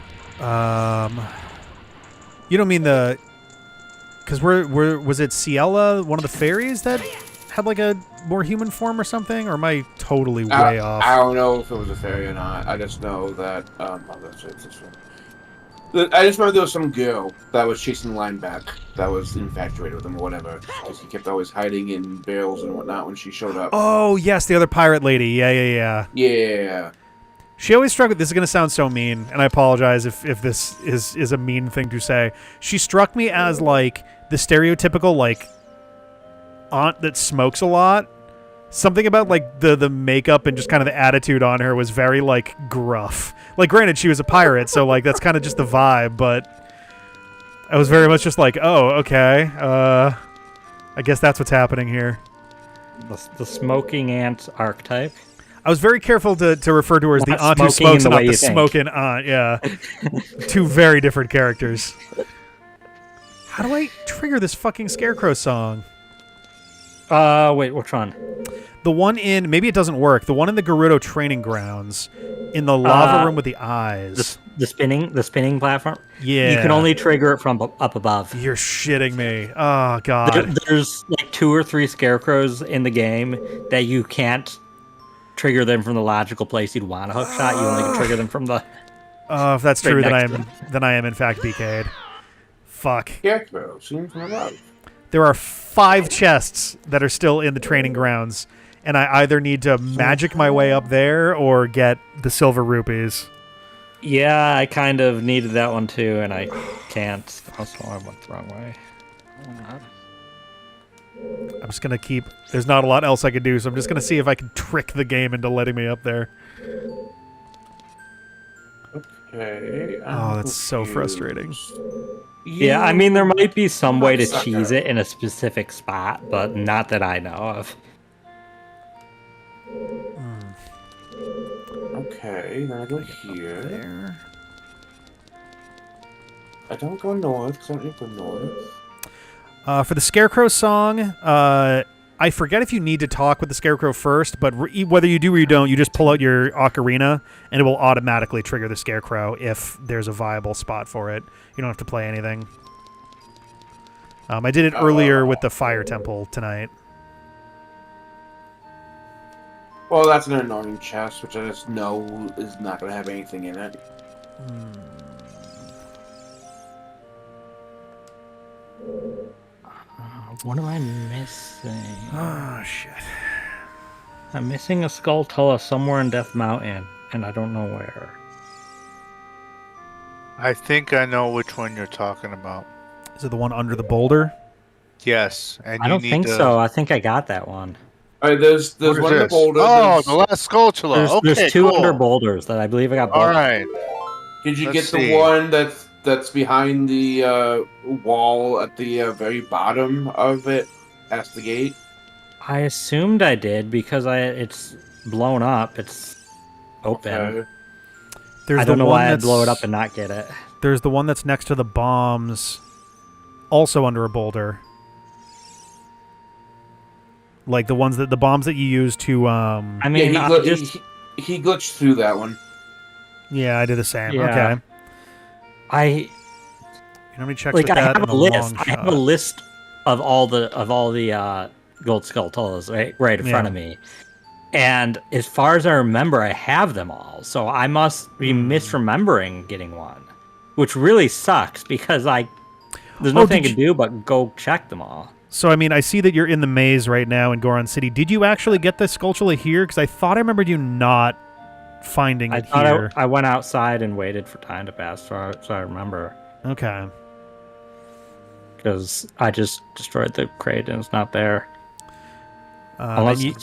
You don't mean because was it Ciela, one of the fairies that had a more human form or something, or am I totally way off? I don't know if it was a fairy or not. I just know that, that's this one. I just remember there was some girl that was chasing Lineback that was infatuated with him or whatever, because he kept always hiding in barrels and whatnot when she showed up. Oh, yes, the other pirate lady. Yeah. Yeah. She always struck with, this is going to sound so mean, and I apologize if this is a mean thing to say. She struck me as, the stereotypical, aunt that smokes a lot. Something about, the makeup and just kind of the attitude on her was very, gruff. Granted, she was a pirate, so, that's kind of just the vibe, but I was very much just oh, okay. I guess that's what's happening here. The smoking ant archetype. I was very careful to refer to her as the aunt who smokes and not the smoking aunt, yeah. Two very different characters. How do I trigger this fucking Scarecrow song? Wait, which one? The one in, maybe it doesn't work, the one in the Gerudo training grounds, in the lava room with the eyes. The spinning platform? Yeah. You can only trigger it from up above. You're shitting me. Oh, God. There's 2 or 3 Scarecrows in the game that you can't trigger them from the logical place you'd want a hook shot. You only can trigger them from the... If that's true, then I am in fact BK'd. Fuck. Scarecrow, seen from above. There are 5 chests that are still in the training grounds, and I either need to magic my way up there or get the silver rupees. Yeah, I kind of needed that one too, and I can't. Also, I went the wrong way. I'm just going to keep... There's not a lot else I could do, so I'm just going to see if I can trick the game into letting me up there. Okay. Oh, that's so frustrating. Yeah, I mean, there might be some way to cheese it in a specific spot, but not that I know of. Okay, then I go here. There. I don't go north, because I don't need to go north. For the Scarecrow song, I forget if you need to talk with the Scarecrow first, but whether you do or you don't, you just pull out your Ocarina, and it will automatically trigger the Scarecrow if there's a viable spot for it. You don't have to play anything. I did it earlier with the Fire Temple tonight. Well, that's an annoying chest, which I just know is not going to have anything in it. What am I missing? Oh, shit. I'm missing a Skulltula somewhere in Death Mountain, and I don't know where. I think I know which one you're talking about. Is it the one under the boulder? Yes, and I you don't need think to... so. I think I got that one. All right, there's What is one in the this? boulder. Oh, there's- the last Skulltula. Okay, There's two cool. under boulders that I believe I got both. All right. Did you Let's get the see. one that's behind the wall at the very bottom of it, past the gate? I assumed I did because it's blown up. It's open. Okay. There's I don't the know one why I'd that's, blow it up and not get it. There's the one that's next to the bombs, also under a boulder. Like the bombs that you use to. I mean, Yeah, he glitched through that one. Yeah, I did the same. Yeah. Okay. I You know how many checks like with I that have and a the list. long I have shot? a list of all the gold Skulltulas right in front of me. And as far as I remember, I have them all. So I must be misremembering getting one, which really sucks because there's nothing I can do but go check them all. So, I mean, I see that you're in the maze right now in Goron City. Did you actually get the Skulltula here? Because I thought I remembered you not finding it here. I went outside and waited for time to pass, so I remember. Okay. Because I just destroyed the crate and it's not there. And you-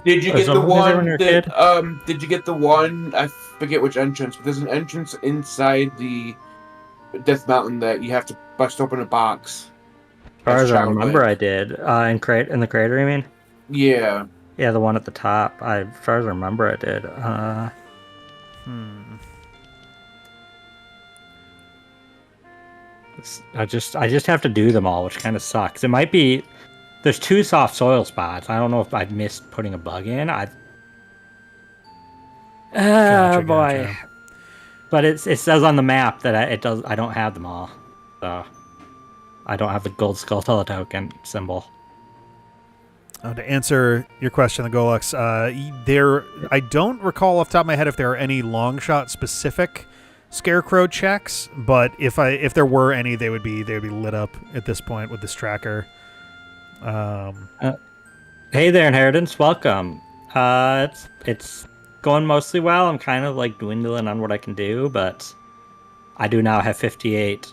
Did you is get the there one when you're a kid? that? Did you get the one? I forget which entrance, but there's an entrance inside the Death Mountain that you have to bust open a box. As far as I Child remember, Link. I did. In the crater, you mean? Yeah. Yeah, the one at the top. As far as I remember, I did. I just have to do them all, which kind of sucks. It might be there's 2 soft soil spots. I don't know if I missed putting a bug in. Gotcha, Boy. gotcha. But it says on the map that I don't have them all. So I don't have the gold Skulltula token symbol. To answer your question, the Golux, I don't recall off the top of my head if there are any long shot specific Scarecrow checks, but if there were any, they would be lit up at this point with this tracker. Hey there, Inheritance. Welcome. It's going mostly well. I'm kind of like dwindling on what I can do, but I do now have 58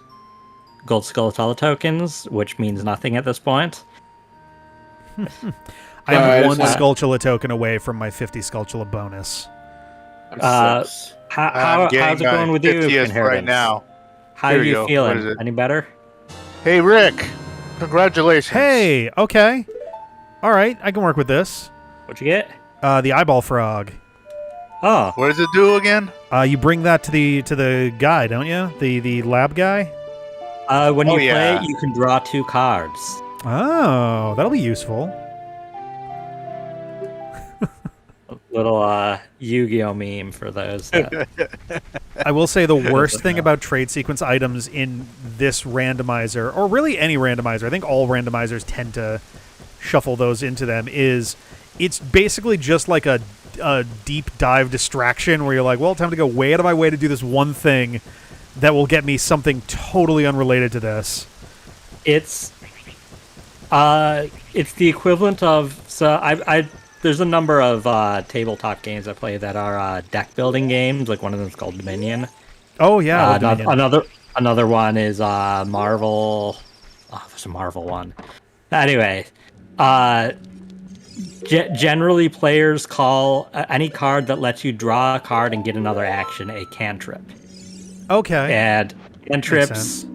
gold Skulltula tokens, which means nothing at this point. I am one just- Skulltula token away from my 50 Skulltula bonus. I'm 6. I'm getting How's it going with you, 50th Inheritance? right now. How Here are we you go. What feeling? is it? Any better? Hey, Rick. Congratulations. Hey, okay. All right, I can work with this. What'd you get? The eyeball frog. Oh, What does it do again? You bring that to the guy, don't you? The lab guy? when you yeah. play it, you can draw 2 cards. Oh, that'll be useful. Little Yu-Gi-Oh meme for those. I will say the worst thing about trade sequence items in this randomizer, or really any randomizer, I think all randomizers tend to shuffle those into them, is it's basically just like a deep dive distraction where you're like, well, time to go way out of my way to do this one thing that will get me something totally unrelated to this. It's the equivalent of there's a number of tabletop games I play that are deck building games. Like one of them is called Dominion. Oh, yeah. Dominion. Another one is Marvel. Oh, there's a Marvel one. Anyway, generally players call any card that lets you draw a card and get another action a cantrip. Okay. And cantrips. sense.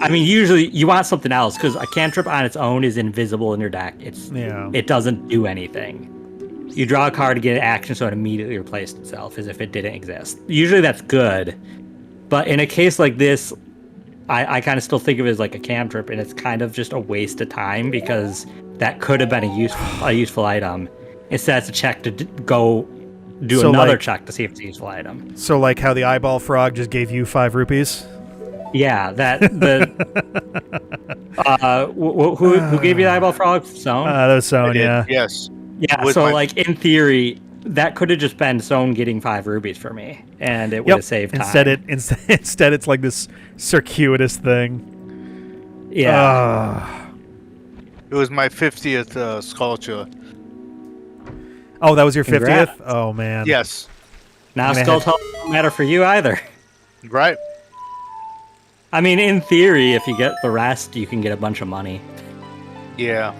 I mean, usually you want something else because a cantrip on its own is invisible in your deck. It doesn't do anything. You draw a card to get an action, so it immediately replaces itself as if it didn't exist. Usually that's good, but in a case like this, I kind of still think of it as like a cantrip, and it's kind of just a waste of time because that could have been a useful item. Instead, it's a check to go do another check to see if it's a useful item. So like how the eyeball frog just gave you 5 rupees? Yeah, who gave you the eyeball frog? Sown? That was Sown, yeah. Yes. Yeah, With so my- like in theory, that could have just been Zone getting 5 rubies for me, and it would have saved time. Instead, it's like this circuitous thing. Yeah. It was my 50th sculpture. Oh, that was your 50th? Congrats. Oh, man. Yes. Now Man. Skull don't matter for you either. Right. I mean, in theory, if you get the rest, you can get a bunch of money. Yeah.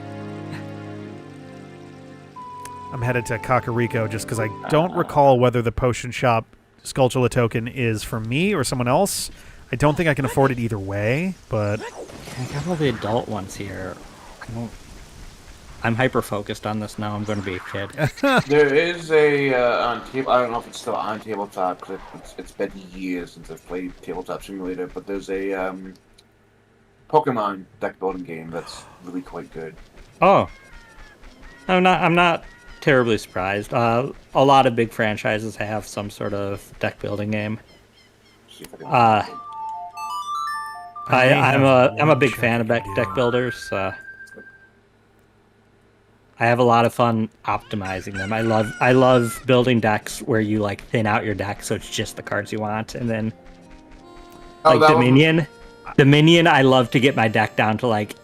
I'm headed to Kakariko just because I don't recall whether the potion shop Skulltula token is for me or someone else. I don't think I can afford it either way, but... I got all the adult ones here. I'm hyper-focused on this now. I'm going to be a kid. There is a on table. I don't know if it's still on tabletop because it's been years since I've played Tabletop Simulator. But there's a Pokemon deck building game that's really quite good. Oh. I'm not terribly surprised. A lot of big franchises have some sort of deck building game. See if I can I'm a big fan of deck builders. I have a lot of fun optimizing them. I love building decks where you like thin out your deck so it's just the cards you want, and then like Dominion, I love to get my deck down to like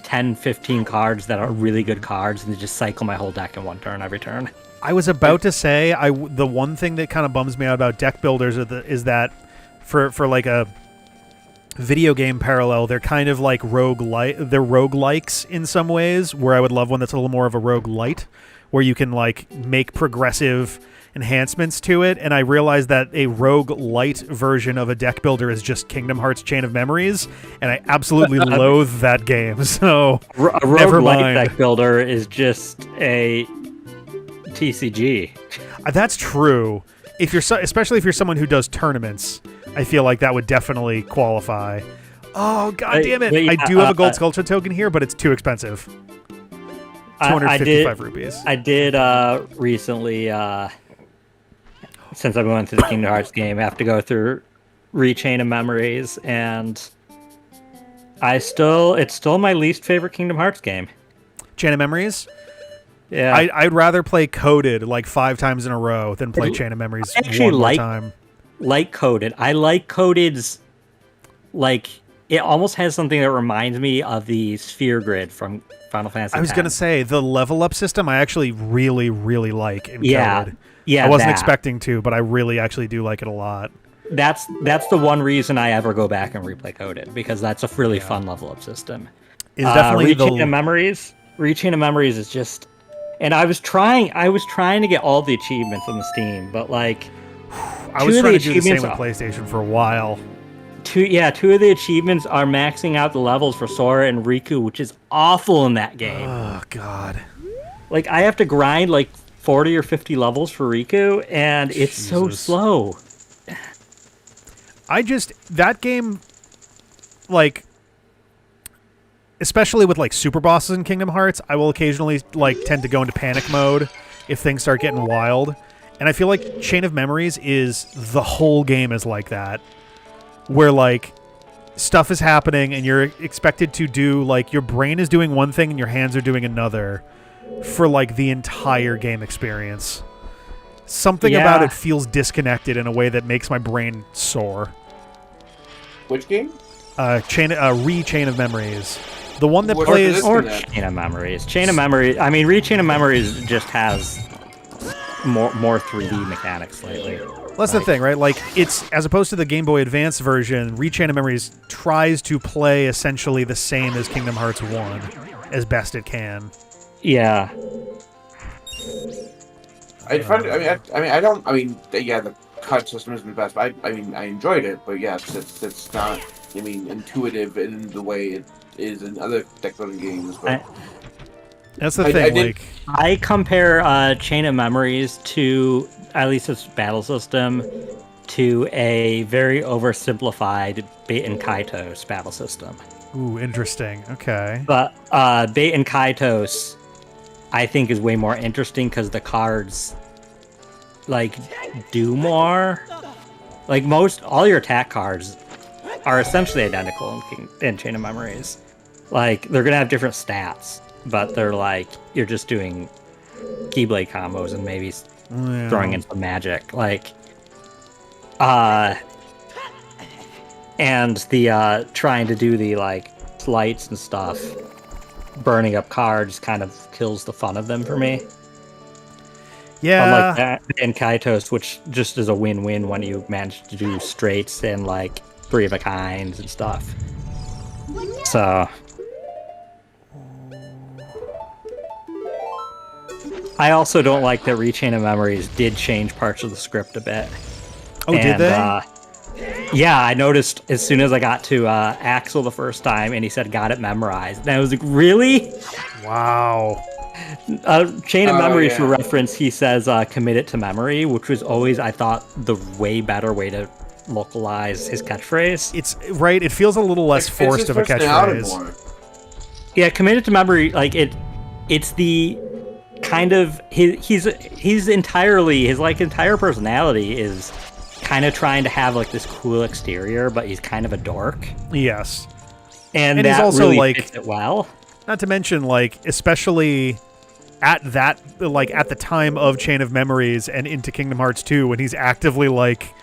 10, 15 cards that are really good cards, and just cycle my whole deck in one turn every turn. I was about to say, the one thing that kind of bums me out about deck builders is that for like a video game parallel, they're kind of like they're roguelikes in some ways, where I would love one that's a little more of a roguelite, where you can like make progressive enhancements to it. And I realized that a roguelite version of a deck builder is just Kingdom Hearts Chain of Memories, and I absolutely loathe that game. So A never roguelike mind. deck builder is just a TCG. That's true. If you're especially if you're someone who does tournaments, I feel like that would definitely qualify. Oh, god damn it. I do have a gold sculpture token here, but it's too expensive. 255 rupees. I did recently, since I've been going through the Kingdom Hearts game, I have to go through Rechain of Memories, and it's still my least favorite Kingdom Hearts game. Chain of Memories? Yeah. I'd rather play Coded like 5 times in a row than play Chain of Memories one more time. Like Coded. I like Coded's, like, it almost has something that reminds me of the Sphere Grid from Final Fantasy X. I was going to say, the level up system I actually really, really like in Coded. Yeah, I wasn't expecting to, but I really actually do like it a lot. That's the one reason I ever go back and replay Coded, because that's a really fun level up system. It's definitely Rechain of Memories. Rechain of Memories is just, and I was trying to get all the achievements on the Steam, but like, I was trying to do the same with PlayStation for a while. Two of the achievements are maxing out the levels for Sora and Riku, which is awful in that game. Oh god. Like, I have to grind like 40 or 50 levels for Riku, and it's so slow. That game, like, especially with like super bosses in Kingdom Hearts, I will occasionally like tend to go into panic mode if things start getting wild. And I feel like Chain of Memories is the whole game is like that, where like stuff is happening and you're expected to do, like, your brain is doing one thing and your hands are doing another for like the entire game experience. Something about it feels disconnected in a way that makes my brain sore. Which game? Chain Chain of Memories. The one that What plays... Or Chain of Memories. Chain of Memories, I mean, Rechain of Memories just has more 3D mechanics lately. That's the thing, right? Like, it's, as opposed to the Game Boy Advance version, Rechain of Memories tries to play essentially the same as Kingdom Hearts 1, as best it can. Yeah. I find it, the cut system isn't the best, but I enjoyed it, but yes, it's not, intuitive in the way it is in other deck building games, but... That's the thing, I compare Chain of Memories to, at least its battle system, to a very oversimplified Bait and Kaitos battle system. Ooh, interesting. Okay. But Bait and Kaitos, I think, is way more interesting because the cards, like, do more. Like, all your attack cards are essentially identical in Chain of Memories. Like, they're going to have different stats, but they're like, you're just doing Keyblade combos and maybe Yeah. throwing in some magic. Like, and the trying to do the like slights and stuff, burning up cards kind of kills the fun of them for me. Yeah. Unlike that and Kaitos, which just is a win-win when you manage to do straights and like 3 of a kinds and stuff. So I also don't like that Rechain of Memories did change parts of the script a bit. Oh, did they? Yeah, I noticed as soon as I got to Axel the first time, and he said got it memorized. And I was like, really? Wow. Chain of Memories, yeah. for reference, he says commit it to memory, which was always, I thought, the way better way to localize his catchphrase. It's right. It feels a little less forced of a catchphrase. More. Yeah, commit it to memory, like it's the kind of he's entirely his like entire personality is kind of trying to have like this cool exterior, but he's kind of a dork. Yes. And he's that also really like fits it well. Not to mention, like, especially at that, like, at the time of Chain of Memories and into Kingdom Hearts 2, when he's actively, like,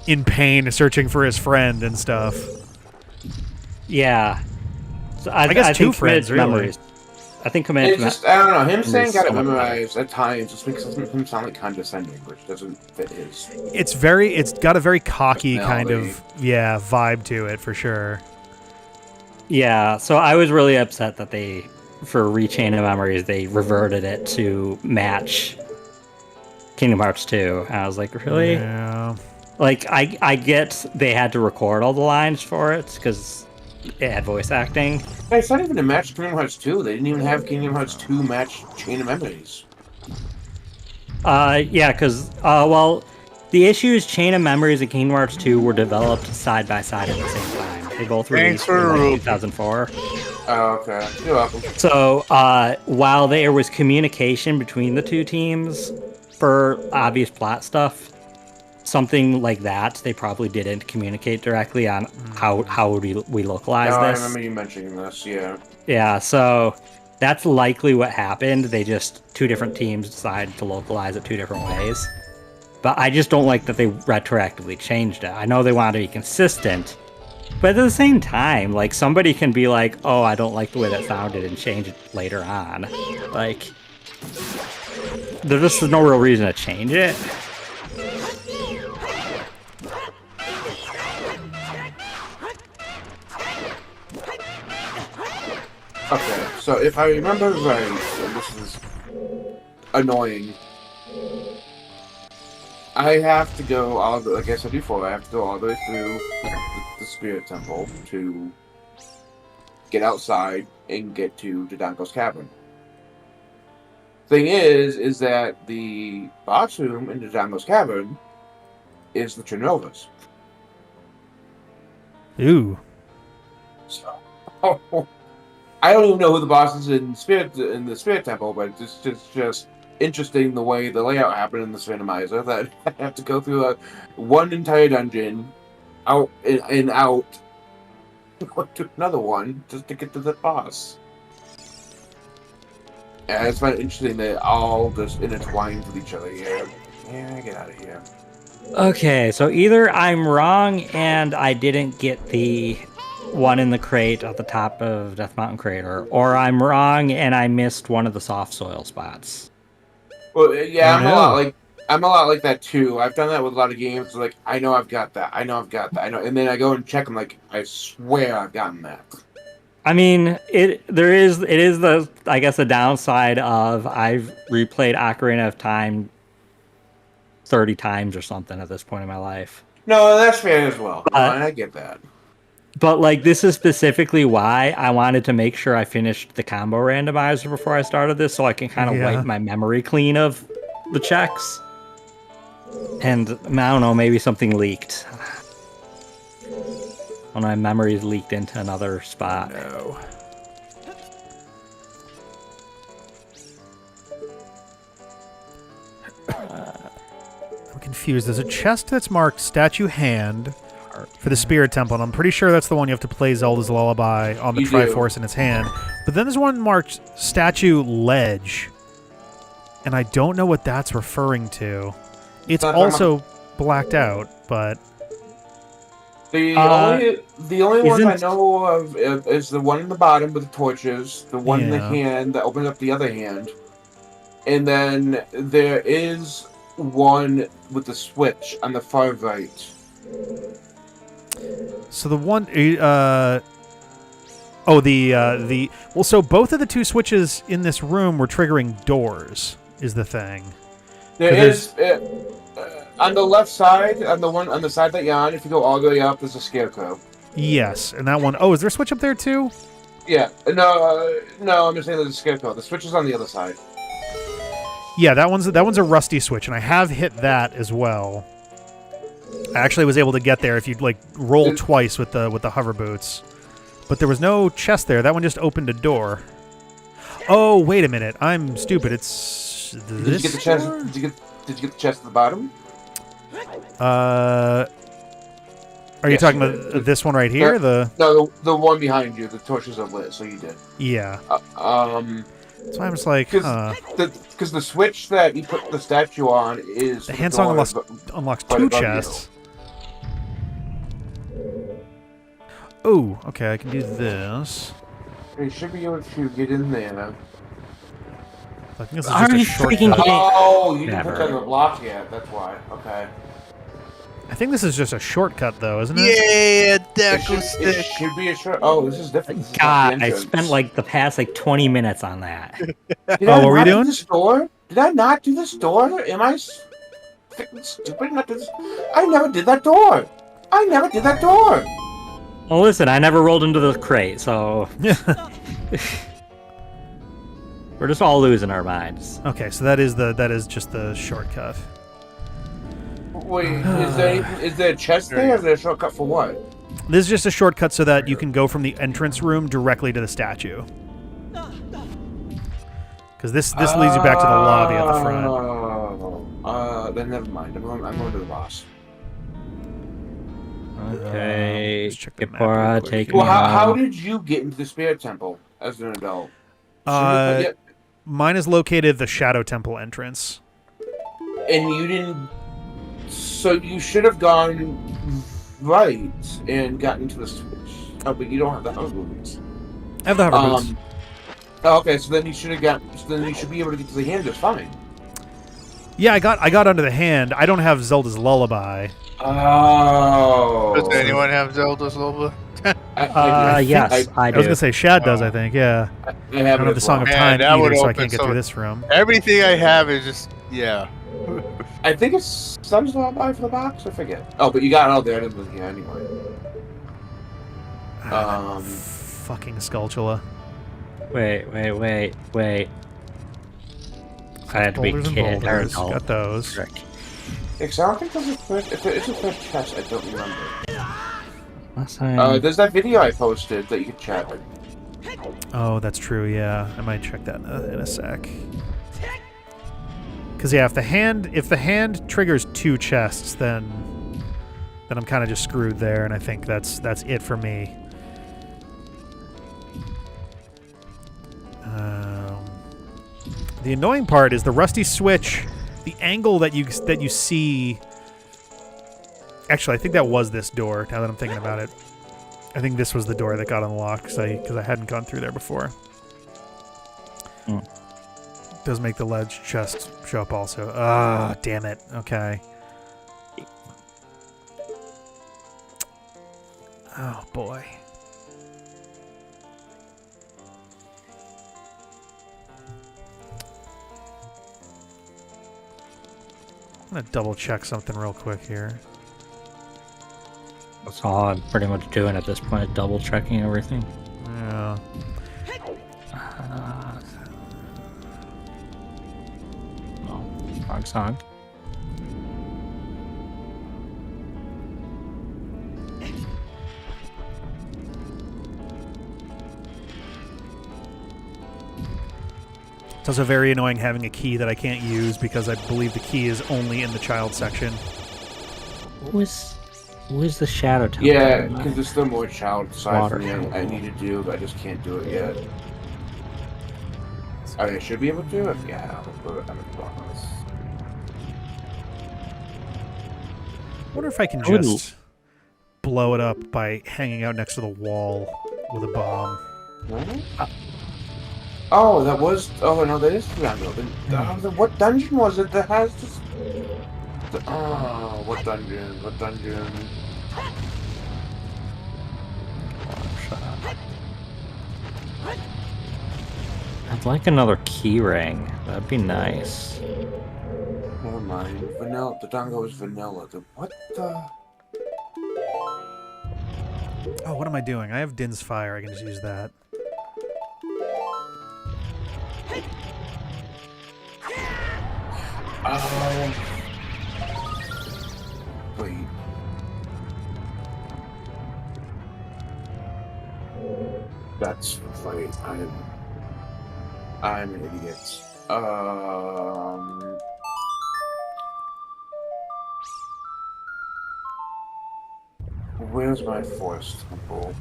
in pain, searching for his friend and stuff. Yeah. So I guess two friends, really. Memories. I think commit It's just, I don't know, him saying got it somewhat memorized at times just makes him sound like condescending, which doesn't fit his. It's got a very cocky kind Personality. of, vibe to it, for sure. Yeah, so I was really upset that for Rechain of Memories, they reverted it to match Kingdom Hearts 2. And I was like, really? Yeah. Like, I get they had to record all the lines for it, because it had voice acting. Hey, it's not even a match Kingdom Hearts 2. They didn't even have Kingdom Hearts 2 match Chain of Memories. Yeah, because, well, the issue is Chain of Memories and Kingdom Hearts 2 were developed side by side at the same time. They both released in like 2004. Oh, okay. You're welcome. So, while there was communication between the two teams for obvious plot stuff, something like that, they probably didn't communicate directly on how would we localize No, I this. remember you mentioning this, yeah. Yeah, so that's likely what happened. They just, two different teams decided to localize it 2 different ways. But I just don't like that they retroactively changed it. I know they want to be consistent, but at the same time, like, somebody can be like, oh, I don't like the way that sounded, and change it later on. Like, there just is no real reason to change it. Okay, so if I remember right, and this is annoying, I have to go all the, like I said before, I have to go all the way through the Spirit Temple to get outside and get to Dodongo's Cavern. Thing is that the boss room in Dodongo's Cavern is the Chernovas. Ooh. So, I don't even know who the boss is in the Spirit Temple, but it's just interesting the way the layout happened in the Randomizer, that I have to go through one entire dungeon, out and out, to another one just to get to the boss. And I just find it interesting that all just intertwined with each other here. Yeah, get out of here. Okay, so either I'm wrong and I didn't get the one in the crate at the top of Death Mountain Crater, or I'm wrong and I missed one of the soft soil spots. Well, yeah, Oh, I'm no. a lot like that too. I've done that with a lot of games. Like, I know I've got that. I know, and then I go and check. I'm like, I swear I've gotten that. I mean, it is the, I guess, the downside of I've replayed Ocarina of Time 30 times or something at this point in my life. No, that's fair as well. No, But- and I get that. But, like, this is specifically why I wanted to make sure I finished the combo randomizer before I started this, so I can kind of Yeah. wipe my memory clean of the checks. And, I don't know, maybe something leaked. When my memories leaked into another spot. No. I'm confused. There's a chest that's marked Statue Hand for the Spirit Temple, and I'm pretty sure that's the one you have to play Zelda's Lullaby on the You do. Triforce in its hand. But then there's one marked Statue Ledge. and I don't know what that's referring to. It's Not also blacked out, but The only ones I isn't- know of is the one in the bottom with the torches, the one in the Yeah. hand that opens up the other hand, and then there is one with the switch on the far right. so the one so both of the two switches in this room were triggering doors is the thing. There But is on the left side, on the side that you're on. If you go all the way up, there's a scarecrow. Yes, and that one oh, is there a switch up there too? Yeah, no, I'm just saying there's a scarecrow. The switch is on the other side. Yeah, that one's a rusty switch, and I have hit that as well. I actually was able to get there if you'd like roll twice with the hover boots. But there was no chest there. That one just opened a door. Oh, wait a minute. I'm stupid. It's Did this you get the chest? door? Did you get the chest at the bottom? Are you Yes, talking you about did. this one right here? No, the one behind you. The torches are lit, so you did. Yeah. So I'm just like, Because the switch that you put the statue on is The the hand song door unlocks right two above you. chests. Oh, okay, I can do this. You should be able to get in there. I think this is Are just a you shortcut. freaking kidding? Oh, you didn't put Never. that in the block yet. That's why. Okay. I think this is just a shortcut, though, isn't it? Yeah, It Deku should, stick. it should be a short. Oh, this is different. This is not God, the I entrance. spent like the past like 20 minutes on that. Did Oh, I what were you not do doing? this door? Did I not do this door? Am I freaking stupid? Not do this? I never did that door. I never did that door. Well, listen, I never rolled into the crate, so we're just all losing our minds. Okay, so that is just the shortcut. Wait, is there a chest there? Or is there a shortcut for what? This is just a shortcut so that you can go from the entrance room directly to the statue. Because this leads you back to the lobby at the front. Then never mind. I'm going to the boss. Okay, let's check the map Gipora, real quick take here. me Well, how home. did you get into the spirit temple as an adult? Uh, Mine is located at the Shadow Temple entrance. And you didn't. So you should have gone right and gotten to the switch. Oh, but you don't have the hover boots. I have the hover boots. Okay, so then you should have got. So then you should be able to get to the hand just fine. Yeah, I got under the hand. I don't have Zelda's Lullaby. Oh. Does anyone have Zelda's Lullaby? Yes, I I do. was gonna say Shad does. I think. Yeah. I I don't have the Song of Man, Time that either, would so I open can't get so- through this room. Everything I have is just I think it's some sort of buy for the box. I forget. Oh, but you got it out there anyway. Fucking Skulltula. Wait. I had to be Boulders and kid or boulders. adult. Got those. Frick. Because I don't think there's a first. If there is a first chest, I don't remember. Last time. There's that video I posted that you can check. Oh, that's true. Yeah, I might check that in a sec. Because yeah, if the hand triggers two chests, then I'm kind of just screwed there, and I think that's it for me. The annoying part is the rusty switch. The angle that you see. Actually, I think that was this door. Now that I'm thinking about it, I think this was the door that got unlocked because I hadn't gone through there before. Does make the ledge chest show up also. Ah, damn it. Okay. Oh boy. I'm gonna double check something real quick here. That's all I'm pretty much doing at this point, double checking everything. Yeah. No, wrong song. It's also very annoying having a key that I can't use because I believe the key is only in the child section. Who is the Shadow Temple? Yeah, because there's still more child side for Water me. I temple. need to do, but I just can't do it yet. So I should be able to? Yeah, I'll put it on the boss. I wonder if I can I would- just blow it up by hanging out next to the wall with a bomb. Oh, that was. Oh no, that is Rango. What dungeon was it that has this? Oh, what dungeon? What dungeon? I'd like another key ring. That'd be nice. Never mind. Vanilla. The Dango is vanilla. What the? Oh, what am I doing? I have Din's Fire. I can just use that. Wait. That's right. I'm an idiot. Where's my forest temple?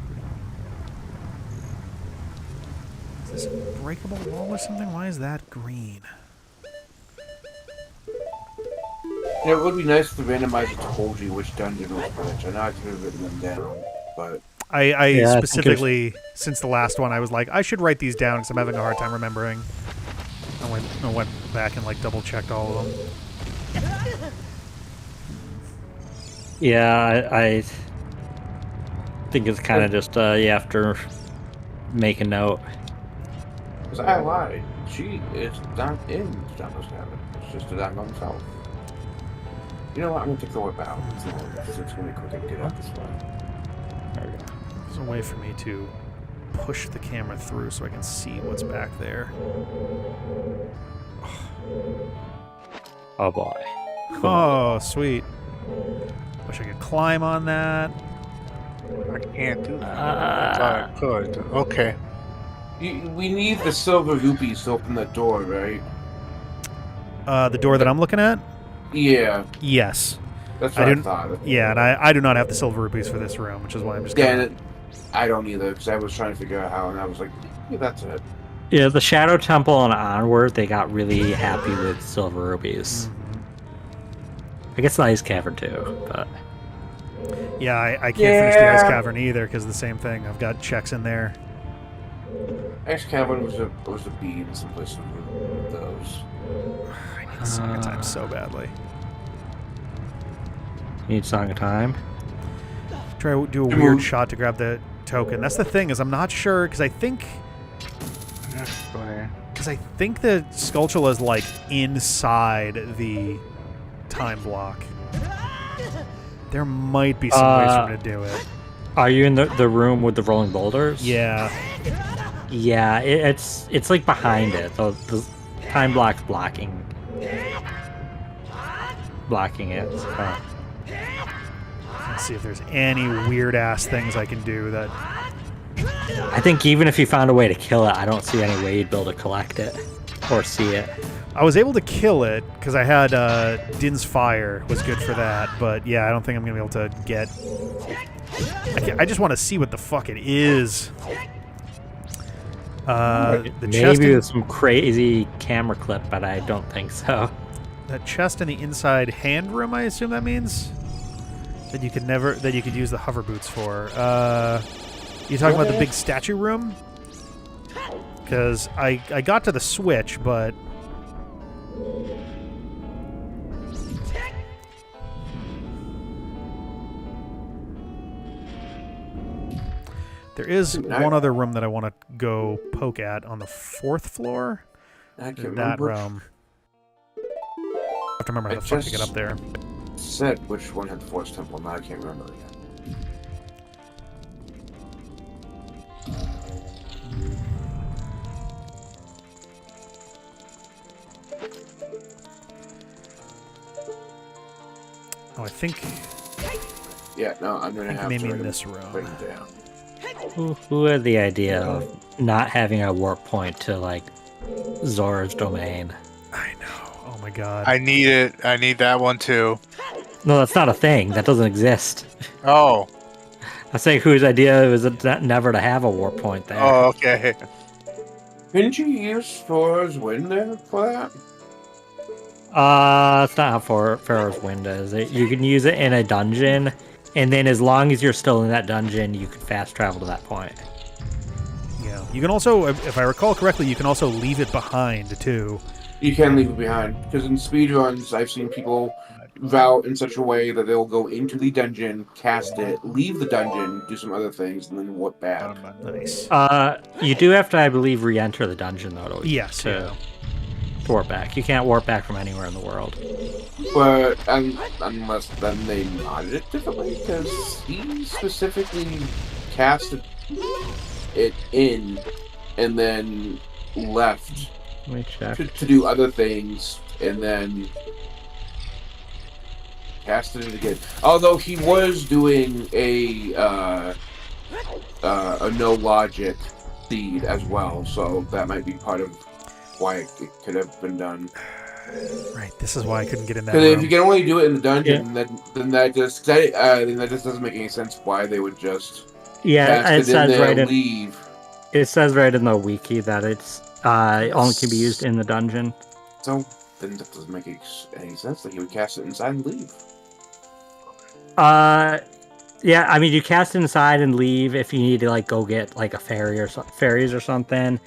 Is this a breakable wall or something? Why is that green? Yeah, it would be nice if the randomizer told you which dungeon was which. I know I could have written them down, but I Yeah, I think specifically, since the last one, I was like, I should write these down because I'm having a hard time remembering. I went back and like double checked all of them. Yeah, I think it's kind of just you have to make a note. because I lied. She is not in Dango's cabin. It's just a Dango himself. You know what? I'm gonna take the whip out. It's gonna be quick and get out this way. There we go. There's a way for me to push the camera through so I can see what's back there. Oh boy. Cool. Oh, sweet. Wish I could climb on that. I can't do that. I thought I could. Okay. We need the silver rupees to open that door, right? The door that I'm looking at? Yeah, Yes. that's I what I didn't- thought. Yeah, and I do not have the silver rupees for this room, which is why I'm just Yeah, going I don't either, because I was trying to figure out how, and I was like, yeah, that's it. Yeah, the Shadow Temple and onward, they got really happy with silver rubies. I guess the Ice Cavern too, but Yeah, I can't finish the Ice Cavern either because of the same thing. I've got checks in there. Ice Cavern was a bead someplace with those. I need a Song of Time so badly. need Song of Time. Try to do a weird shot to grab the token. That's the thing, is I'm not sure because I think the Skulltula is like inside the time block. There might be some ways for me to do it. Are you in the room with the rolling boulders? Yeah. Yeah, it's like behind it. The time block's blocking it. So. Let's see if there's any weird ass things I can do that. I think even if you found a way to kill it, I don't see any way you'd be able to collect it or see it. I was able to kill it because I had Din's Fire was good for that, but yeah, I don't think I'm gonna be able to get. I just want to see what the fuck it is. The chest Maybe with some crazy camera clip, but I don't think so. that chest in the inside hand room. I assume that means that you could use the hover boots for. You talking about the big statue room? Because I got to the switch, but. There is one other room that I want to go poke at on the 4th floor. I can't That remember. room. I have to remember how I the fuck to get just- up there. Said which one had the Forest Temple, now I can't remember yet. Oh, I think Yeah, no, I'm gonna have maybe to in write this it- room. write it down. Who had the idea of not having a warp point to like Zora's domain? I know. Oh my god. I need it. I need that one too. No, that's not a thing. That doesn't exist. Oh. I'm saying whose idea was it never to have a warp point there. Oh, okay. Couldn't you use Thor's Wind there for that? It's not how Pharaoh's Wind is. You can use it in a dungeon, and then as long as you're still in that dungeon, you can fast travel to that point. Yeah. You can also, if I recall correctly, you can also leave it behind too. You can leave it behind, because in speedruns, I've seen people route in such a way that they'll go into the dungeon, cast it, leave the dungeon, do some other things, and then warp back. Nice. You do have to, I believe, re-enter the dungeon though. Yes. To warp back. You can't warp back from anywhere in the world. But unless then they modded it differently, because he specifically casted it in and then left Let me check. to do other things, and then casted it again. Although he was doing a no logic seed as well, so that might be part of why it could have been done. Right. This is why I couldn't get in that Because if room. you can only do it in the dungeon, then that just doesn't make any sense. Why they would just cast it it in says there right and in leave. it says right in the wiki that it's only can be used in the dungeon. So then that doesn't make any sense. That he would cast it inside and leave. Yeah, I mean you cast inside and leave if you need to like go get like a ferry or ferries or something,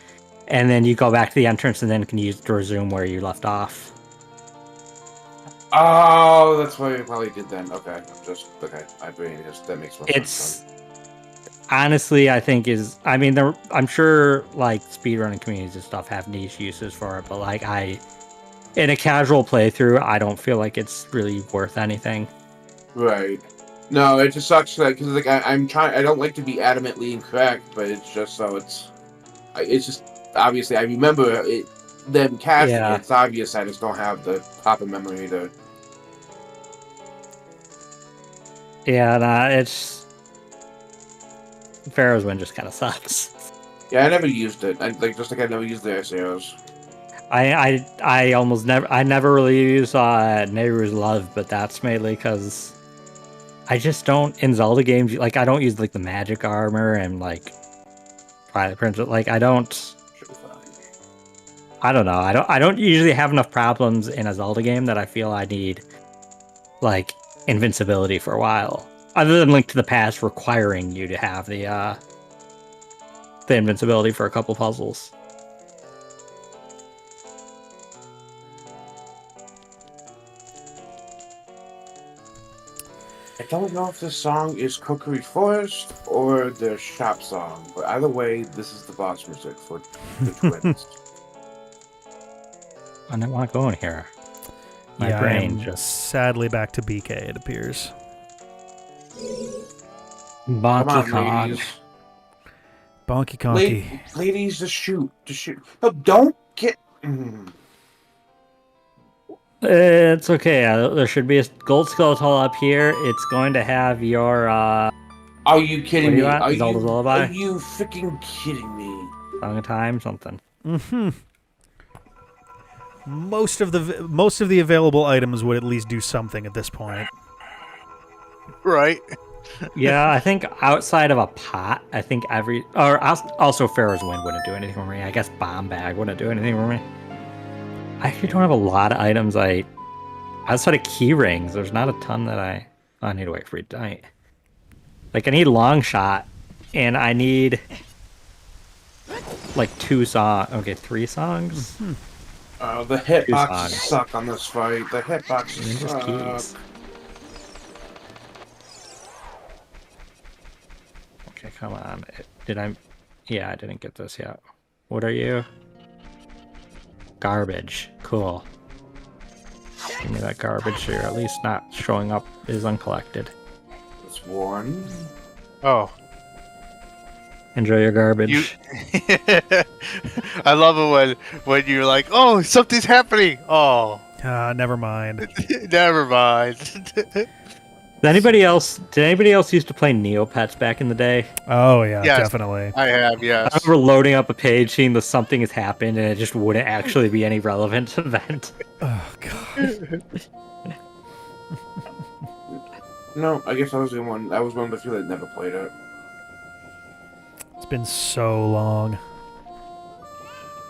and then you go back to the entrance and then can use to resume where you left off. Oh, that's why you probably did then. Okay, that makes more sense. It's honestly, I think I'm sure like speedrunning communities and stuff have niche uses for it, but like in a casual playthrough, I don't feel like it's really worth anything. Right. No, it just sucks because like I'm trying. I don't like to be adamantly incorrect, but it's just so it's just obviously I remember them casting Yeah. it. It's obvious I just don't have the proper memory to. Yeah, nah, it's Pharaoh's Wind just kind of sucks. Yeah, I never used it. I never used the SAOs. I never really use Nehru's Love, but that's mainly because I just don't in Zelda games. Like I don't use like the magic armor and like Twilight Princess. Like I don't. Should be fine. I don't know. I don't usually have enough problems in a Zelda game that I feel I need like invincibility for a while. Other than Link to the Past requiring you to have the invincibility for a couple puzzles. I don't know if this song is Cookery Forest or their shop song, but either way, this is the boss music for the twins. I don't want to go in here. My Yeah, brain I'm just sadly back to BK, it appears. Come on, Bonky ladies. Bonky conky. Ladies, just shoot. No, don't get. It's okay. There should be a gold skeletal up here. It's going to have your Are you kidding me? What are you at? Zelda's Lullaby? Are you freaking kidding me? Song of Time, something. Mm-hmm. Most of the available items would at least do something at this point. Right. Yeah, I think outside of a pot, I think also Pharaoh's Wind wouldn't do anything for me. I guess Bomb Bag wouldn't do anything for me. I actually don't have a lot of items. Outside of key rings, there's not a ton that I need to wait for it tonight. Like I need long shot, and I need like 2 songs. Okay, 3 songs. The hitboxes songs. suck on this fight. The hitboxes And just suck. keys. Okay, come on. Yeah, I didn't get this yet. What are you? Garbage. Cool. Give me that garbage so you're at least not showing up as uncollected. It's one. Oh. Enjoy your garbage. I love it when you're like, oh, something's happening. Oh, Never mind. never mind. Did anybody else used to play Neopets back in the day? Oh yeah, Yes. definitely. I have, yes. I remember loading up a page, seeing that something has happened, and it just wouldn't actually be any relevant event. Oh god. No, I guess I was one of the few that never played it. It's been so long.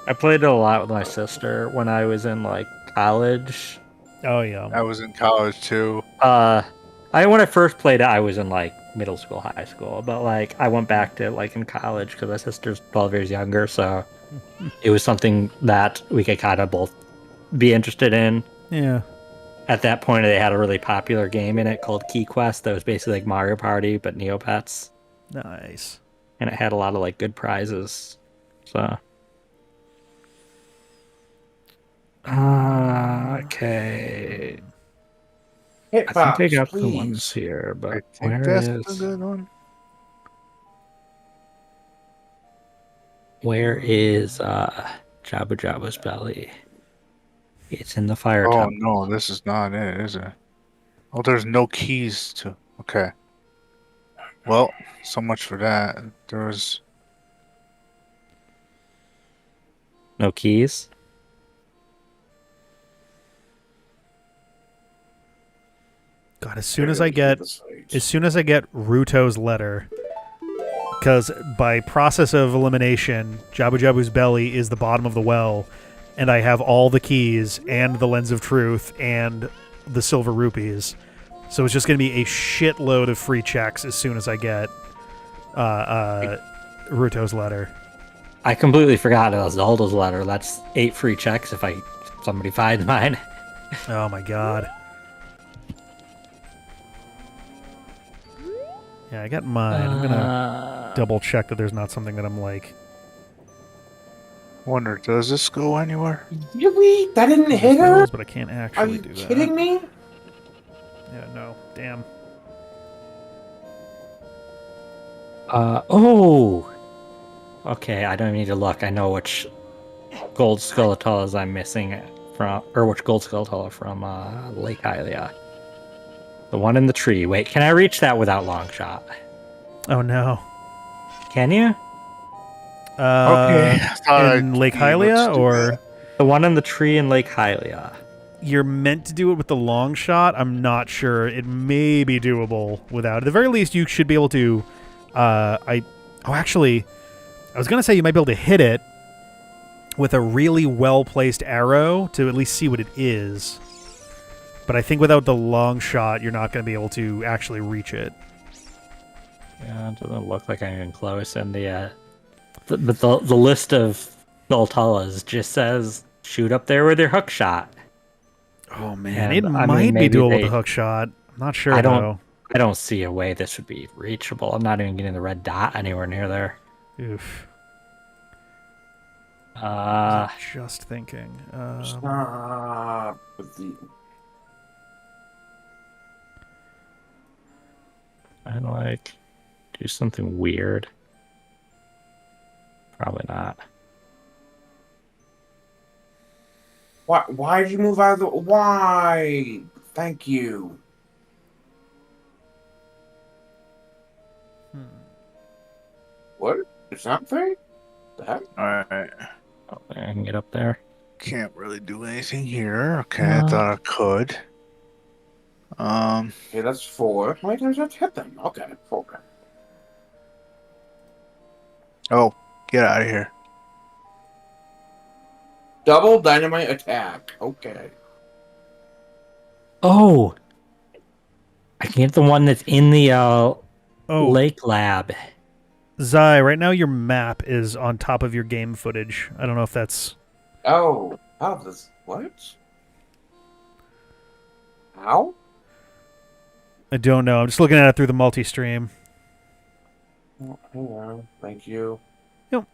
I played it a lot with my sister when I was in like college. Oh yeah. I was in college too. When I first played it, I was in like middle school, high school, but like I went back to like in college because my sister's 12 years younger, so it was something that we could kind of both be interested in. Yeah. At that point, they had a really popular game in it called Key Quest that was basically like Mario Party but Neopets, Nice. and it had a lot of like good prizes. So, okay. I think I Hitbox, got the please. ones here, I but think where that's is a good one. Jabba Jabba's belly? It's in the fire Oh temple. no, this is not it, is it? Oh, there's no keys to. Okay. Well, so much for that. There was. No keys? God, as soon as I get Ruto's letter, because by process of elimination, Jabu Jabu's belly is the bottom of the well, and I have all the keys and the lens of truth and the silver rupees. So it's just going to be a shitload of free checks as soon as I get Ruto's letter. I completely forgot about Zelda's letter. That's 8 free checks if somebody finds mine. Oh my god. Yeah, I got mine. I'm gonna double check that there's not something that I'm like. Wonder, does this go anywhere? Really? That didn't hit her? But I can't Are actually you do kidding that. me? Yeah, no. Damn. Oh! Okay, I don't need to look. I know which gold Skullatulas I'm missing from, or which gold Skulltula from Lake Hylia. The one in the tree. Wait, can I reach that without long shot? Oh no. Can you? Okay. I thought In I'd Lake be able to Hylia, do or that. The one in the tree in Lake Hylia. you're meant to do it with the long shot? I'm not sure. It may be doable without. At the very least, you should be able to. Actually, I was gonna say you might be able to hit it with a really well placed arrow to at least see what it is. But I think without the long shot, you're not going to be able to actually reach it. Yeah, it doesn't look like I'm even close. And the list of Skulltulas just says shoot up there with your hook shot. Oh man, And, it I mean, might be maybe doable with they- the hook shot. I'm not sure I though. don't see a way this would be reachable. I'm not even getting the red dot anywhere near there. Oof. Just thinking. Stop with the. I'd like do something weird. Probably not. Why? Why did you move out of the? Why? Thank you. What? It's not fair. The heck? Alright. Oh, I can get up there. Can't really do anything here. Okay, I thought I could. Okay, that's 4. How many times did I hit them? Okay, 4. Oh, get out of here. Double dynamite attack. Okay. Oh, I can get the one that's in the Oh, lake lab. Zai, right now your map is on top of your game footage. I don't know if that's. Oh, how this? What? How? I don't know. I'm just looking at it through the multi-stream. Oh, hang on. Thank you. Yep.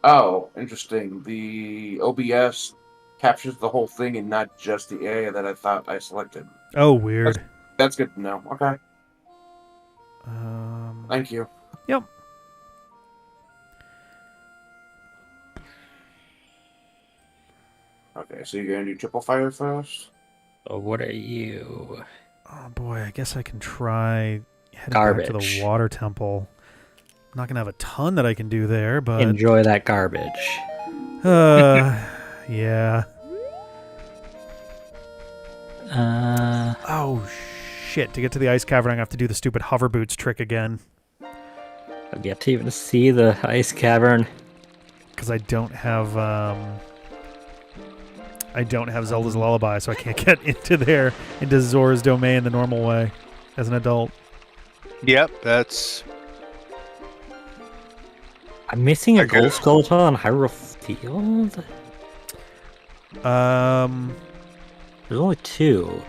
Oh, interesting. The OBS captures the whole thing and not just the area that I thought I selected. Oh, weird. That's good to know. Okay. Um, Thank you. Yep. Okay, so you're gonna do triple fire first? Oh, what are you? Oh boy, I guess I can try heading back to the Garbage. water temple. I'm not gonna have a ton that I can do there, but Enjoy that garbage. yeah. Oh, shit. To get to the ice cavern, I'm going to have to do the stupid hover boots trick again. I've yet to even see the ice cavern. Because I don't have Zelda's Lullaby, so I can't get into Zora's domain the normal way as an adult. Yep, that's... I'm missing a gold skeleton on Hyrule Field? There's only 2. I was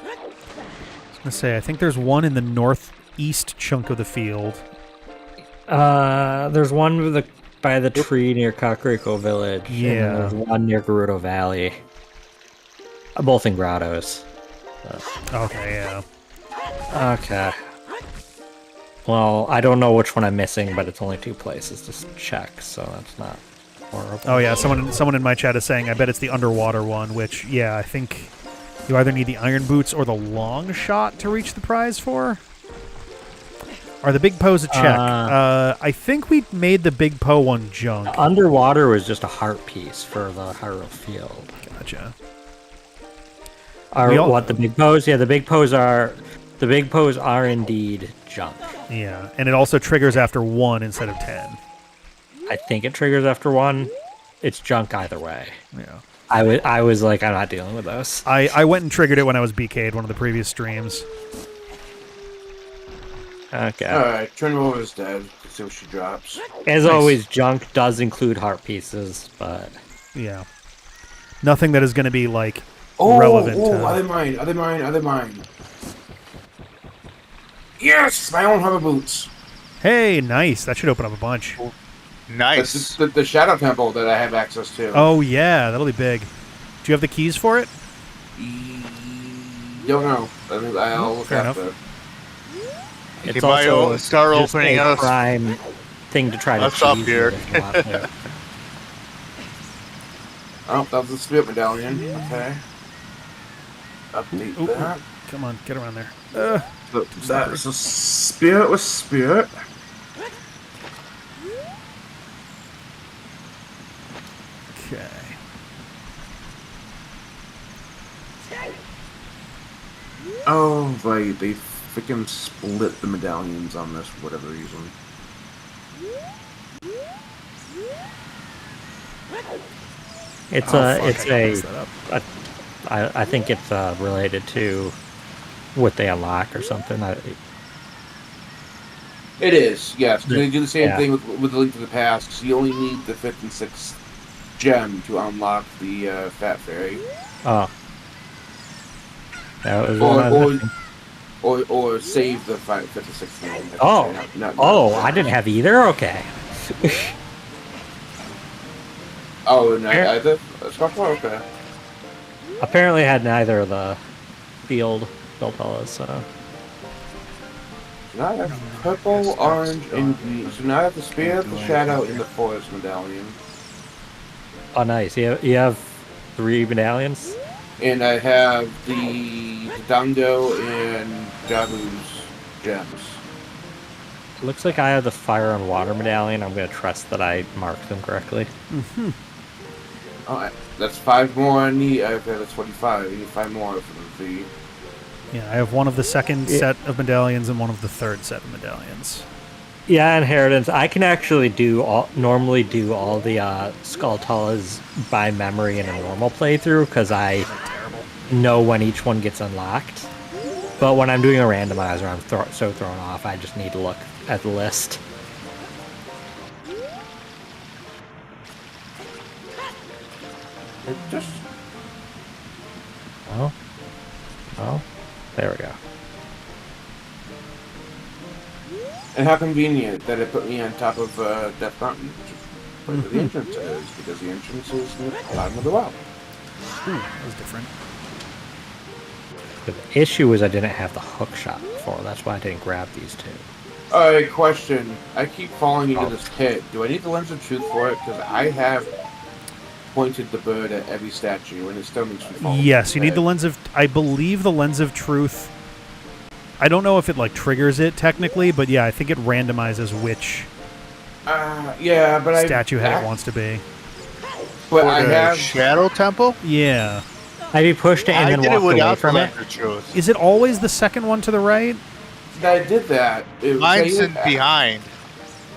going to say, I think there's one in the northeast chunk of the field. There's one by the tree near Kakariko Village. Yeah. And there's one near Gerudo Valley. Both in grottos. Okay, yeah. Okay. Well, I don't know which one I'm missing, but it's only 2 places to check, so that's not horrible. Oh yeah, someone in my chat is saying, I bet it's the underwater one, which, yeah, I think you either need the iron boots or the long shot to reach the prize for. Are the big Poes a check? I think we made the big Poe one junk. Underwater was just a heart piece for the Hyrule Field. Gotcha. What, the big Poes? Yeah, the big Poes are indeed junk. Yeah, and it also triggers after 1 instead of 10. I think it triggers after 1. It's junk either way. Yeah. I was like, I'm not dealing with those. I went and triggered it when I was BK'd one of the previous streams. Okay. Alright, Trinwell is dead. Let's see what she drops. As always, junk does include heart pieces, but... Yeah. Nothing that is going to be, like, relevant to... Are they mine? Yes! My own hover boots! Hey, nice. That should open up a bunch. Nice. That's the Shadow Temple that I have access to. Oh, yeah. That'll be big. Do you have the keys for it? Don't know. I'll look Fair after. It's Hey, also start just opening a us. prime thing to try to Us up cheese here. if you want to. Oh, that was the spirit medallion. Okay. Update Ooh. that. Come on, get around there. So that is a spirit with spirit. Okay. Oh, right. They freaking split the medallions on this for whatever reason. I think it's related to what they unlock or something. It is, yes. They do the same Yeah. thing with the Link to the Past. 'Cause you only need the 5th and 6th gem to unlock the Fat Fairy. Oh. That was one I was missing. Or save the 5th and 6th gem. Oh. I didn't have either? Okay. Oh, no, either? Okay. Apparently I had neither of the field Beltellas, so... So now I have purple, orange, and green. So now I have the Spirit, the Shadow, and the Forest medallion. Oh, nice. You have 3 medallions? And I have the Dando and Jabu's gems. Looks like I have the fire and water medallion. I'm going to trust that I marked them correctly. Mm-hmm. Alright, that's 5 more I need. Okay, that's 25. I need 5 more for the... Yeah, I have one of the second set of medallions and one of the third set of medallions. Yeah, inheritance. I can actually normally do all the Skulltulas by memory in a normal playthrough because I know when each one gets unlocked. But when I'm doing a randomizer, I'm so thrown off. I just need to look at the list. It just... Oh, there we go. And how convenient that it put me on top of Death Mountain, which is where the entrance is, because the entrance is in the bottom of the well. Ooh, that was different. The issue is I didn't have the hook shot before. That's why I didn't grab these 2. Alright, question. I keep falling into this pit. Do I need the Lens of Truth for it? Because I have pointed the bird at every statue, and it still makes me fall. Yes, you need the Lens of... I believe the Lens of Truth... I don't know if it, like, triggers it, technically, but yeah, I think it randomizes which yeah, but statue head it wants to be. But For I the have... Shadow Temple? Yeah. Have you pushed it and I then did it walked away without the from it? lens of truth. Is it always the second one to the right? I did that. Mine's in behind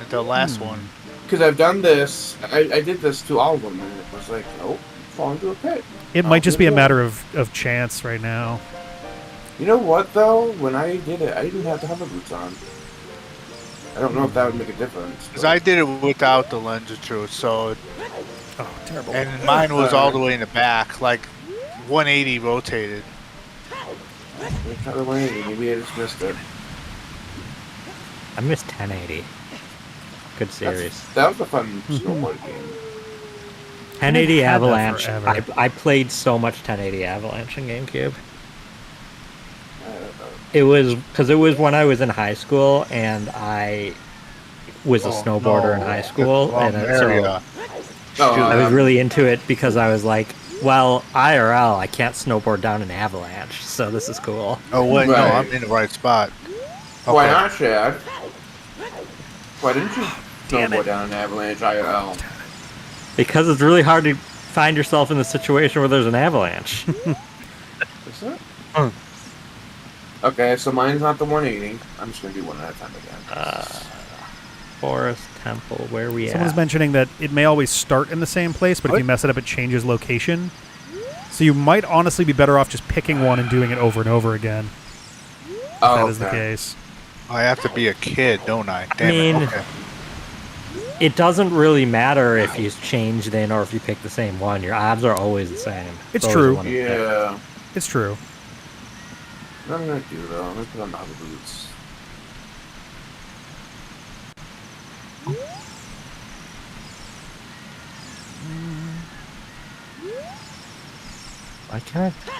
the last one. Because I've done this. I did this to all of them, and it was like, nope, fall into a pit. It might just be a matter of chance right now. You know what, though? When I did it, I didn't have to have the boots on. I don't know if that would make a difference. Because I did it without the lens of truth, so... Oh, terrible. And mine was all the way in the back, like 180 rotated. Maybe I just missed it. I missed 1080. Good series. That was a fun snowboard game. 1080 I've had that Avalanche. forever. I played so much 1080 Avalanche in GameCube. It was because it was when I was in high school and I was a snowboarder in high school, and so I was really into it because I was like, well, IRL, I can't snowboard down an avalanche, so this is cool. Oh wait, no, Right. I'm in the right spot. Okay. Why not, Shad? Why didn't you snowboard down an avalanche IRL? Because it's really hard to find yourself in the situation where there's an avalanche. Is it? Okay, so mine's not the 180. I'm just gonna do one at a time again. Forest, temple, where we Someone's at? mentioning that it may always start in the same place, but if you mess it up, it changes location. So you might honestly be better off just picking one and doing it over and over again. If that is the case. I have to be a kid, don't I? Damn I mean, it. Okay. it doesn't really matter if you change then or if you pick the same one. Your odds are always the same. It's always true. the one to pick. Yeah. It's true. What I'm gonna do though, I'm gonna put on the hover boots.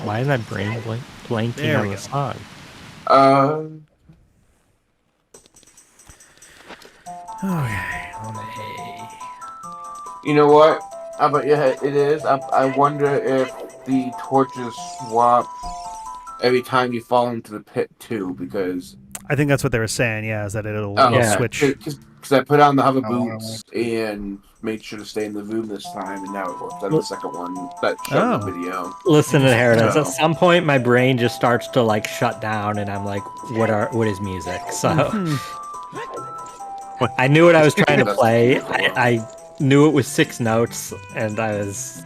Why is my brain blanking There on we the go. song? Okay. You know what? But yeah, it is. I wonder if the torches swap every time you fall into the pit too, because I think that's what they were saying, yeah, is that it'll Yeah. switch. Because I put on the hover Oh, boots and made sure to stay in the room this time, and now it worked. That's the second one that showed in the video. Listen, Inheritance. No. At some point, my brain just starts to like shut down, and I'm like, "What is music?" So I knew what I was trying to play. I knew it was 6 notes, and that was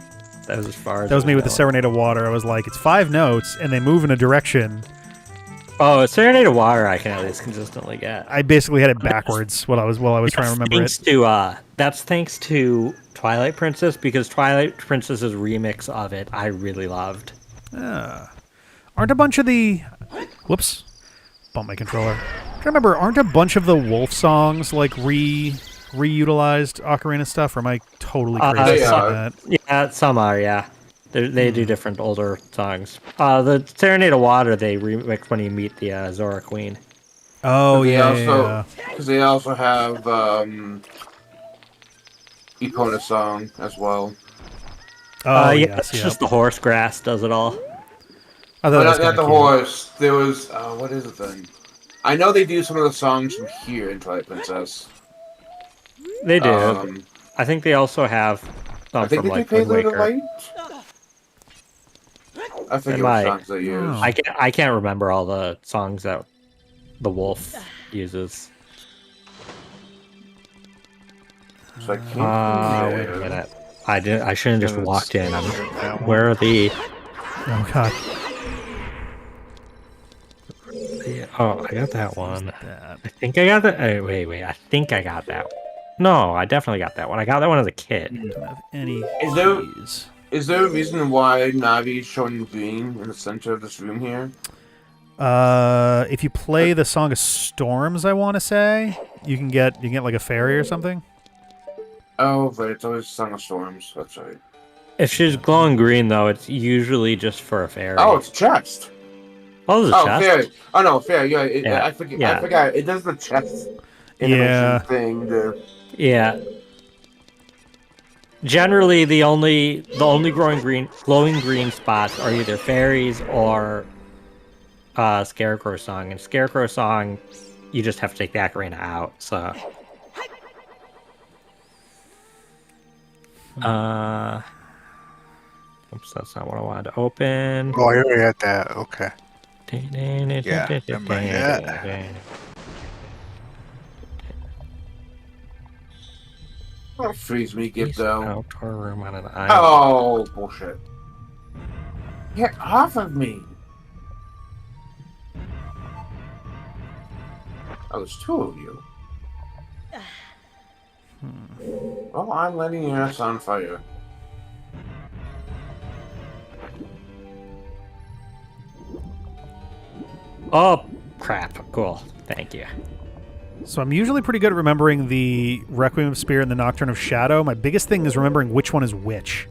as far as That was I me with the going. Serenade of Water. I was like, it's 5 notes, and they move in a direction. Oh, Serenade of Water, I can at least consistently get. I basically had it backwards while I was trying to remember Thanks it. to that's thanks to Twilight Princess, because Twilight Princess's remix of it I really loved. Aren't a bunch of the... Whoops. Bumped my controller. I remember, aren't a bunch of the Wolf songs, like, reutilized Ocarina stuff, or am I totally crazy they saying are. that? Yeah, some are, yeah. They do different older songs. The Serenade of Water they remix when you meet the Zora Queen. Oh, They yeah, also, because they also have Epona song as well. Oh, yeah, yes, it's just the horse grass does it all. I thought But that was not kinda the cute. horse. There was what is it then? I know they do some of the songs from here in Twilight Princess. They do. Um, I think they also have I some think from they do like Pay Wind Little Waker. Light. I forget might. what songs they use. I can't remember all the songs that the wolf uses. So I can't Wait a remember. minute. I shouldn't have just It's- walked in. Where are the? Oh, God. Oh, I got that one. That. I think I got that. Wait. I think I got that. No, I definitely got that one. I got that one as a kid. Don't have any Is there- keys. Is there a reason why Navi is showing green in the center of this room here? If you play the Song of Storms, I want to say, you can get like a fairy or something. Oh, but it's always Song of Storms. That's right. If she's glowing green, though, it's usually just for a fairy. Oh, it's chest. Oh, there's a Oh, chest. fairy. Oh no, fairy. Yeah, Yeah, I forget. yeah. I forgot. It does the chest animation Yeah. thing. Yeah. Generally, the only glowing green spots are either fairies or Scarecrow Song. And Scarecrow Song, you just have to take the ocarina out. So, Oops, that's not what I wanted to open. Oh, I already had that. Okay. Yeah, never mind that. Don't freeze me, East Gibdo. outdoor room on an island. Oh, bullshit. Get off of me. Oh, there's two of you. Oh, I'm letting your ass on fire. Oh, crap. Cool. Thank you. So I'm usually pretty good at remembering the Requiem of Spirit and the Nocturne of Shadow. My biggest thing is remembering which one is which.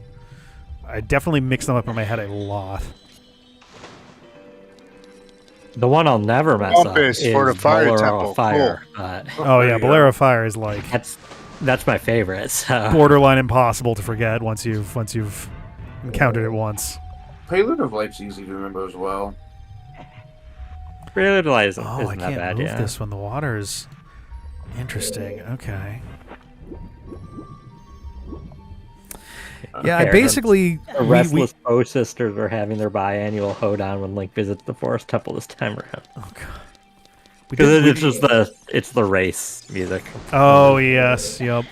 I definitely mix them up in my head a lot. The one I'll never mess up Compass is for the fire Bolero temple. of Fire. But Oh yeah, there you go. Bolero of Fire is like that's my favorite. So borderline impossible to forget once you've encountered it once. Prelude of Light's easy to remember as well. really isn't Oh, I that can't bad. move Yeah. this when the water's interesting. Okay. Yeah, I Okay, basically The Restless Bow Sisters are having their biannual hoedown when Link visits the Forest Temple this time around. oh god. Because it's just the race music. Oh yes, yep.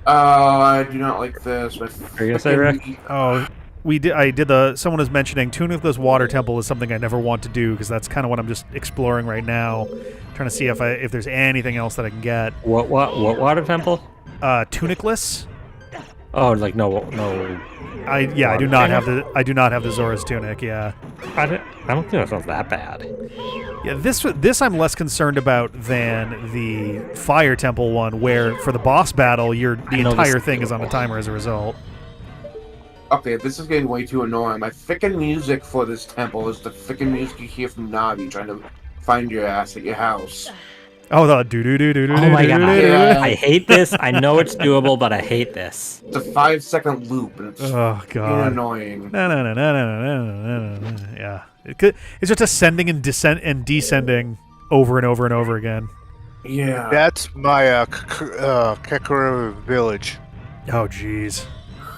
I do not like this. Are you gonna say, Rick? Oh, someone was mentioning Tunicless Water Temple is something I never want to do because that's kind of what I'm just exploring right now, trying to see if there's anything else that I can get. What water temple? Tunicless. Oh, like no. I do not have the Zora's tunic. Yeah. I don't think that sounds that bad. Yeah, this I'm less concerned about than the Fire Temple one, where for the boss battle, the entire thing is on a timer as a result. Okay, this is getting way too annoying. My frickin' music for this temple is the frickin' music you hear from Navi trying to find your ass at your house. Oh, the do do do do do. Oh my god! Yeah. I hate this. I know it's doable, but I hate this. It's a 5-second loop, and it's Oh god. annoying. No. Yeah, it's just ascending and descending over and over and over again. Yeah. That's my Kekuru village. Oh jeez.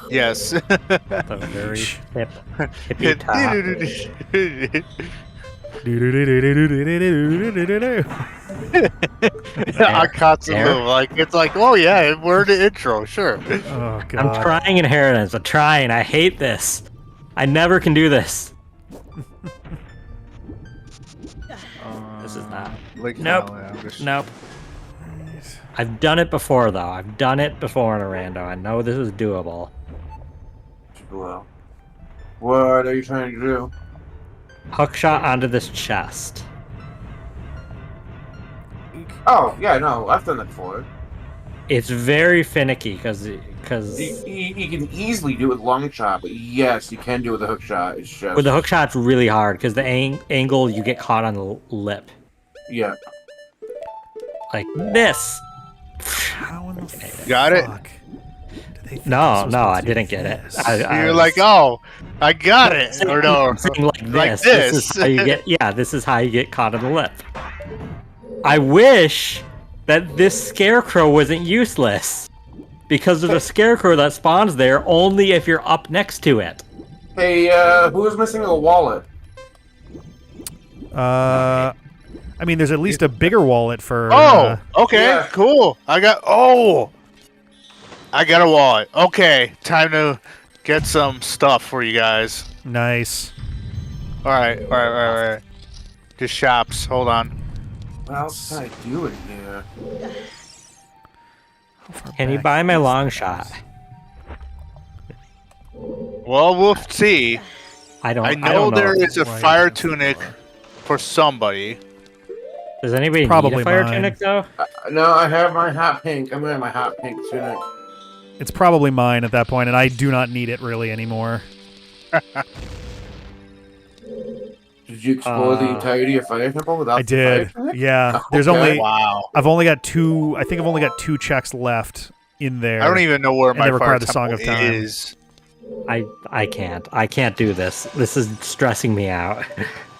Yes. So very hippie top. I caught some There. like it's like, oh yeah, we're in the intro, sure. Oh god. I'm trying Inheritance. I'm trying. I hate this. I never can do this. This is not. Like, Nope. Nope. I've done it before, though. I've done it before in a rando. I know this is doable. Well, what are you trying to do? Hook shot onto this chest. Oh, yeah, no, I've done that before. It's very finicky because You can easily do it with long shot, but yes, you can do it with a hook shot. It's just with the hook shot, it's really hard because the angle you get caught on the lip, yeah. like this. How in the Got it? fuck did they think No, this was no, supposed I to didn't do get it. this? You're like, oh, I got it. Or no, I'm saying like this. like This this. is how you get. Yeah, this is how you get caught on the lip. I wish that this scarecrow wasn't useless because there's a scarecrow that spawns there only if you're up next to it. Hey, who's missing a wallet? I mean, there's at least a bigger wallet for. Oh, okay, Yeah. cool. I got a wallet. Okay, time to get some stuff for you guys. Nice. All right. Just shops. Hold on. What else can I do in here? How far Can you back buy my is long this? shot? Well, we'll see. I I don't know know. there is a Right fire on the tunic floor. for somebody. Does anybody Probably need a fire mine. tunic though? No, I have my hot pink. I'm wearing my hot pink tunic. It's probably mine at that point, and I do not need it really anymore. Did you explore the entirety of Fire Temple without I the fire did. tunic? Yeah. There's Okay. only. Wow. I've only got two. I think I've only got 2 checks left in there. I don't even know where And my they require fire the temple Song of Time. is. I can't do this. This is stressing me out.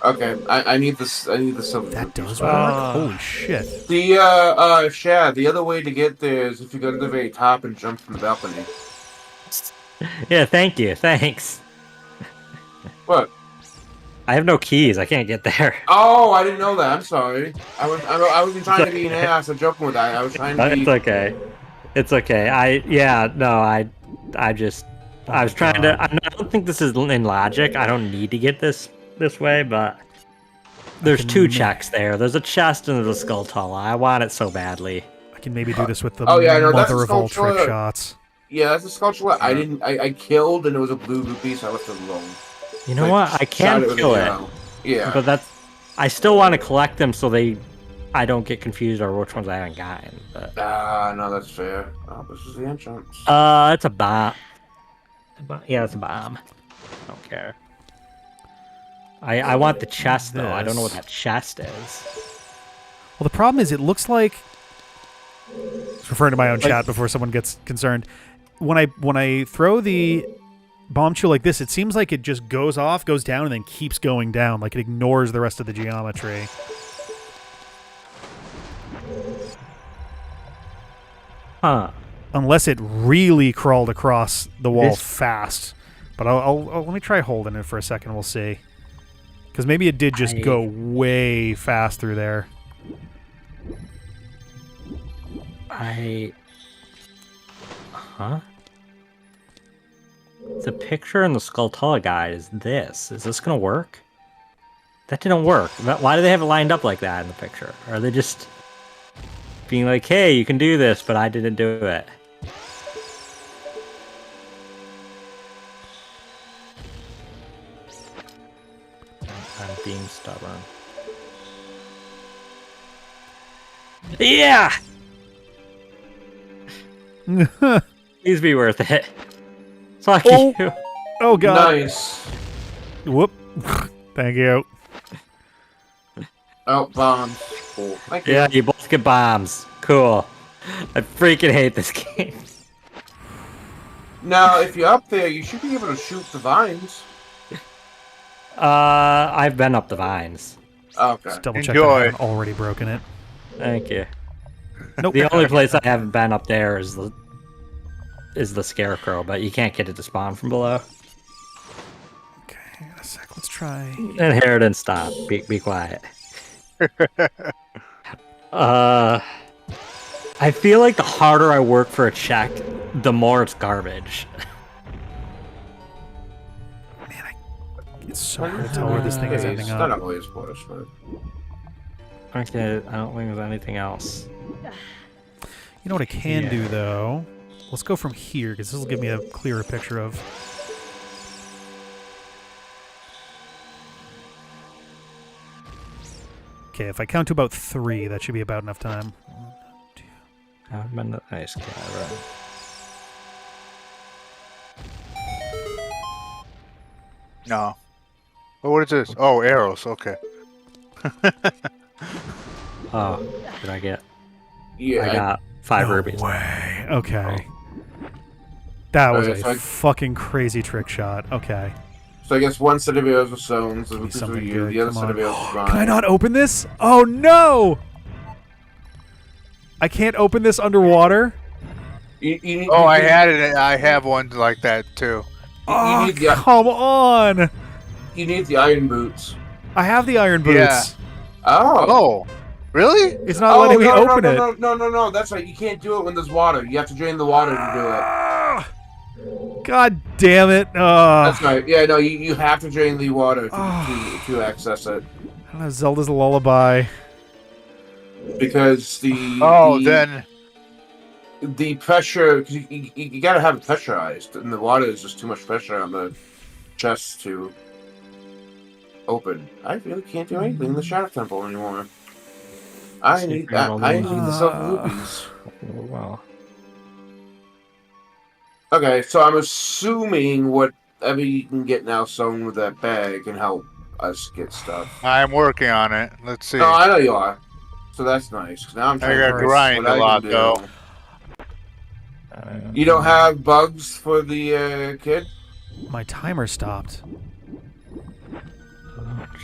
Okay, I need this. I need the silver. That rupees. does work. Holy shit. Shad, the other way to get there is if you go to the very top and jump from the balcony. Yeah, thank you. Thanks. What? I have no keys. I can't get there. Oh, I didn't know that. I'm sorry. I wasn't trying to be an ass or joking with that. I was trying to be. It's okay. It's okay. I just, I was trying to. I don't think this is in logic. I don't need to get this way, but there's two checks there. There's a chest and there's a skull tulla. I want it so badly. I can maybe do this with the Oh, yeah, no, that's mother a of all sculpture. trick shots. Yeah, that's a sculpture. I killed and it was a blue rupee, so I left it alone. You know what? I can kill it. Yeah. But that's. I still want to collect them so I don't get confused over which ones I haven't gotten. But No, that's fair. Oh, this is the entrance. it's a bomb. Yeah, it's a bomb. I don't care. I want the chest though. I don't know what that chest is. Well, the problem is it looks like. Referring to my own chat before someone gets concerned. When I throw the bombchu like this, it seems like it just goes off, goes down, and then keeps going down. Like it ignores the rest of the geometry. Huh. Unless it really crawled across the wall fast. But I'll let me try holding it for a second. We'll see. Because maybe it did just go way fast through there. Huh? The picture in the Skulltula guide is this. Is this gonna work? That didn't work. Why do they have it lined up like that in the picture? Are they just being like, hey, you can do this, but I didn't do it? I'm being stubborn. Yeah! Please be worth it. Fuck you. Oh, God. Nice. Whoop. Thank you. Oh, bombs. Cool. Thank you. Yeah, you both get bombs. Cool. I freaking hate this game. Now, if you're up there, you should be able to shoot the vines. I've been up the vines. Okay. Just double check that I haven't already broken it. Thank you. Nope. The only place I haven't been up there is the scarecrow, but you can't get it to spawn from below. Okay, hang on a sec. Let's try. Inheritance, stop. Be quiet. I feel like the harder I work for a check, the more it's garbage. Man, it's so hard to tell where this thing is ending It's up. not always worse, but... Okay, I don't think there's anything else. You know what I can do, though? Let's go from here, because this will give me a clearer picture of... Okay, if I count to about 3, that should be about enough time. 1, 2. I've been the ice cavern. No. Oh, what is this? Oh, arrows. Okay. Oh, what did I get? Yeah. I got 5 No rubies. way. Okay. That was Alright, so a fucking crazy trick shot. Okay. So I guess one set of arrows was stones, the rupees were Something you, good. the other Come set of on. arrows was mine. Can I not open this? Oh, no! I can't open this underwater? Oh, I had it. I have one like that too. Oh, need the- come on! You need the iron boots. I have the iron boots. Yeah. Oh. Oh, really? It's not letting me open it. No, that's right. You can't do it when there's water. You have to drain the water to do it. Ah, God damn it. That's right. Yeah, no, you have to drain the water to access it. I don't know, Zelda's Lullaby. Because the... then... The pressure... Cause you gotta have it pressurized. And the water is just too much pressure on the chest to open. I really can't do anything in the Shadow Temple anymore. I need the silver rupees. Oh, wow. Okay, so I'm assuming whatever you can get now sewn with that bag can help us get stuff. I'm working on it. Let's see. No, I know you are. So that's nice. 'Cause now I'm trying gotta to grind a lot, though. You don't have bugs for the kid? My timer stopped.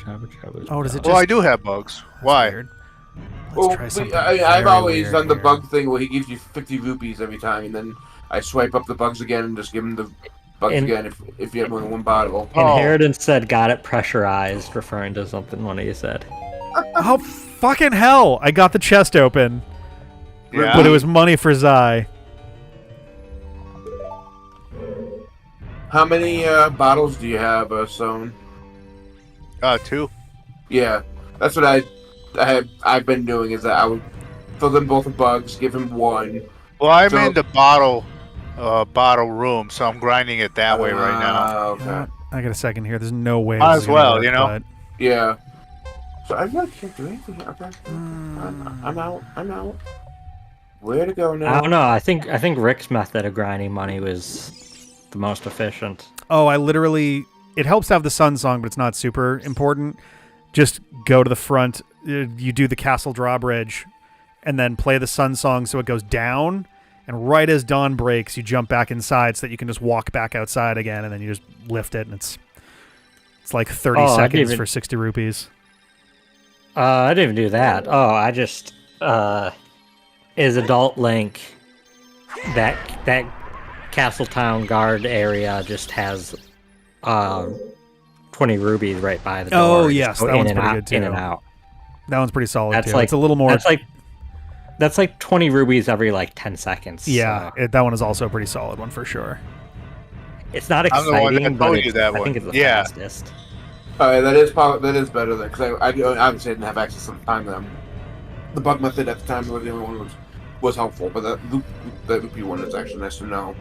Oh, Oh, does it just... Well, I do have bugs. Why? Weird. Let's Well, try something I've very always weird done the here. bug thing where he gives you 50 rupees every time, and then I swipe up the bugs again and just give him the bugs again if you have more than one bottle. Inheritance said got it pressurized, referring to something one of you said. Oh, fucking hell! I got the chest open. Yeah. But it was money for Zai. How many bottles do you have, Sown? 2. Yeah, that's what I've been doing. Is that I would fill them both with bugs, give him one. Well, I'm So- in the bottle room, so I'm grinding it that way right now. Okay. I got a second here. There's no way. Might this as is gonna well, work, you know? but- Yeah. So I really can't do anything. Okay. I'm out. I'm out. Where to go now? I don't know. I think Rick's method of grinding money was the most efficient. Oh, I literally... It helps to have the sun song, but it's not super important. Just go to the front. You do the castle drawbridge, and then play the sun song so it goes down. And right as dawn breaks, you jump back inside so that you can just walk back outside again, and then you just lift it, and it's like 30 seconds for 60 rupees. I didn't even do that. Oh, I just is Adult Link. That Castletown Guard area just has 20 rubies right by the door. Oh, Just yes, go that in one's and pretty out, good, too. In and out. That one's pretty solid, That's too. like It's a little more... That's like 20 rubies every like 10 seconds. Yeah, so. that one is also a pretty solid one for sure. It's not I'm the one that exciting, told but you that I one. think it's the Yeah. fastest. Alright, that is better than because I obviously didn't have access at the time. The bug method at the time was the only one was helpful, but that loopy one is actually nice to know.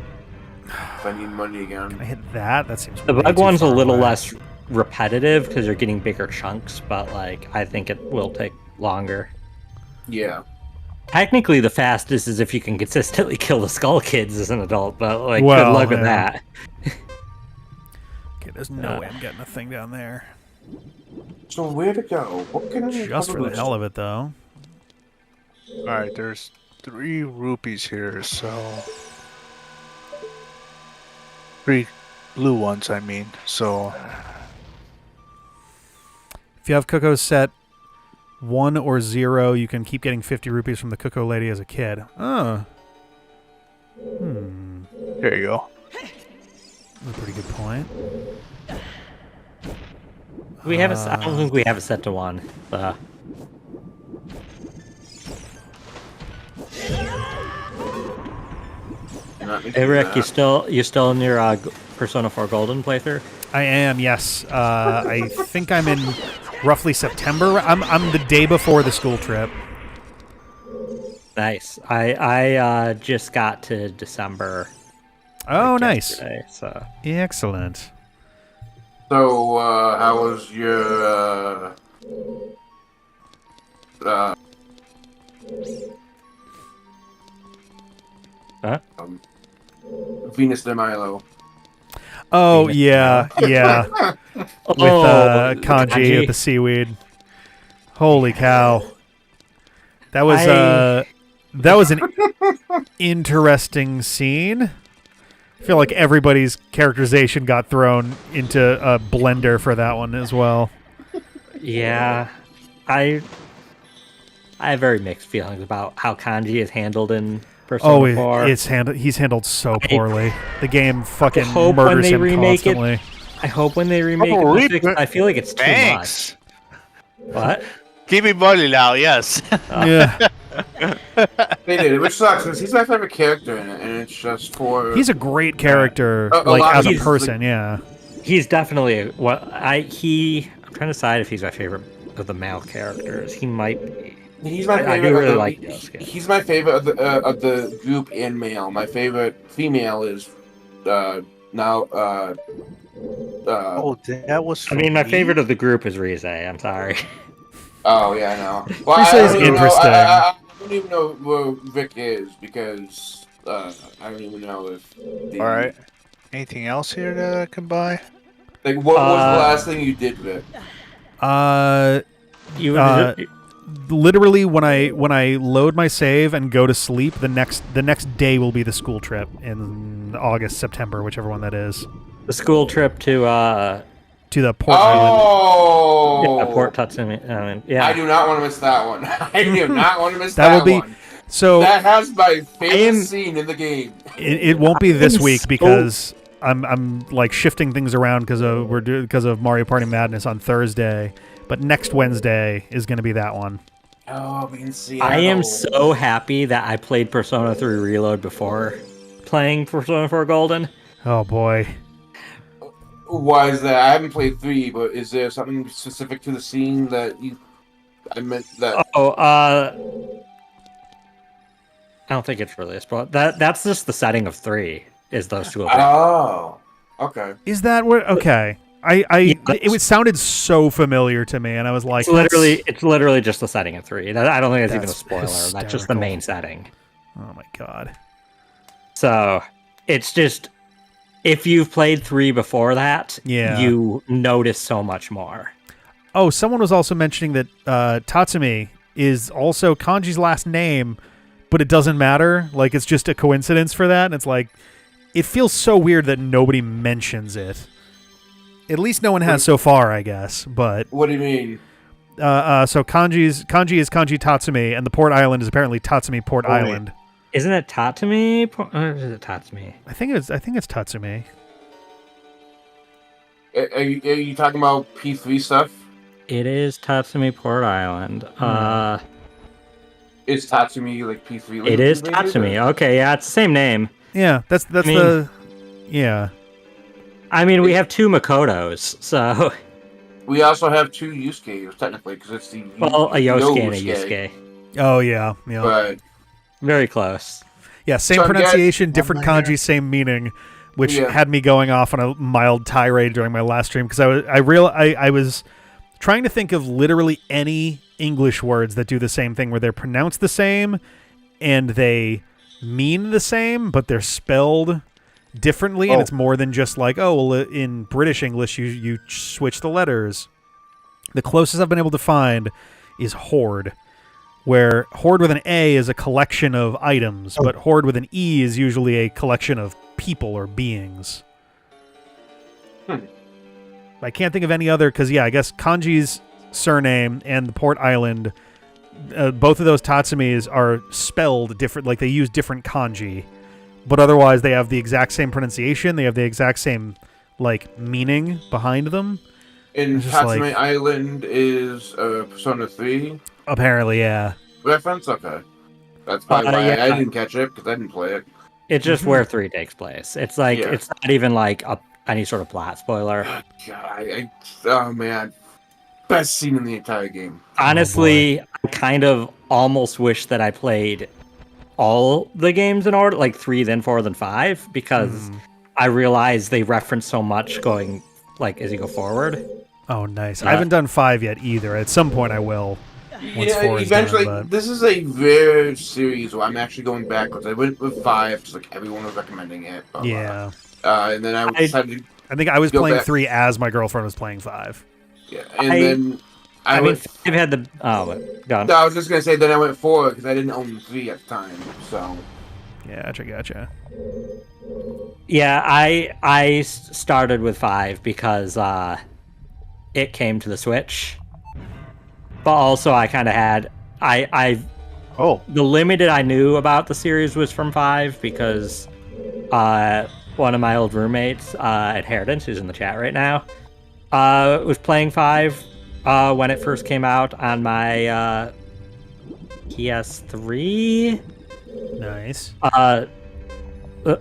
If I need money again. I hit that. That seems The way bug too one's a far little away. less repetitive because you're getting bigger chunks, but like I think it will take longer. Yeah. Technically, the fastest is if you can consistently kill the Skull Kids as an adult, but like good Well, luck with yeah. that. Okay, there's no way I'm getting a thing down there. So where to go? What can I Just for the hell of it, though. Alright, there's 3 rupees here, so... 3 blue ones, I mean, so... If you have Coco's set 1 or 0, you can keep getting 50 rupees from the Coco lady as a kid. Oh. There you go. That's a pretty good point. We have I don't think we have it set to 1. Hey Rick, you still in your Persona 4 Golden playthrough? I am, yes. I think I'm in roughly September. I'm the day before the school trip. Nice. I just got to December. Oh, like, nice. yesterday, so Excellent. So, how was your, Huh? Venus de Milo? Oh, yeah, yeah. With Kanji with the seaweed. Holy cow. That was an interesting scene. I feel like everybody's characterization got thrown into a blender for that one as well. Yeah, I have very mixed feelings about how Kanji is handled in Persona 4. He's handled so poorly. The game fucking hope when murders they him remake it- constantly. I hope when they remake Oh, it, they fix it. I feel like it's too Thanks! much. What? Give me money now, yes. Yeah, They did, which sucks because he's my favorite character in it, and it's just for. he's a great character, A like lot as of a he's, person. Yeah. He's definitely I'm trying to decide if he's my favorite of the male characters. He might be. He's my favorite. I do really of the, like Yosuke. He's my favorite of the group in male. My favorite female is now. Oh, that was. I mean, my me? favorite of the group is Rize. I'm sorry. Oh yeah, I know. Well, Rize is interesting. I don't even know where Rick is because I don't even know if. All right. Anything else here that I can buy? Like, what was the last thing you did, Vic? Literally, when I load my save and go to sleep, the next day will be the school trip in August, September, whichever one that is, the school trip to the port island. Oh, yeah, Port Tatsumi. Yeah. I do not want to miss that one. I do not want to miss That that, will be one. So That has my favorite scene in the game. it won't be this week because I'm like shifting things around because of Mario Party Madness on Thursday, but next Wednesday is going to be that one. Oh, we can see. I am so happy that I played Persona 3 Reload before playing Persona 4 Golden. Oh boy. Why is that? I haven't played 3, but is there something specific to the scene that I meant that? I don't think it's really a spoiler. That's just the setting of 3. Is those two? Oh, okay. Is that what? Okay. It sounded so familiar to me, and I was like, it's literally just the setting of 3. I don't think it's even a spoiler. hysterical. That's just the main setting. Oh my god. So it's just if you've played 3 before that, you notice so much more. Oh, someone was also mentioning that Tatsumi is also Kanji's last name, but it doesn't matter. Like, it's just a coincidence for that, and it's like, it feels so weird that nobody mentions it. At least no one has so far, I guess. But what do you mean? So Kanji is Kanji Tatsumi, and the port island is apparently Tatsumi Port Island. Isn't it Tatsumi? Or is it Tatsumi? I think it's Tatsumi. Are you talking about P3 stuff? It is Tatsumi Port Island. Is Tatsumi like P3? It is Tatsumi. Okay, yeah, it's the same name. Yeah, that's yeah. I mean, we have 2 Makotos, so... We also have 2 Yusuke, technically, because it's the... Well, a Yosuke and a Yusuke. Oh, yeah. But... Very close. Yeah, same pronunciation, different kanji, same meaning, which had me going off on a mild tirade during my last stream, because I was trying to think of literally any English words that do the same thing, where they're pronounced the same, and they mean the same, but they're spelled differently, and it's more than just like, oh, well, in British English, you switch the letters. The closest I've been able to find is hoard, where hoard with an A is a collection of items, but hoard with an E is usually a collection of people or beings. I can't think of any other, because, I guess Kanji's surname and the port island, both of those Tatsumis are spelled different, like they use different kanji. But otherwise, they have the exact same pronunciation. They have the exact same, like, meaning behind them. And Tatsumi Island is Persona 3? Apparently, yeah. Reference? Okay. That's probably why I didn't catch it, because I didn't play it. It's just where 3 takes place. It's like, it's not even like any sort of plot spoiler. God, oh man. Best scene in the entire game. Honestly, I kind of almost wish that I played all the games in order, like 3, then 4, then 5, because I realize they reference so much going, like, as you go forward. Oh, nice. I haven't done 5 yet either. At some point I will. Eventually, this is a rare series where I'm actually going backwards. I went with 5, just like everyone was recommending it. But, and then I decided to I think I was playing 3 as my girlfriend was playing 5. Yeah, and then... I mean, 5 had the... Oh, go on. No, I was just going to say, then I went 4, because I didn't own 3 at the time, so... Yeah, gotcha. Yeah, I started with 5 because it came to the Switch. But also, I kind of had... The limited I knew about the series was from 5, because one of my old roommates at Heritage, who's in the chat right now, was playing 5 when it first came out on my PS3. Nice.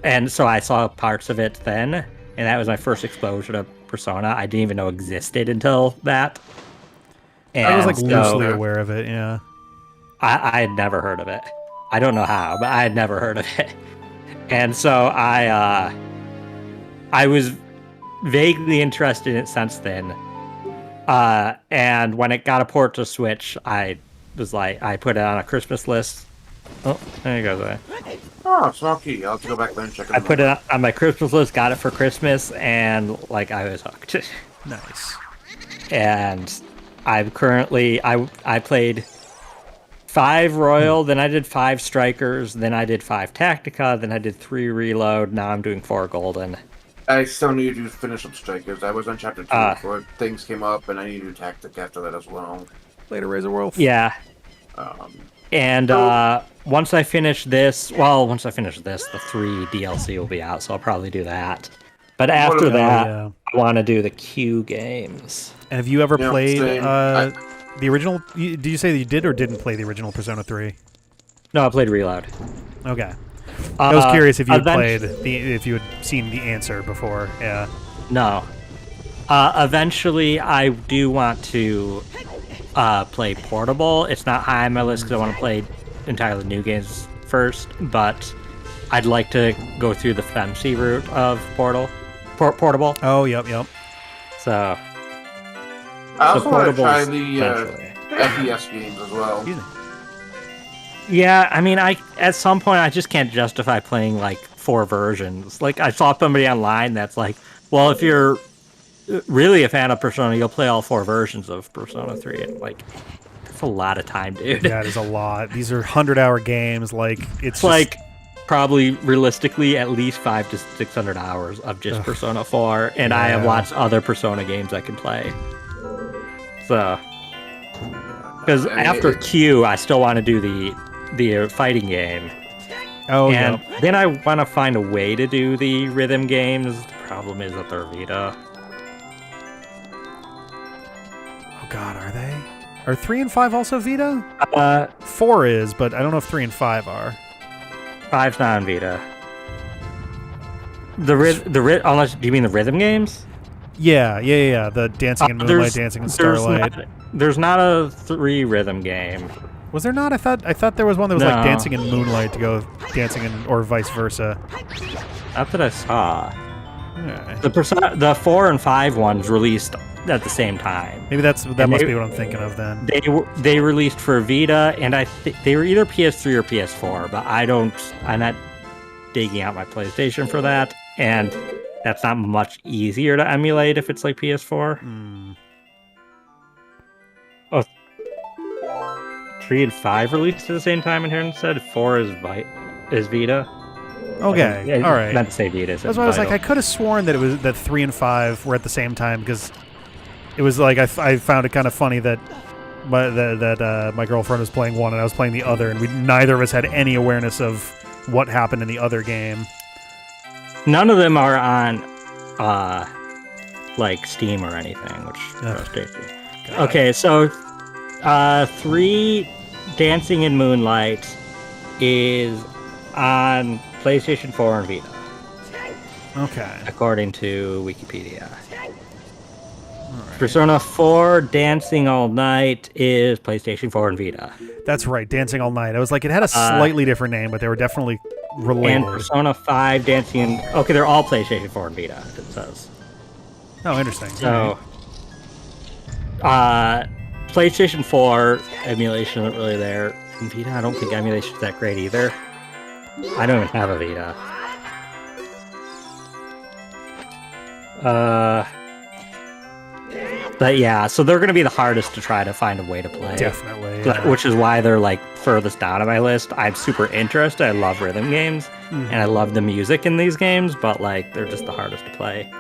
And so I saw parts of it then, and that was my first exposure to Persona. I didn't even know existed until that. And I was like loosely aware of it, yeah. I had never heard of it. I don't know how, but I had never heard of it. And so I was vaguely interested in it since then. And when it got a port to Switch, I was like, I put it on a Christmas list. Oh, there you go. Oh, small key. I'll have to go back there and check it out. I put it on my Christmas list, got it for Christmas, and like I was hooked. Nice. And I'm currently I played 5 Royal, then I did 5 Strikers, then I did 5 Tactica, then I did 3 Reload. Now I'm doing 4 Golden. I still need to finish up Strikers. I was on chapter 2 before things came up, and I need to do Tactic after that as well. Later, Razor Wolf. Yeah. And once I finish this, the 3 DLC will be out, so I'll probably do that. But after that, yeah. I want to do the Q games. And have you ever Yeah, played same. the original? Did you say that you did or didn't play the original Persona 3? No, I played Reload. Okay. I was curious if you had Eventually- played if you had seen the answer before. Yeah. No. Eventually, I do want to play Portable. It's not high on my list because I want to play entirely new games first, but I'd like to go through the FEMC route of Portable. Oh, yep. So, I also want to Portable's try the eventually. FES games as well. Excuse me. Yeah, I mean, at some point I just can't justify playing like 4 versions. Like I saw somebody online that's like, well, if you're really a fan of Persona, you'll play all 4 versions of Persona 3. And like, that's a lot of time, dude. That is a lot. These are 100-hour games. Like it's just, Like probably realistically at least 500 to 600 hours of just Persona 4, and I have Yeah. lots of other Persona games I can play. So, because after Q, I still want to do the fighting game. Oh, And yeah. then I want to find a way to do the rhythm games. The problem is that they're Vita. Oh God, are they? Are 3 and 5 also Vita? 4 is, but I don't know if 3 and 5 are. 5's not on Vita. Unless, do you mean the rhythm games? Yeah. The Dancing in Moonlight, Dancing in Starlight. There's not a 3 rhythm game. Was there not? I thought there was one that was No. like Dancing in Moonlight to go Dancing in, or vice versa. Not that I saw. Yeah. The 4 and 5 ones released at the same time. Maybe that And must they- be what I'm thinking of then. They released for Vita, and they were either PS3 or PS4, but I'm not digging out my PlayStation for that, and that's not much easier to emulate if it's like PS4. Oh, 3 and 5 released at the same time in here instead. 4 is Vita. Okay, all right. Not to say Vita. That's why I was like, I could have sworn that it was that 3 and 5 were at the same time because it was like I found it kind of funny that my girlfriend was playing one and I was playing the other, and neither of us had any awareness of what happened in the other game. None of them are on like Steam or anything, which Ugh. frustrates me. Okay, so 3 Dancing in Moonlight is on PlayStation 4 and Vita, Okay. according to Wikipedia. Persona 4 Dancing All Night is PlayStation 4 and Vita. That's right, Dancing All Night. I was like, it had a slightly different name, but they were definitely related. And Persona 5 Dancing in... Okay, they're all PlayStation 4 and Vita, it says. Oh, interesting. So, PlayStation 4 emulation isn't really there. And Vita, I don't think emulation's that great either. I don't even have a Vita. But yeah, so they're going to be the hardest to try to find a way to play. Definitely. Which is why they're like furthest down on my list. I'm super interested. I love rhythm games, and I love the music in these games, but like they're just the hardest to play.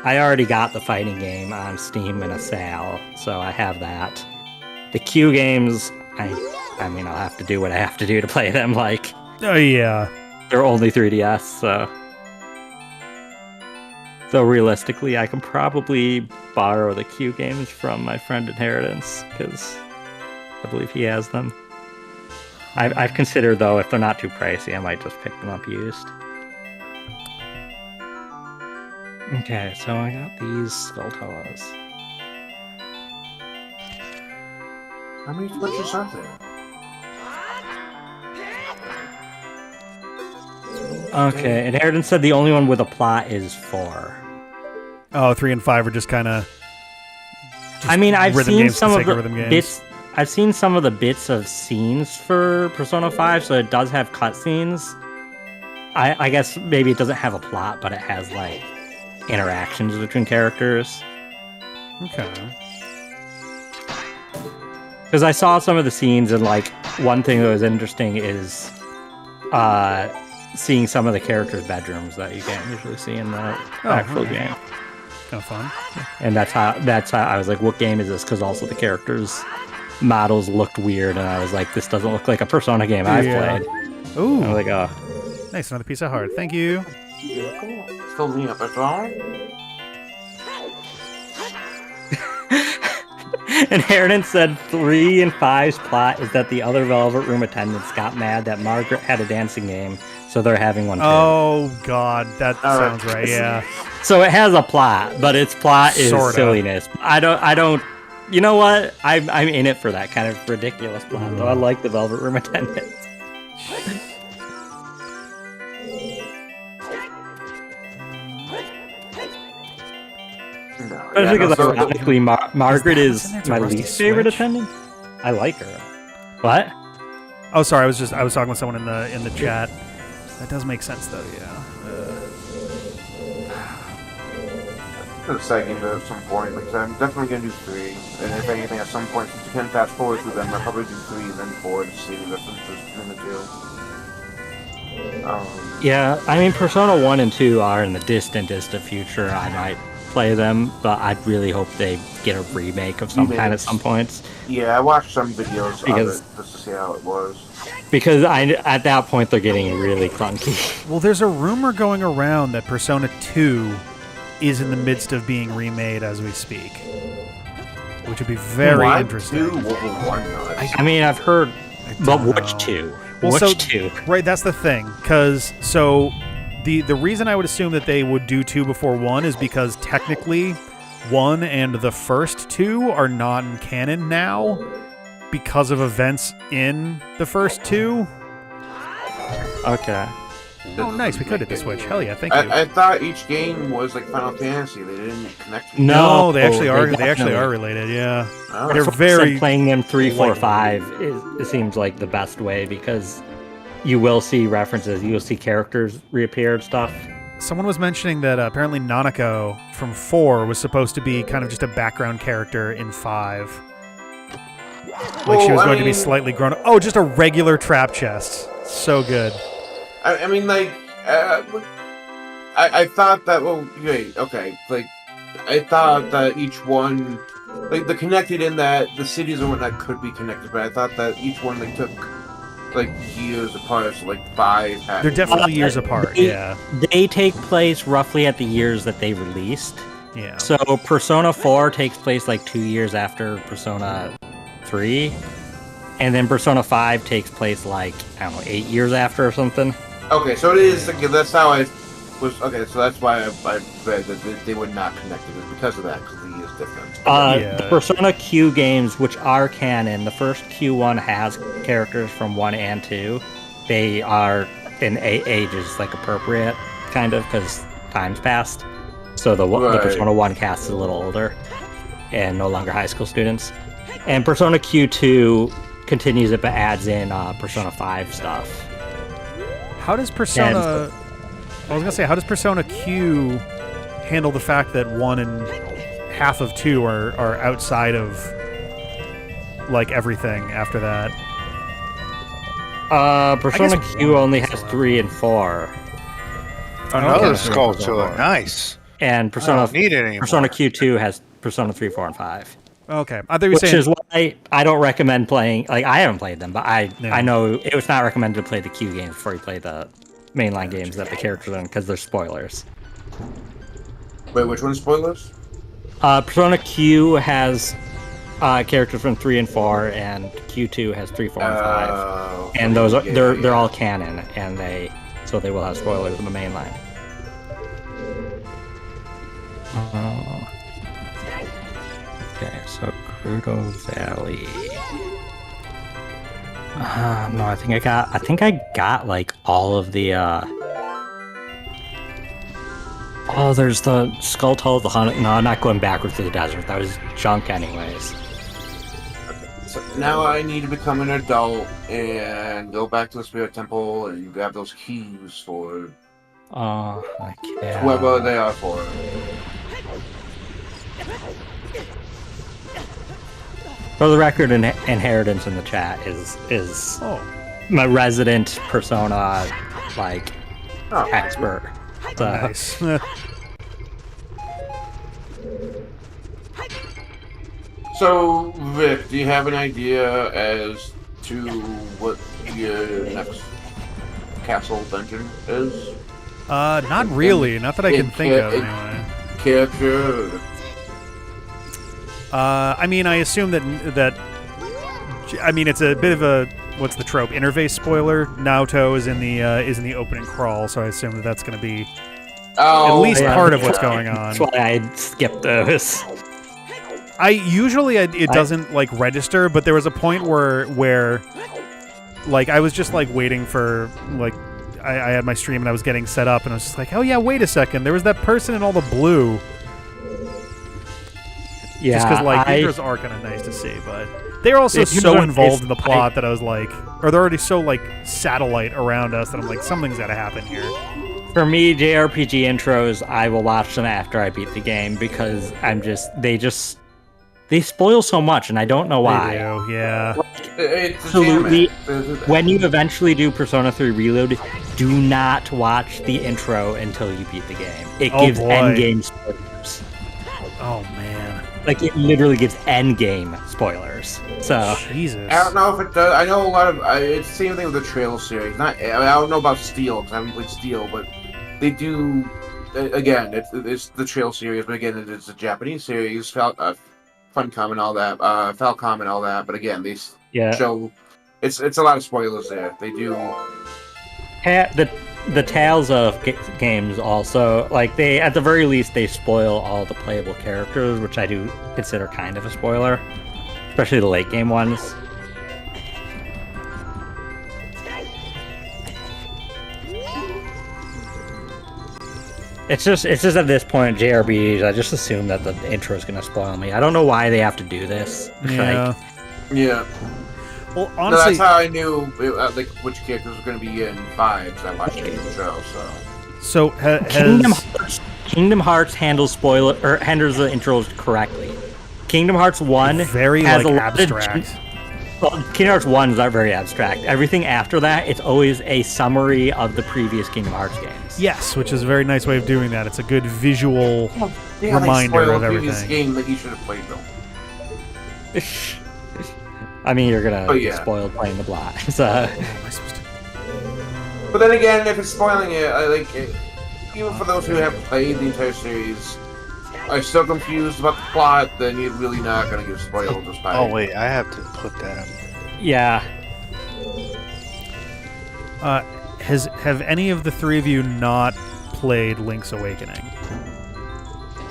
I already got the fighting game on Steam in a sale, so I have that. The Q games, I mean, I'll have to do what I have to do to play them. Like, Oh, yeah. they're only 3DS, so. So realistically, I can probably borrow the Q games from my friend Inheritance, because I believe he has them. I've considered, though, if they're not too pricey, I might just pick them up used. Okay, so I got these Skulltulas. How many switches are there? Okay, Inheritance said the only one with a plot is 4. Oh, 3 and 5 are just kind of. I mean, I've rhythm seen games for some the of sake the of rhythm games. bits. I've seen some of the bits of scenes for Persona 5, so it does have cutscenes. I guess maybe it doesn't have a plot, but it has like interactions between characters. Okay. Because I saw some of the scenes, and like one thing that was interesting is seeing some of the characters' bedrooms that you can't usually see in the actual okay. game. Kind of fun. And that's how I was like, what game is this? Because also the characters' models looked weird, and I was like, this doesn't look like a Persona game I've Yeah. played. Ooh. I was like, oh, Nice, another piece of heart. Thank you. Fill me up, that's all. Inheritance said 3 and 5's plot is that the other Velvet Room attendants got mad that Margaret had a dancing game, so they're having one too. Oh God, that sounds right. Yeah. So it has a plot, but its plot is Sorta. silliness. I don't. You know what? I'm in it for that kind of ridiculous plot. Though I like the Velvet Room attendants. Especially because ironically, Margaret is my least favorite attendant. I like her. What? Oh, sorry. I was talking with someone in the chat. That does make sense, though. Yeah. The second at some point, like I'm definitely gonna do 3, and if anything, at some point, since you can fast forward through them, I'll probably do 3 and then 4 to see the differences between the two. Yeah, I mean, Persona 1 and 2 are in the distant future. I might play them, but I really hope they get a remake of some kind at some points. Yeah, I watched some videos of it just to see how it was. Because at that point, they're getting really clunky. Well, there's a rumor going around that Persona 2 is in the midst of being remade as we speak, which would be very interesting. I mean, I've heard, but which 2? Well, which 2? Right, that's the thing. Because the reason I would assume that they would do 2 before 1 is because technically 1 and the first 2 are non-canon now because of events in the first 2. Okay. Oh, nice. We could hit the Switch. Hell yeah, thank you. I thought each game was like Final Fantasy. They didn't connect. No, they actually are. They actually are related. Yeah, they're very playing them 3, 4, 5. It seems like the best way because you will see references. You will see characters reappear and stuff. Someone was mentioning that apparently Nanako from 4 was supposed to be kind of just a background character in 5. Like she was going to be slightly grown up. Oh, just a regular trap chest. So good. I mean, like, I thought that, well, wait, okay, like, I thought that each one, like, the connected in that the cities and whatnot could be connected, but I thought that each one, like, took, like, years apart, so, like, 5 had... They're definitely years apart, yeah. They take place roughly at the years that they released. Yeah. So Persona 4 takes place, like, 2 years after Persona 3, and then Persona 5 takes place, like, I don't know, 8 years after or something. Okay, so it is, like, that's how I was, okay, so that's why I read that they were not connected, it's because of that, because the year is different. The Persona Q games, which are canon, the first Q1 has characters from 1 and 2. They are in ages, like, appropriate, kind of, because time's passed. So the Persona 1 cast is a little older, and no longer high school students. And Persona Q2 continues it, but adds in Persona 5 stuff. How does Persona... I was going to say, how does Persona Q handle the fact that 1 and half of 2 are outside of, like, everything after that? Persona Q only has 3 and 4. Another sculpture. Nice. And Persona Q2 has Persona 3, 4, and 5. Okay. I thought you were Which saying... is why I don't recommend playing... Like, I haven't played them, but I know it was not recommended to play the Q games before you play the mainline games that the characters are in, because they're spoilers. Wait, which one's spoilers? Persona Q has characters from 3 and 4, and Q2 has 3, 4, and 5. And those are they're all canon, and they will have spoilers in the mainline. Okay, so Crudo Valley. No, I think I got like all of the Oh, there's the Skull Tull, the Hunt. No, I'm not going backwards to the desert. That was junk anyways. Okay, so now I need to become an adult and go back to the Spirit Temple and grab those keys for whoever they are for. For the record, Inheritance in the chat is my resident Persona expert. So. Nice. So, Vic, do you have an idea as to what your next castle dungeon is? Not really. Not that I can think of, anyway. Character. I mean, I assume that. I mean, it's a bit of a what's the trope? Interface spoiler. Naoto is in the opening crawl, so I assume that that's going to be at least part of what's going on. That's why I skipped those. It doesn't like register, but there was a point where like I was just like waiting for like I had my stream and I was getting set up and I was just like, oh yeah, wait a second, there was that person in all the blue. Yeah, just because like Indra's are kind of nice to see, but they're also so involved in the plot that I was like, or they're already so like satellite around us that I'm like, something's got to happen here. For me, JRPG intros, I will watch them after I beat the game because they spoil so much, and I don't know why. They do, yeah. Absolutely. When you eventually do Persona 3 Reload, do not watch the intro until you beat the game. It gives endgame spoilers. Oh man. Like, it literally gives endgame spoilers. So Jesus. I don't know if it does. I know a lot of. It's the same thing with the Trail series. I don't know about Steel because I haven't played Steel, but they do. Again, it's the Trail series, but again, it's a Japanese series. Funcom and all that, Falcom and all that, but again, they show it's a lot of spoilers there. They do. The Tales of games also, like, they at the very least they spoil all the playable characters, which I do consider kind of a spoiler, especially the late game ones. It's just at this point, JRPGs, I just assume that the intro is going to spoil me. I don't know why they have to do this. Yeah. Yeah. Well, honestly, that's how I knew like which characters were going to be in 5 because I watched the intro. So Kingdom Hearts handles the intros correctly. Kingdom Hearts 1 very has like a abstract. Kingdom Hearts 1 is not very abstract. Everything after that, it's always a summary of the previous Kingdom Hearts games. Yes, which is a very nice way of doing that. It's a good visual reminder of everything. Previous game that you should have played though. I mean, you're gonna get spoiled playing the plot. So. But then again, if it's spoiling it, even for those who have played the entire series, are still confused about the plot, then you're really not gonna get spoiled just by. Oh wait, I have to put that. Yeah. Have any of the three of you not played Link's Awakening?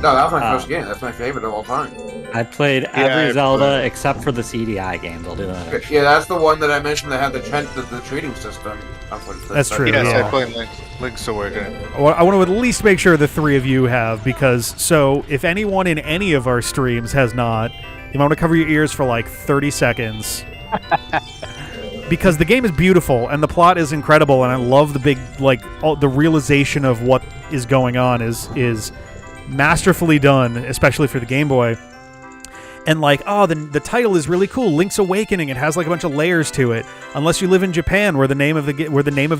No, that was my first game. That's my favorite of all time. I played every Zelda except for the CDI games. I'll do that. Yeah, that's the one that I mentioned that had the trading system. That's true. Yes, yeah. I played Link's Awakening. Well, I want to at least make sure the three of you have, because if anyone in any of our streams has not, you might want to cover your ears for like 30 seconds. Because the game is beautiful and the plot is incredible, and I love the big the realization of what is going on is masterfully done, especially for the Game Boy. And the title is really cool, Link's Awakening. It has like a bunch of layers to it. Unless you live in Japan, where the name of the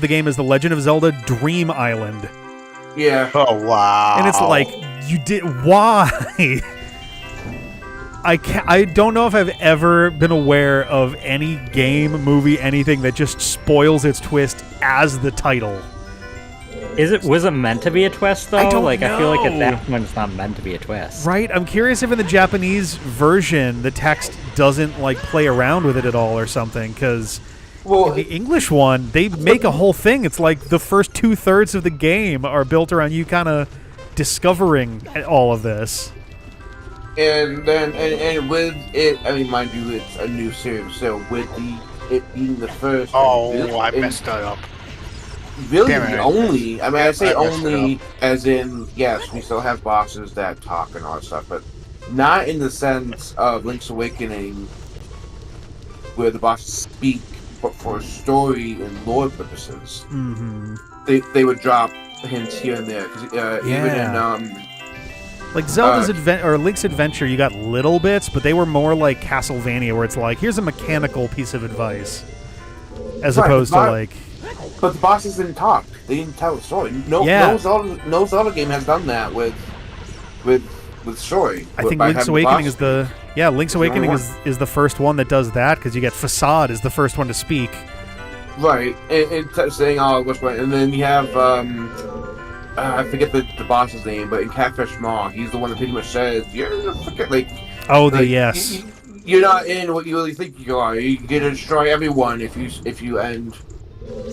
game is The Legend of Zelda: Dream Island. Yeah. Oh wow. And it's like, why? I don't know if I've ever been aware of any game, movie, anything that just spoils its twist as the title. Was it meant to be a twist though? I don't know. I feel like at that point it's not meant to be a twist. Right? I'm curious if in the Japanese version the text doesn't play around with it at all or something, because in the English one they make a whole thing. It's like the first 2/3 of the game are built around you kind of discovering all of this. And then and with it, I mean, mind you, it's a new series, so with it being the first. Oh, I messed that up. Really, only. I mean, I say only as in, yes, we still have bosses that talk and all that stuff, but not in the sense of Link's Awakening, where the bosses speak, but for story and lore purposes. Mm-hmm. They would drop hints here and there. Even in like Zelda's or Link's Adventure, you got little bits, but they were more like Castlevania, where it's like, here's a mechanical piece of advice, as opposed to But the bosses didn't talk. They didn't tell a story. No Zelda game has done that with story. I think Link's Awakening is Link's Awakening is the first one that does that, because you get Facade is the first one to speak. Right, and saying what's going, and then you have I forget the boss's name, but in Catfish Maw, he's the one that pretty much says, "You're freaking like." Oh, the Like, yes. you're not in what you really think you are. You get to destroy everyone if you end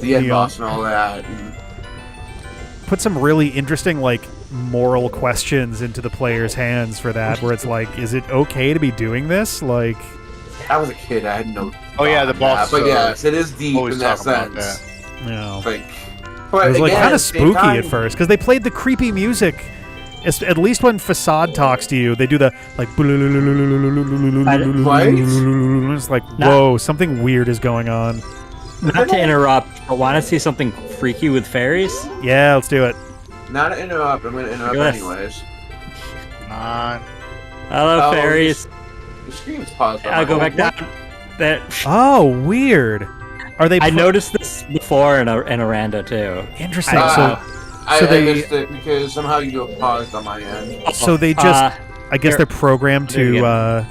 the end Yeah. boss and all that. And Put some really interesting, like, moral questions into the player's hands for that, where it's like, is it okay to be doing this? Like, I was a kid. I had no. Oh, yeah, thought the on boss, that. But yes, it is deep always in that talk about sense. you know. Like, It but was like again, kind at of the same spooky time, at first because they played the creepy music. At least when Facade talks to you, they do the like. It's like, whoa, something weird is going on. Not to interrupt, but want to see something freaky with fairies? Yeah, let's do it. Not to interrupt. I'm going to interrupt Yes. anyways. Come on. Hello, Oh, fairies. The screen's paused. I'll go back down. That Oh, weird. Are they? I noticed this before in a rando too. Interesting. I they missed it because somehow you do a paused on my end. so they just. I guess they're programmed there you to.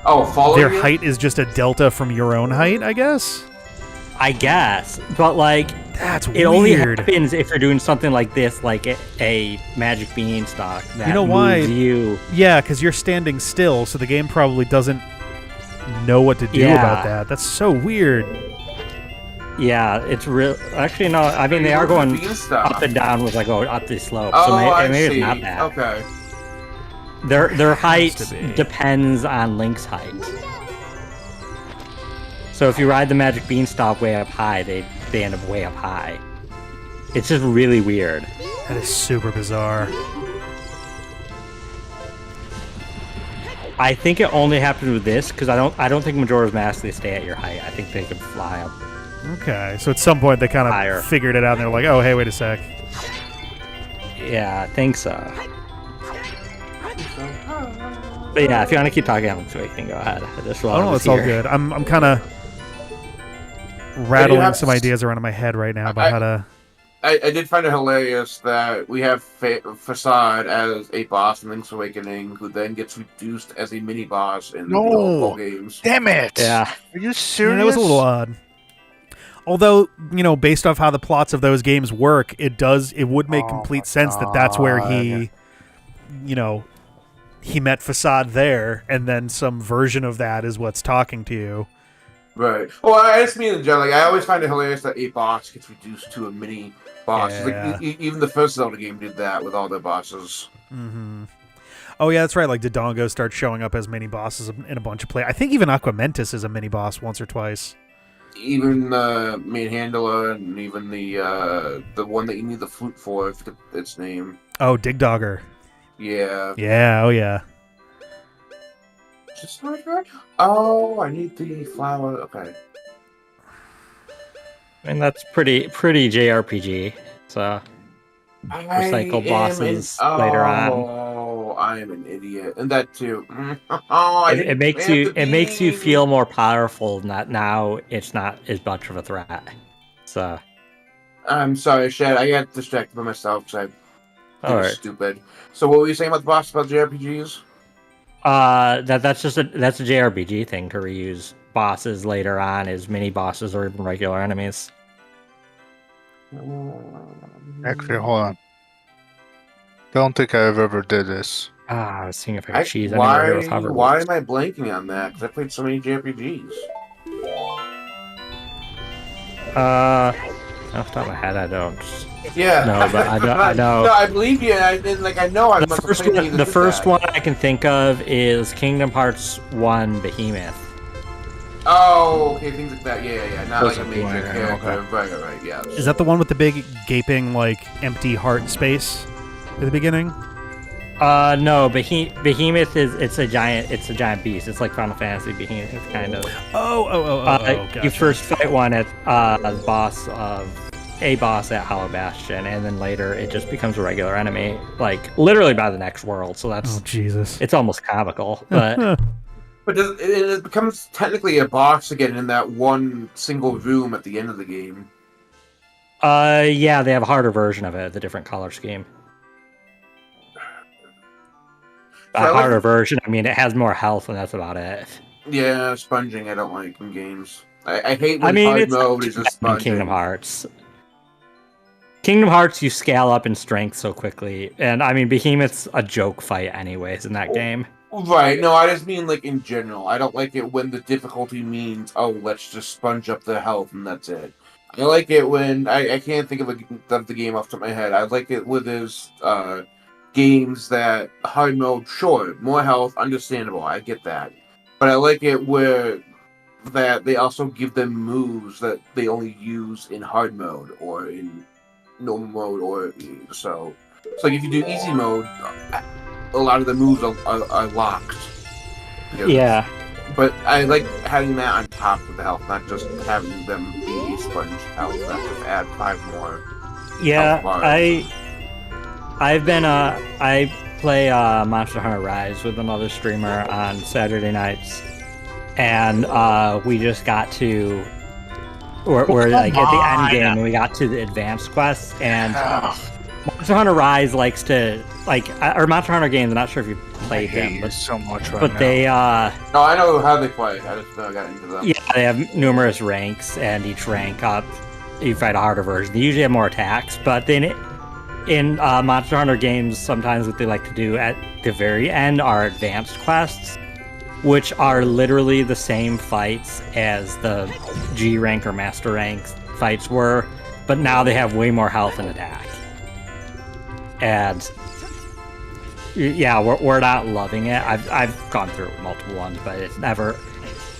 Oh, follow Their you? height is just a delta from your own height, I guess. I guess, but like That's it only weird. happens if you're doing something like this, like a magic beanstalk that You know why? moves you. Yeah, because you're standing still, so the game probably doesn't know what to do Yeah. about that. That's so weird. Yeah, it's real. Actually, no. I mean, they are going Beanstalk. up and down with like up these slopes, Oh, so I maybe see. it's not that. Okay. Their height to be. depends on Link's height. So if you ride the magic beanstalk way up high, they end up way up high. It's just really weird. That is super bizarre. I think it only happens with this because I don't think Majora's Mask they stay at your height. I think they can fly up. Okay, so at some point they kind Higher. of figured it out, and they're like, "Oh, hey, wait a sec." Yeah, I think so. But yeah, if you want to keep talking, so you can go ahead. I just Oh wanted no, to it's all hear. good. I'm kind of rattling have some to- ideas around in my head right now about how to. I did find it hilarious that we have Facade as a boss in Link's Awakening, who then gets reduced as a mini boss in the old games. Damn it! Yeah. Are you Yeah, serious? that was a little odd. Although, based off how the plots of those games work, it would make Oh complete my sense that that's where God. he met Facade there, and then some version of that is what's talking to you. Right. Well, I just mean in general. Like, I always find it hilarious that a boss gets reduced to a mini boss. Yeah. Like, even the first Zelda game did that with all their bosses. Mm-hmm. Oh yeah, that's right. Like Dodongo starts showing up as mini bosses in a bunch of play. I think even Aquamentus is a mini boss once or twice. Even the main handler and even the one that you need the flute for, I forget its name. Oh, Digdogger. Yeah. Yeah. Oh yeah. Just right there? Oh, I need the flower. Okay. I mean, that's pretty JRPG. So recycle bosses later on. Oh, I am an idiot, and that too. Oh, It makes you feel more powerful. Not now. It's not as much of a threat. So I'm sorry, Shad. I got distracted by myself because I all was right. stupid. So what were you saying about the boss about JRPGs? That's a JRPG thing to reuse bosses later on as mini bosses or even regular enemies. Actually, hold on. Don't think I've ever did this. I was seeing if I could cheese anywhere here with hover. Why am I blanking on that? Because I played so many JRPGs. Off the top of my head, I don't. Yeah. No, but I know. No, I believe you. I know. I The must first have played one, either the did first that. one I can think of is Kingdom Hearts 1 Behemoth. Oh, okay, things like that. Yeah. Not like a Doesn't major do anything, character. okay. Right. Yeah. Is that the one with the big gaping like empty heart space at the beginning? No, Behemoth it's a giant beast. It's like Final Fantasy Behemoth kind of. Oh, gotcha. You first fight one at the boss at Hollow Bastion, and then later it just becomes a regular enemy, like literally by the next world. So Oh that's Jesus. it's almost comical, but But it becomes technically a boss again in that one single room at the end of the game. yeah, they have a harder version of it, the different color scheme. So I like- Harder version. I mean, it has more health, and that's about it. Yeah, sponging I don't like in games. I hate when I mean, hard it's mode is just in sponging. Kingdom Hearts. Kingdom Hearts, you scale up in strength so quickly, and I mean Behemoth's a joke fight anyways in that game. Right, no, I just mean like in general. I don't like it when the difficulty means, oh, let's just sponge up the health and that's it. I like it when I can't think of the game off the top of my head. I like it when there's games that hard mode, sure, more health, understandable, I get that. But I like it where that they also give them moves that they only use in hard mode or in normal mode, or so. So like if you do easy mode, a lot of the moves are locked. Yeah. But I like having that on top of the health, not just having them be a sponge health. That just add 5 more. Yeah, health bars. I play Monster Hunter Rise with another streamer on Saturday nights, and we just got to we're like at the end game, and we got to the advanced quests, and Monster Hunter Rise likes to or Monster Hunter games. I'm not sure if you played them, but so much right but now. they No, I know how they play. I just never got into them. yeah, they have numerous ranks, and each rank up, you fight a harder version. They usually have more attacks, but then in Monster Hunter games, sometimes what they like to do at the very end are advanced quests, which are literally the same fights as the G rank or Master rank fights were, but now they have way more health and attack. And yeah, we're not loving it. I've gone through multiple ones, but it's never.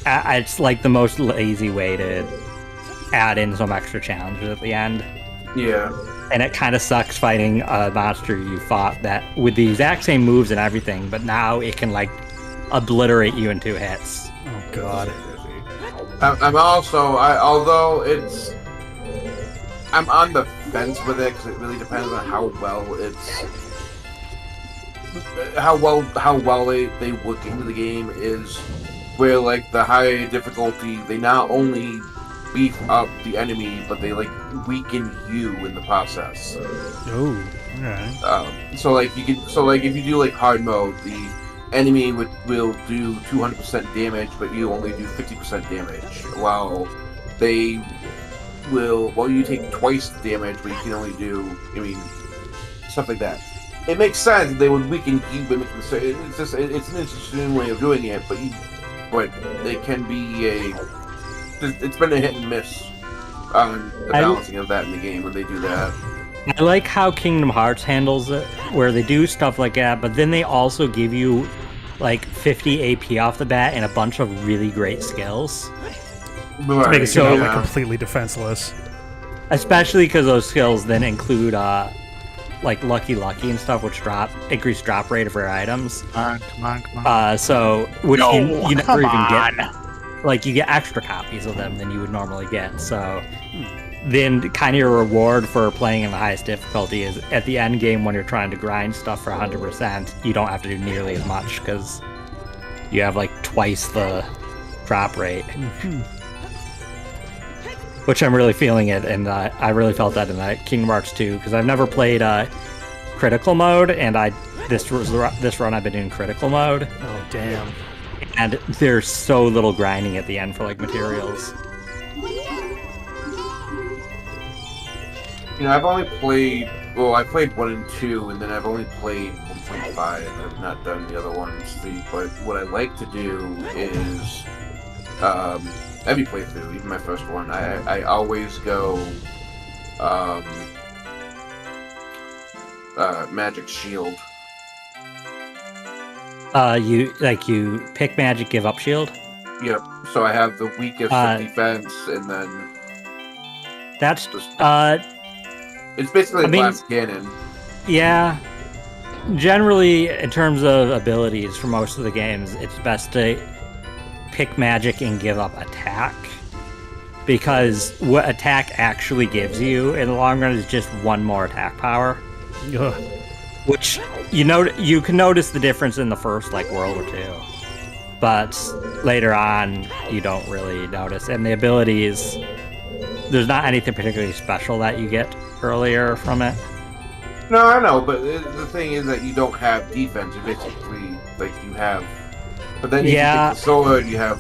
It's like the most lazy way to add in some extra challenges at the end. Yeah. And it kind of sucks fighting a monster you fought that with the exact same moves and everything, but now it can like obliterate you in 2 hits. Oh god. I'm also, although it's, I'm on the fence with it because it really depends on how well they work into the game. Is where like the higher difficulty, they not only beef up the enemy, but they like weaken you in the process. Oh, okay. So like if you do like hard mode, the enemy will do 200% damage, but you only do 50% damage. While they will, you take twice the damage, but you can only do, stuff like that. It makes sense they would weaken you, but it's an interesting way of doing it. But it can be it's been a hit and miss on the balancing of that in the game when they do that. I like how Kingdom Hearts handles it, where they do stuff like that, but then they also give you like 50 AP off the bat and a bunch of really great skills. Right. To make it seem like completely defenseless. Especially because those skills then include like Lucky and stuff, which increase drop rate of rare items. Come on. So which you never even on. get. Like you get extra copies of them than you would normally get. So then kind of your reward for playing in the highest difficulty is at the end game when you're trying to grind stuff for 100%, you don't have to do nearly as much because you have like twice the drop rate. Which I'm really feeling it, and I really felt that in Kingdom Hearts 2 because I've never played critical mode, and this run I've been doing critical mode. Oh damn! And there's so little grinding at the end for like materials. I've only played. Well, I played 1 and 2, and then I've only played 1.5. I've not done the other ones. But what I like to do is every playthrough, even my first one, I always go Magic Shield. You pick magic, give up shield? Yep. So I have the weakest defense, and then that's just, it's basically a glass cannon. Yeah. Generally, in terms of abilities for most of the games, it's best to pick magic and give up attack, because what attack actually gives you in the long run is just 1 more attack power. Ugh. Which you can notice the difference in the first world or two, but later on you don't really notice. And the abilities, there's not anything particularly special that you get earlier from it. No, I know, but the thing is that you don't have defense. You basically you have, but then you take the sword. You have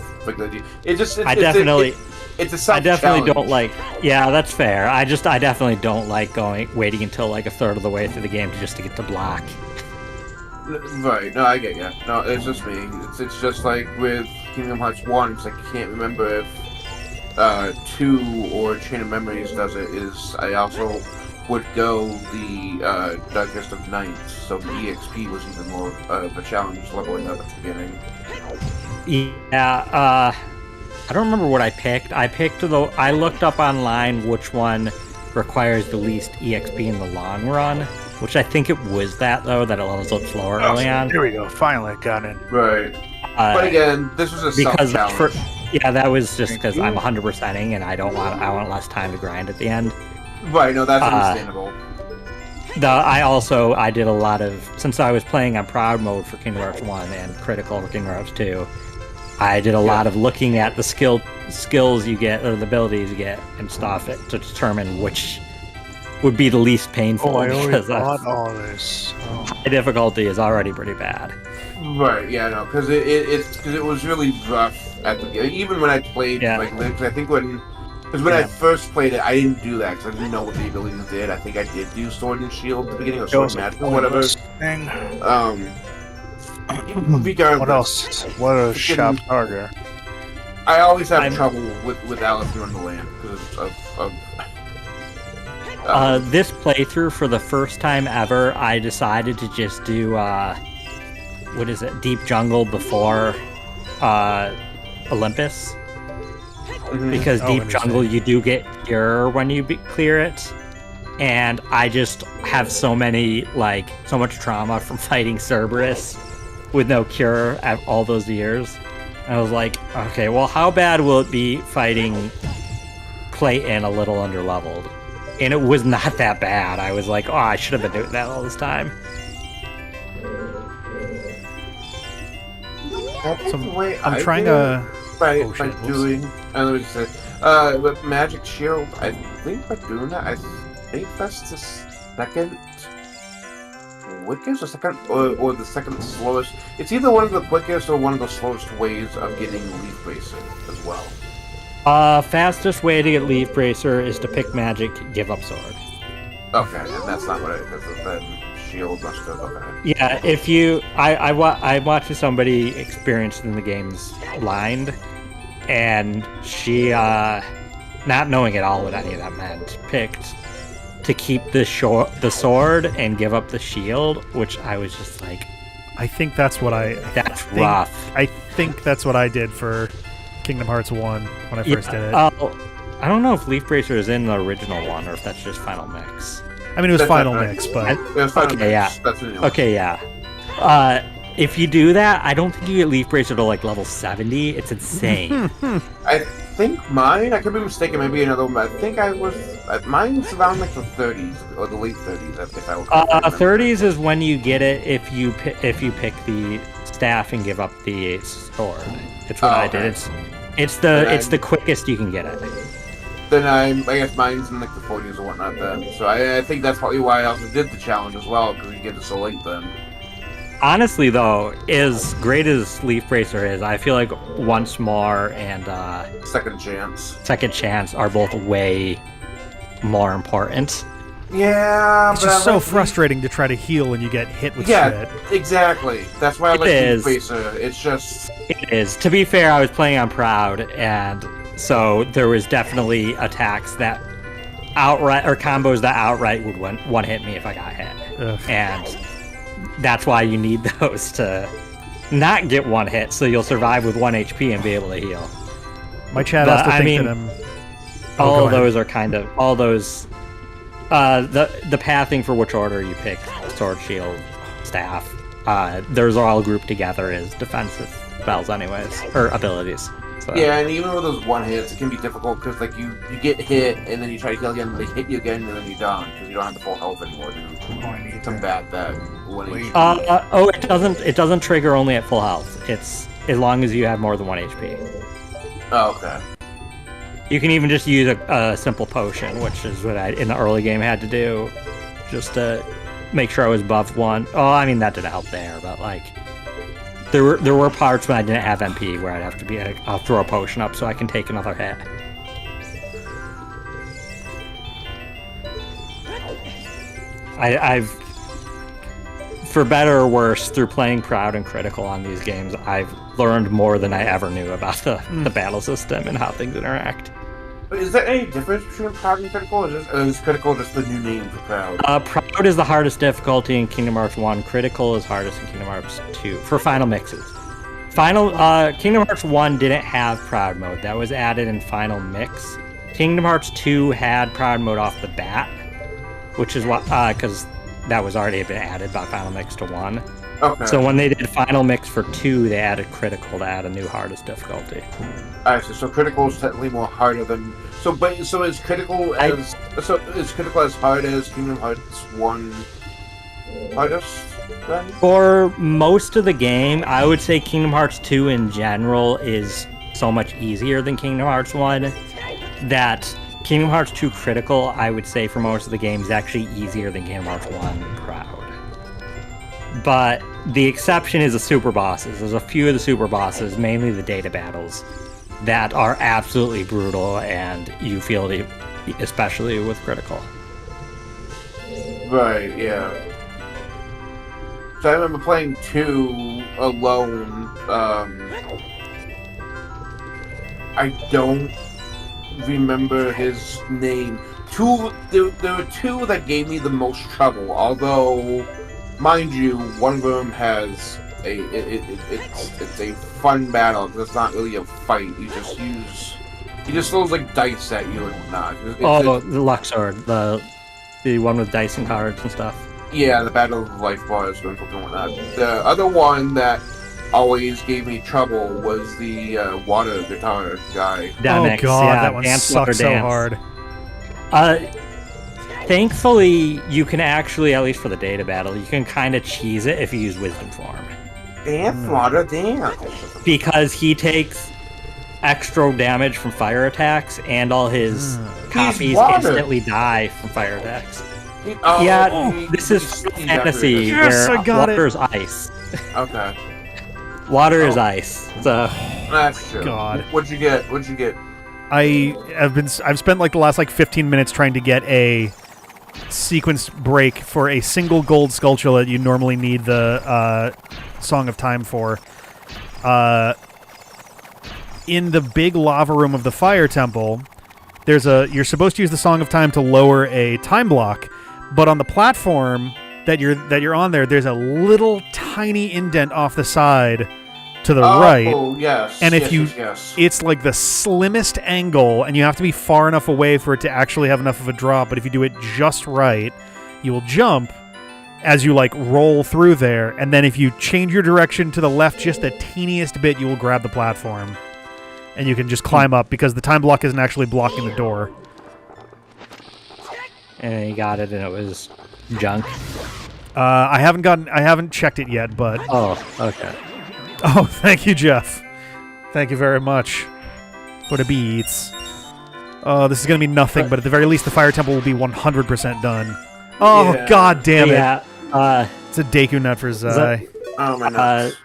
It's a I definitely don't self-challenge. like. Yeah, that's fair. I definitely don't like waiting until like a third of the way through the game to get to block. Right, no, I get you. No, it's just me. It's just like with Kingdom Hearts 1, it's like I can't remember if 2 or Chain of Memories does it, is I also would go the Darkest of Nights, so the EXP was even more of a challenge leveling up at the beginning. Yeah, I don't remember what I picked. I looked up online which one requires the least EXP in the long run, which I think it was that that it levels up slower early on. Here we go. Finally got in. Right. But again, this was a because self-challenge. yeah, that was just because I'm 100%ing and I want less time to grind at the end. Right, no, that's understandable. I did a lot of, since I was playing on proud mode for Kingdom Hearts 1 and critical for Kingdom Hearts 2, I did a lot of looking at the skills you get, or the abilities you get, and stuff to determine which would be the least painful. Oh, I already because bought all this. Oh. high difficulty is already pretty bad. Right, yeah, no, because it was really rough at the beginning. Even when I played, like, Link, I think when I first played it, I didn't do that because I didn't know what the abilities did. I think I did do Sword and Shield at the beginning, or Sword and Magic, or whatever. Regardless. What else? What a sharp target. I always have trouble with Alice in Wonderland because of this playthrough, for the first time ever, I decided to just do what is it, Deep Jungle before Olympus, because Deep Jungle you do get cure when you clear it, and I just have so much trauma from fighting Cerberus with no cure at all those years. And I was like, okay, well, how bad will it be fighting Clayton a little underleveled? And it was not that bad. I was like, oh, I should have been doing that all this time. I'm trying to... By doing... let me just say, with Magic Shield, I think by doing that, I think that's the second quickest, or the second slowest. It's either one of the quickest or one of the slowest ways of getting Leaf Bracer as well. Fastest way to get Leaf Bracer is to pick Magic, give up Sword. Okay, and that's not what then Shield must have. Okay. Yeah, if you, I watched somebody experienced in the games lined, and she, not knowing at all what any of that meant, picked to keep the sword and give up the shield, which I was just like, I think that's what that's rough. I think that's what I did for Kingdom Hearts 1 when I first did it. I don't know if Leaf Bracer is in the original one or if that's just Final Mix. I mean, it was Final Mix, but... It was Final Mix. Yeah. That's the new one. Okay, yeah. If you do that, I don't think you get Leaf Bracer to like level 70. It's insane. I think mine, I could be mistaken, maybe another one, but I think mine's around like the 30s, or the late 30s, if I was 30s is when you get it if you pick the staff and give up the sword. It's what I did. It's the quickest you can get it. Then I guess mine's in like the 40s or whatnot then. So I think that's probably why I also did the challenge as well, because you get it so late then. Honestly, though, as great as Leaf Bracer is, I feel like Once More and Second Chance are both way more important. Yeah, it's just so frustrating to try to heal when you get hit with shit. Yeah, exactly. That's why I like Leaf Bracer. It's just... It is. To be fair, I was playing on Proud, and so there was definitely attacks that outright, or combos that outright would one hit me if I got hit. Ugh. And that's why you need those to not get one hit, so you'll survive with 1 HP and be able to heal. My chat has to think that I'm... all those are kind of... All those... the pathing for which order you pick, Sword, Shield, Staff, those are all grouped together as defensive spells anyways, or abilities. So. Yeah, and even with those one hits, it can be difficult because like you get hit and then you try to heal again, and they hit you again, and then you're done because you don't have the full health anymore to combat that 1 HP. It doesn't trigger only at full health. It's as long as you have more than 1 HP. Oh, okay. You can even just use a simple potion, which is what I in the early game had to do, just to make sure I was above 1. Oh, I mean that didn't help there, but like. There were parts when I didn't have MP where I'd have to be I'll throw a potion up so I can take another hit. I've, for better or worse, through playing Proud and Critical on these games, I've learned more than I ever knew about the battle system and how things interact. But is there any difference between Proud and Critical, or is Critical just the new name for Proud? Proud is the hardest difficulty in Kingdom Hearts 1. Critical is hardest in Kingdom Hearts 2 for final mixes. Kingdom Hearts 1 didn't have Proud mode. That was added in final mix. Kingdom Hearts 2 had Proud mode off the bat, which is what because that was already been added by final mix to 1. Okay. So when they did final mix for 2, they added Critical to add a new hardest difficulty. Alright, so Critical is technically more harder than so is Critical as hard as Kingdom Hearts 1 hardest then? For most of the game, I would say Kingdom Hearts 2 in general is so much easier than Kingdom Hearts 1 that Kingdom Hearts 2 Critical, I would say for most of the game, is actually easier than Kingdom Hearts 1 Proud. But the exception is the super bosses. There's a few of the super bosses, mainly the data battles, that are absolutely brutal, and you feel it especially with Critical. Right, yeah. So I remember playing 2 alone. I don't remember his name. There were 2 that gave me the most trouble. Although, mind you, one of them has it's a fun battle. It's not really a fight. He just throws like dice at you and whatnot. The Luxord, the one with dice and cards and stuff. Yeah, the Battle of Life bars and whatnot. The other one that always gave me trouble was the water guitar guy. Demix, oh god, yeah, that one sucks so hard. Thankfully, you can actually, at least for the data battle, you can kind of cheese it if you use Wisdom Form. Damn, water, damn. Because he takes extra damage from fire attacks, and all his copies instantly die from fire attacks. This is fantasy Yes, where I got water it. is ice. Okay. Water is ice. So That's true. God. What'd you get? I've spent like the last 15 minutes trying to get a sequence break for a single gold sculpture that you normally need the Song of Time for. In the big lava room of the fire temple, you're supposed to use the Song of Time to lower a time block, but on the platform that you're on there's a little tiny indent off the side to the right. Oh, yes. And Yes. it's like the slimmest angle, and you have to be far enough away for it to actually have enough of a drop, but if you do it just right, you will jump as you roll through there, and then if you change your direction to the left just the teeniest bit, you will grab the platform. And you can just climb up because the time block isn't actually blocking the door. and he got it, and it was junk. I haven't checked it yet, but Oh, okay. oh, thank you, Jeff. Thank you very much for the beats. Oh, this is gonna be nothing, but at the very least, the fire temple will be 100% done. Oh, Yeah. god damn it! Yeah. It's a Deku nut for Zai. Oh my nuts.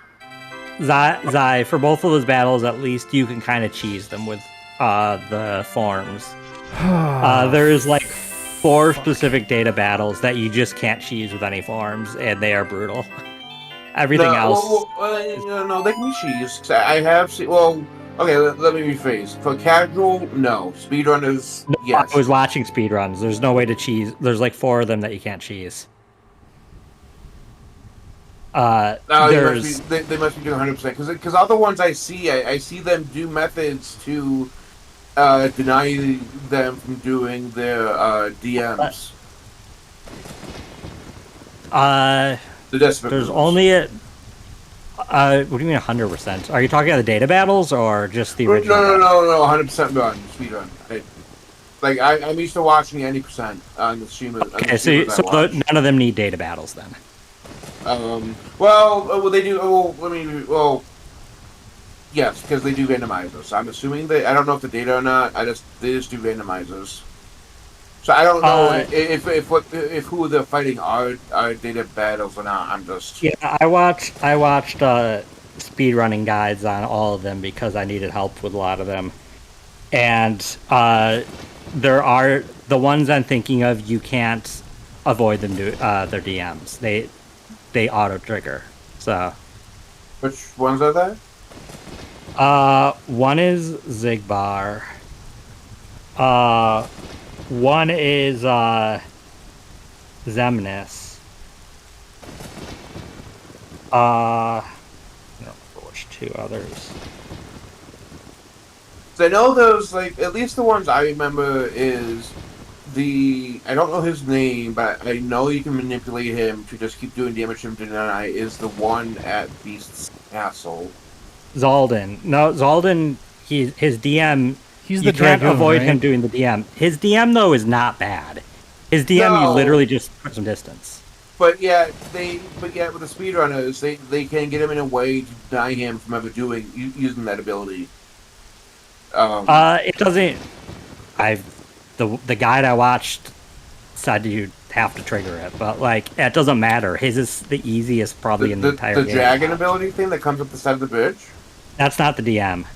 Zai, for both of those battles, at least you can kind of cheese them with the forms. There's 4 specific data battles that you just can't cheese with any forms, and they are brutal. Everything else. No, they can be cheesed. I have seen. Well, okay, let me rephrase. For casual, no. Speedrunners, yes. I was watching speedruns. There's no way to cheese. There's 4 of them that you can't cheese. No, they must be doing 100% because other ones I see them do methods to deny them from doing their DMs. The desperate There's moves. only a. What do you mean 100%? Are you talking about the data battles or just the original? No, 100% run speedrun. I'm used to watching any percent on the stream. Okay, so none of them need data battles then. Well, they do. Yes, because they do randomizers. I'm assuming I don't know if the data or not. they just do randomizers. So I don't know if who they're fighting are data battles or not. I'm just. Yeah, I watched speedrunning guides on all of them because I needed help with a lot of them, and there are the ones I'm thinking of. You can't avoid them their DMs. They auto trigger. So Which ones are they? one is Zigbar. One is Zemnis. I don't remember which two others. So I know those, like, at least the ones I remember is I don't know his name, but I know you can manipulate him to just keep doing damage to him to deny, is the one at Beast's Castle. Zaldin. No, Zaldin, his DM, He's you the can't dragoon, avoid right? him doing the DM. His DM, though, is not bad. His DM, you No. literally just put some distance. But yet with the speedrunners, they can get him in a way to deny him from ever using that ability. It doesn't... The guide I watched said you have to trigger it, but, like, it doesn't matter. His is the easiest probably in the entire game. The dragon ability thing that comes up the side of the bridge? That's not the DM.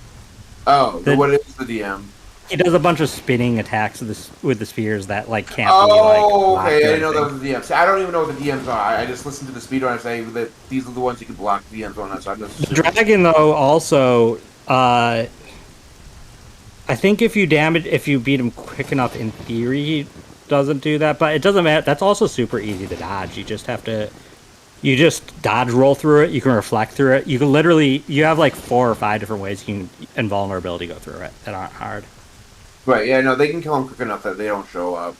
Oh, then what is the DM? He does a bunch of spinning attacks with the spheres that, like, can't be, Oh, like, okay. I didn't know blocked or that was the DM. See, I don't even know what the DMs are. I just listened to the speedrunner say that these are the ones you can block DMs on. So I'm just The dragon, though, also, I think if you beat him quick enough, in theory, he doesn't do that, but it doesn't matter. That's also super easy to dodge. You just dodge roll through it. You can reflect through it. You can literally, you have like 4 or 5 different ways you can invulnerability go through it that aren't hard. right. Yeah, no, they can kill him quick enough that they don't show up.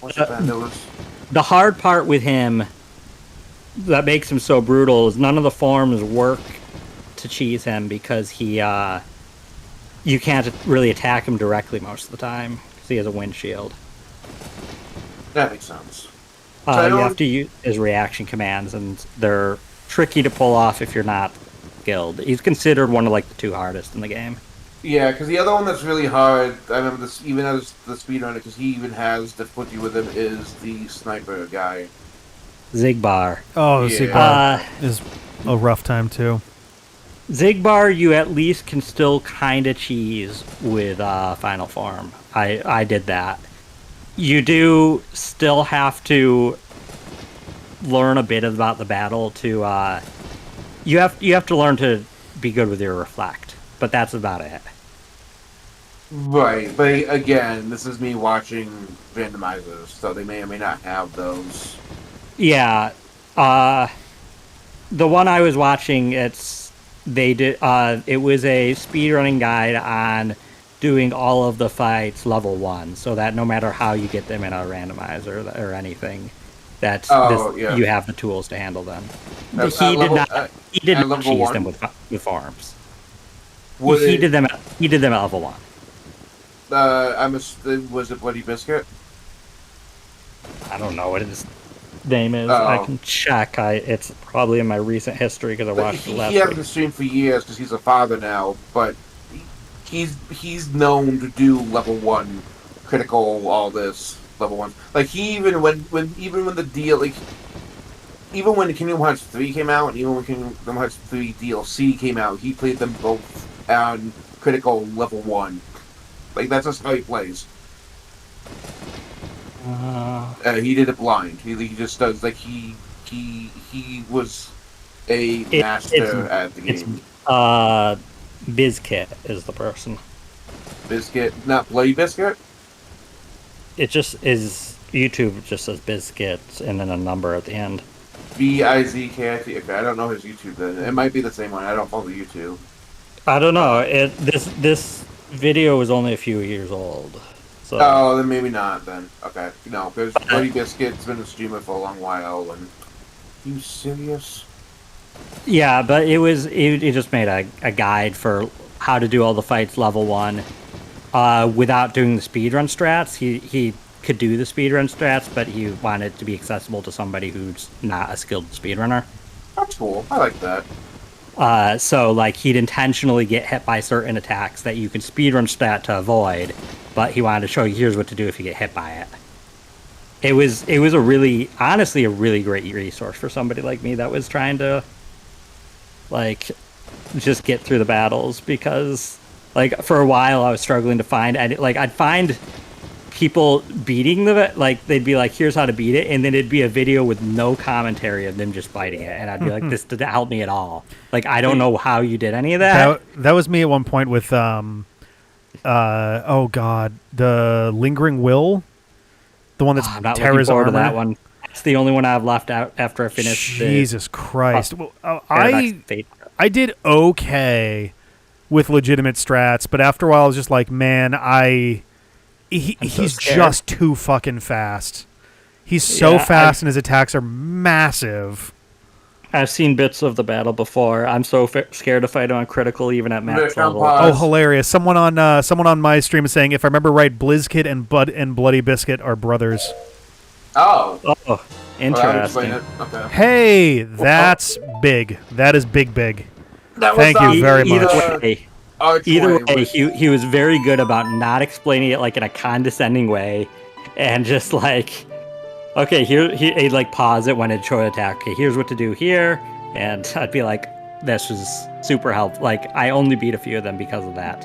What's that? There was The hard part with him that makes him so brutal is none of the forms work to cheese him because you can't really attack him directly most of the time because he has a windshield. that makes sense. You have to use his reaction commands, and they're tricky to pull off if you're not skilled. He's considered one of like the 2 hardest in the game. Yeah, because the other one that's really hard, I remember this even as the speedrunner, because he even has difficulty with him, is the sniper guy. Zigbar. Oh, Yeah. Zigbar is a rough time too. Zigbar, you at least can still kind of cheese with Final Form. I did that. You do still have to learn a bit about the battle to. You have to learn to be good with your reflect, but that's about it. Right, but again, this is me watching randomizers, so they may or may not have those. Yeah, the one I was watching, it was a speedrunning guide on doing all of the fights level 1, so that no matter how you get them in a randomizer or anything, you have the tools to handle them. He did not cheese them with farms. He did them at level 1. Was it Bloody Biscuit? I don't know what his name is. Oh. I can check. It's probably in my recent history because I watched it last He week. hasn't streamed for years because he's a father now, but he's known to do level 1 critical, all this level 1. Like he even when the deal, like even when Kingdom Hearts 3 came out, and even when Kingdom Hearts 3 DLC came out, he played them both on critical level 1. Like that's just how he plays. He did it blind. He just does like he was a master at the game. Bizkit is the person. Biscuit, not Bloody Biscuit. It just is. YouTube just says Bizkit and then a number at the end. Bizkit. Okay, I don't know his YouTube then. It might be the same one. I don't follow YouTube. I don't know. This video is only a few years old. So. Oh, then maybe not. Then okay, no, because Bloody Biscuit's been a streamer for a long while. And you serious? Yeah, but it just made a guide for how to do all the fights level 1 without doing the speedrun strats. He could do the speedrun strats, but he wanted it to be accessible to somebody who's not a skilled speedrunner. That's cool. I like that. So like he'd intentionally get hit by certain attacks that you can speedrun stat to avoid, but he wanted to show you here's what to do if you get hit by it. It was honestly a really great resource for somebody like me that was trying to like just get through the battles, because like for a while I was struggling to find, and like I'd find people beating they'd be like, here's how to beat it, and then it'd be a video with no commentary of them just fighting it, and I'd be like, this didn't help me at all. Like, I don't know how you did any of that. That was me at one point with oh god, the Lingering Will, the one that's I'm not Terra's looking forward armor. to that one. It's the only one I've left out after I finished. Jesus Christ! Well, Paradox Fate. I did okay with legitimate strats, but after a while I was just like, man, he's just too fucking fast. He's so fast and his attacks are massive. I've seen bits of the battle before. I'm so scared to fight on critical even at max level. Oh, hilarious! Someone on my stream is saying, if I remember right, Blizzkid and Bloody Biscuit are brothers. Oh, interesting. Okay. Hey, that's big. That is big. That was, Thank you very much. Either way, he was very good about not explaining it like in a condescending way, and just like, okay, he'd like pause it when it'd show an attack. Okay, here's what to do here, and I'd be like, this was super helpful. Like, I only beat a few of them because of that.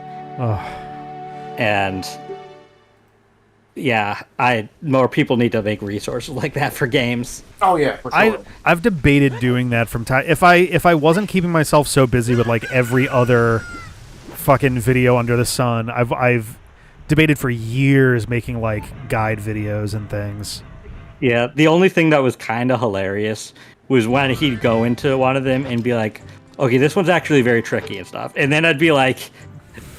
And yeah, more people need to make resources like that for games. Oh yeah, for sure. I've debated doing that from time. If I wasn't keeping myself so busy with like every other fucking video under the sun, I've debated for years making like guide videos and things. Yeah, the only thing that was kind of hilarious was when he'd go into one of them and be like, okay, this one's actually very tricky and stuff. And then I'd be like,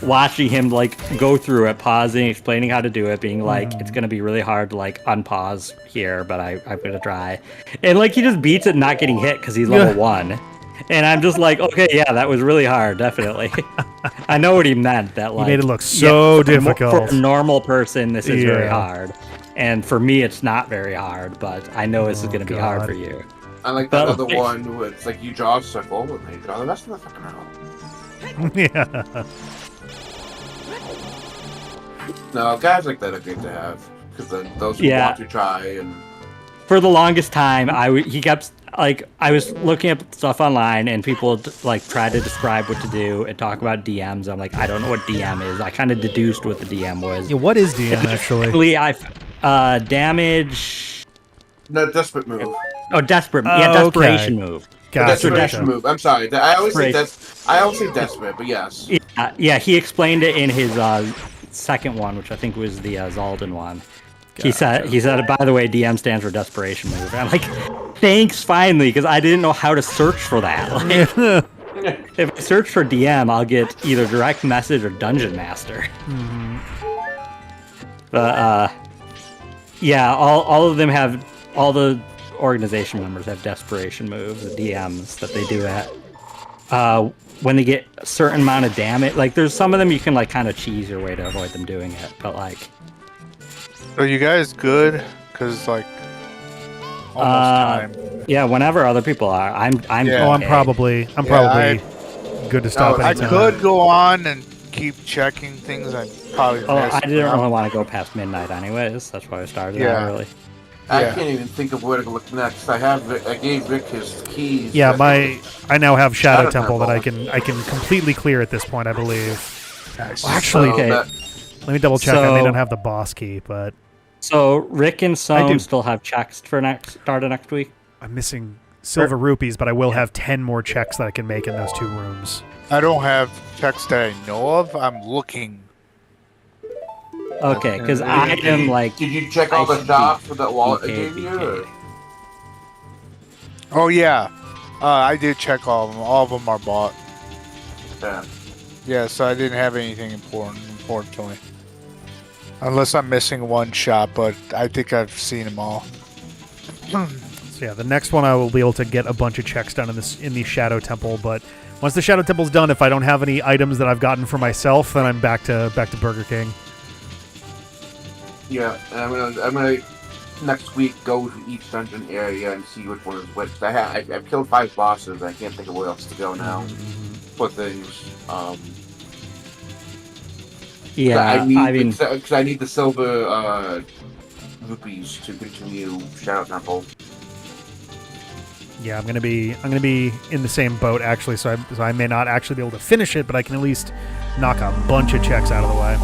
watching him like go through it, pausing, explaining how to do it, being like, it's gonna be really hard to like unpause here, but I'm gonna try. And like he just beats it not getting hit because he's level 1. And I'm just like, okay, yeah, that was really hard, definitely. I know what he meant. That like He made it look so difficult. For a normal person, this is very hard. And for me, it's not very hard, but I know this is going to be hard for you. I like that other one where it's like you draw a circle and then you draw the rest of the fucking round. Yeah. No, guys like that are good to have, because then those who want to try and... For the longest time, he kept, like, I was looking up stuff online and people like tried to describe what to do and talk about DMs. I'm like, I don't know what DM is. I kind of deduced what the DM was. Yeah, what is DM actually? Damage. No, desperate move. Oh, desperate. Yeah, desperation move. Gotcha. Desperation move. I'm sorry. I always say desperate, but yes. Yeah, he explained it in his second one, which I think was the Zaldan one. Gotcha. He said, by the way, DM stands for desperation move. And I'm like, thanks, finally, because I didn't know how to search for that. Like, if I search for DM, I'll get either direct message or dungeon master. Mm-hmm. Yeah, all of them have, all the organization members have desperation moves, the DMs that they do at. When they get a certain amount of damage, like there's some of them you can like kind of cheese your way to avoid them doing it, but like. Are you guys good? Cause like almost time. Yeah, whenever other people are, I'm. Yeah. Oh, okay. I'm probably good to stop. I could go on and keep checking things. I probably. I didn't really want to go past midnight, anyways. That's why I started out early. I can't even think of where to look next. I gave Rick his keys. Yeah, I now have Shadow Temple that I can completely clear at this point, I believe. Nice. Well, actually, Okay. let me double check. I may not have the boss key, but So Rick and Soam still have checks for start of next week. I'm missing silver rupees, but I will have 10 more checks that I can make in those 2 rooms. I don't have checks that I know of. I'm looking. Okay, because I am like. Did you check all the shops with that wallet I gave you? Or? Oh yeah, I did check all of them. All of them are bought. Yeah. Yeah, so I didn't have anything important, unfortunately. Unless I'm missing one shop, but I think I've seen them all. So yeah, the next one I will be able to get a bunch of checks done in the Shadow Temple, but once the Shadow Temple's done, if I don't have any items that I've gotten for myself, then I'm back to Burger King. Yeah, and I'm gonna next week go to each dungeon area and see which one is which. I've killed 5 bosses. I can't think of where else to go now for things. Yeah, because I need the silver rupees to continue Shadow Temple. Yeah, I'm gonna be in the same boat actually, so I may not actually be able to finish it, but I can at least knock a bunch of checks out of the way.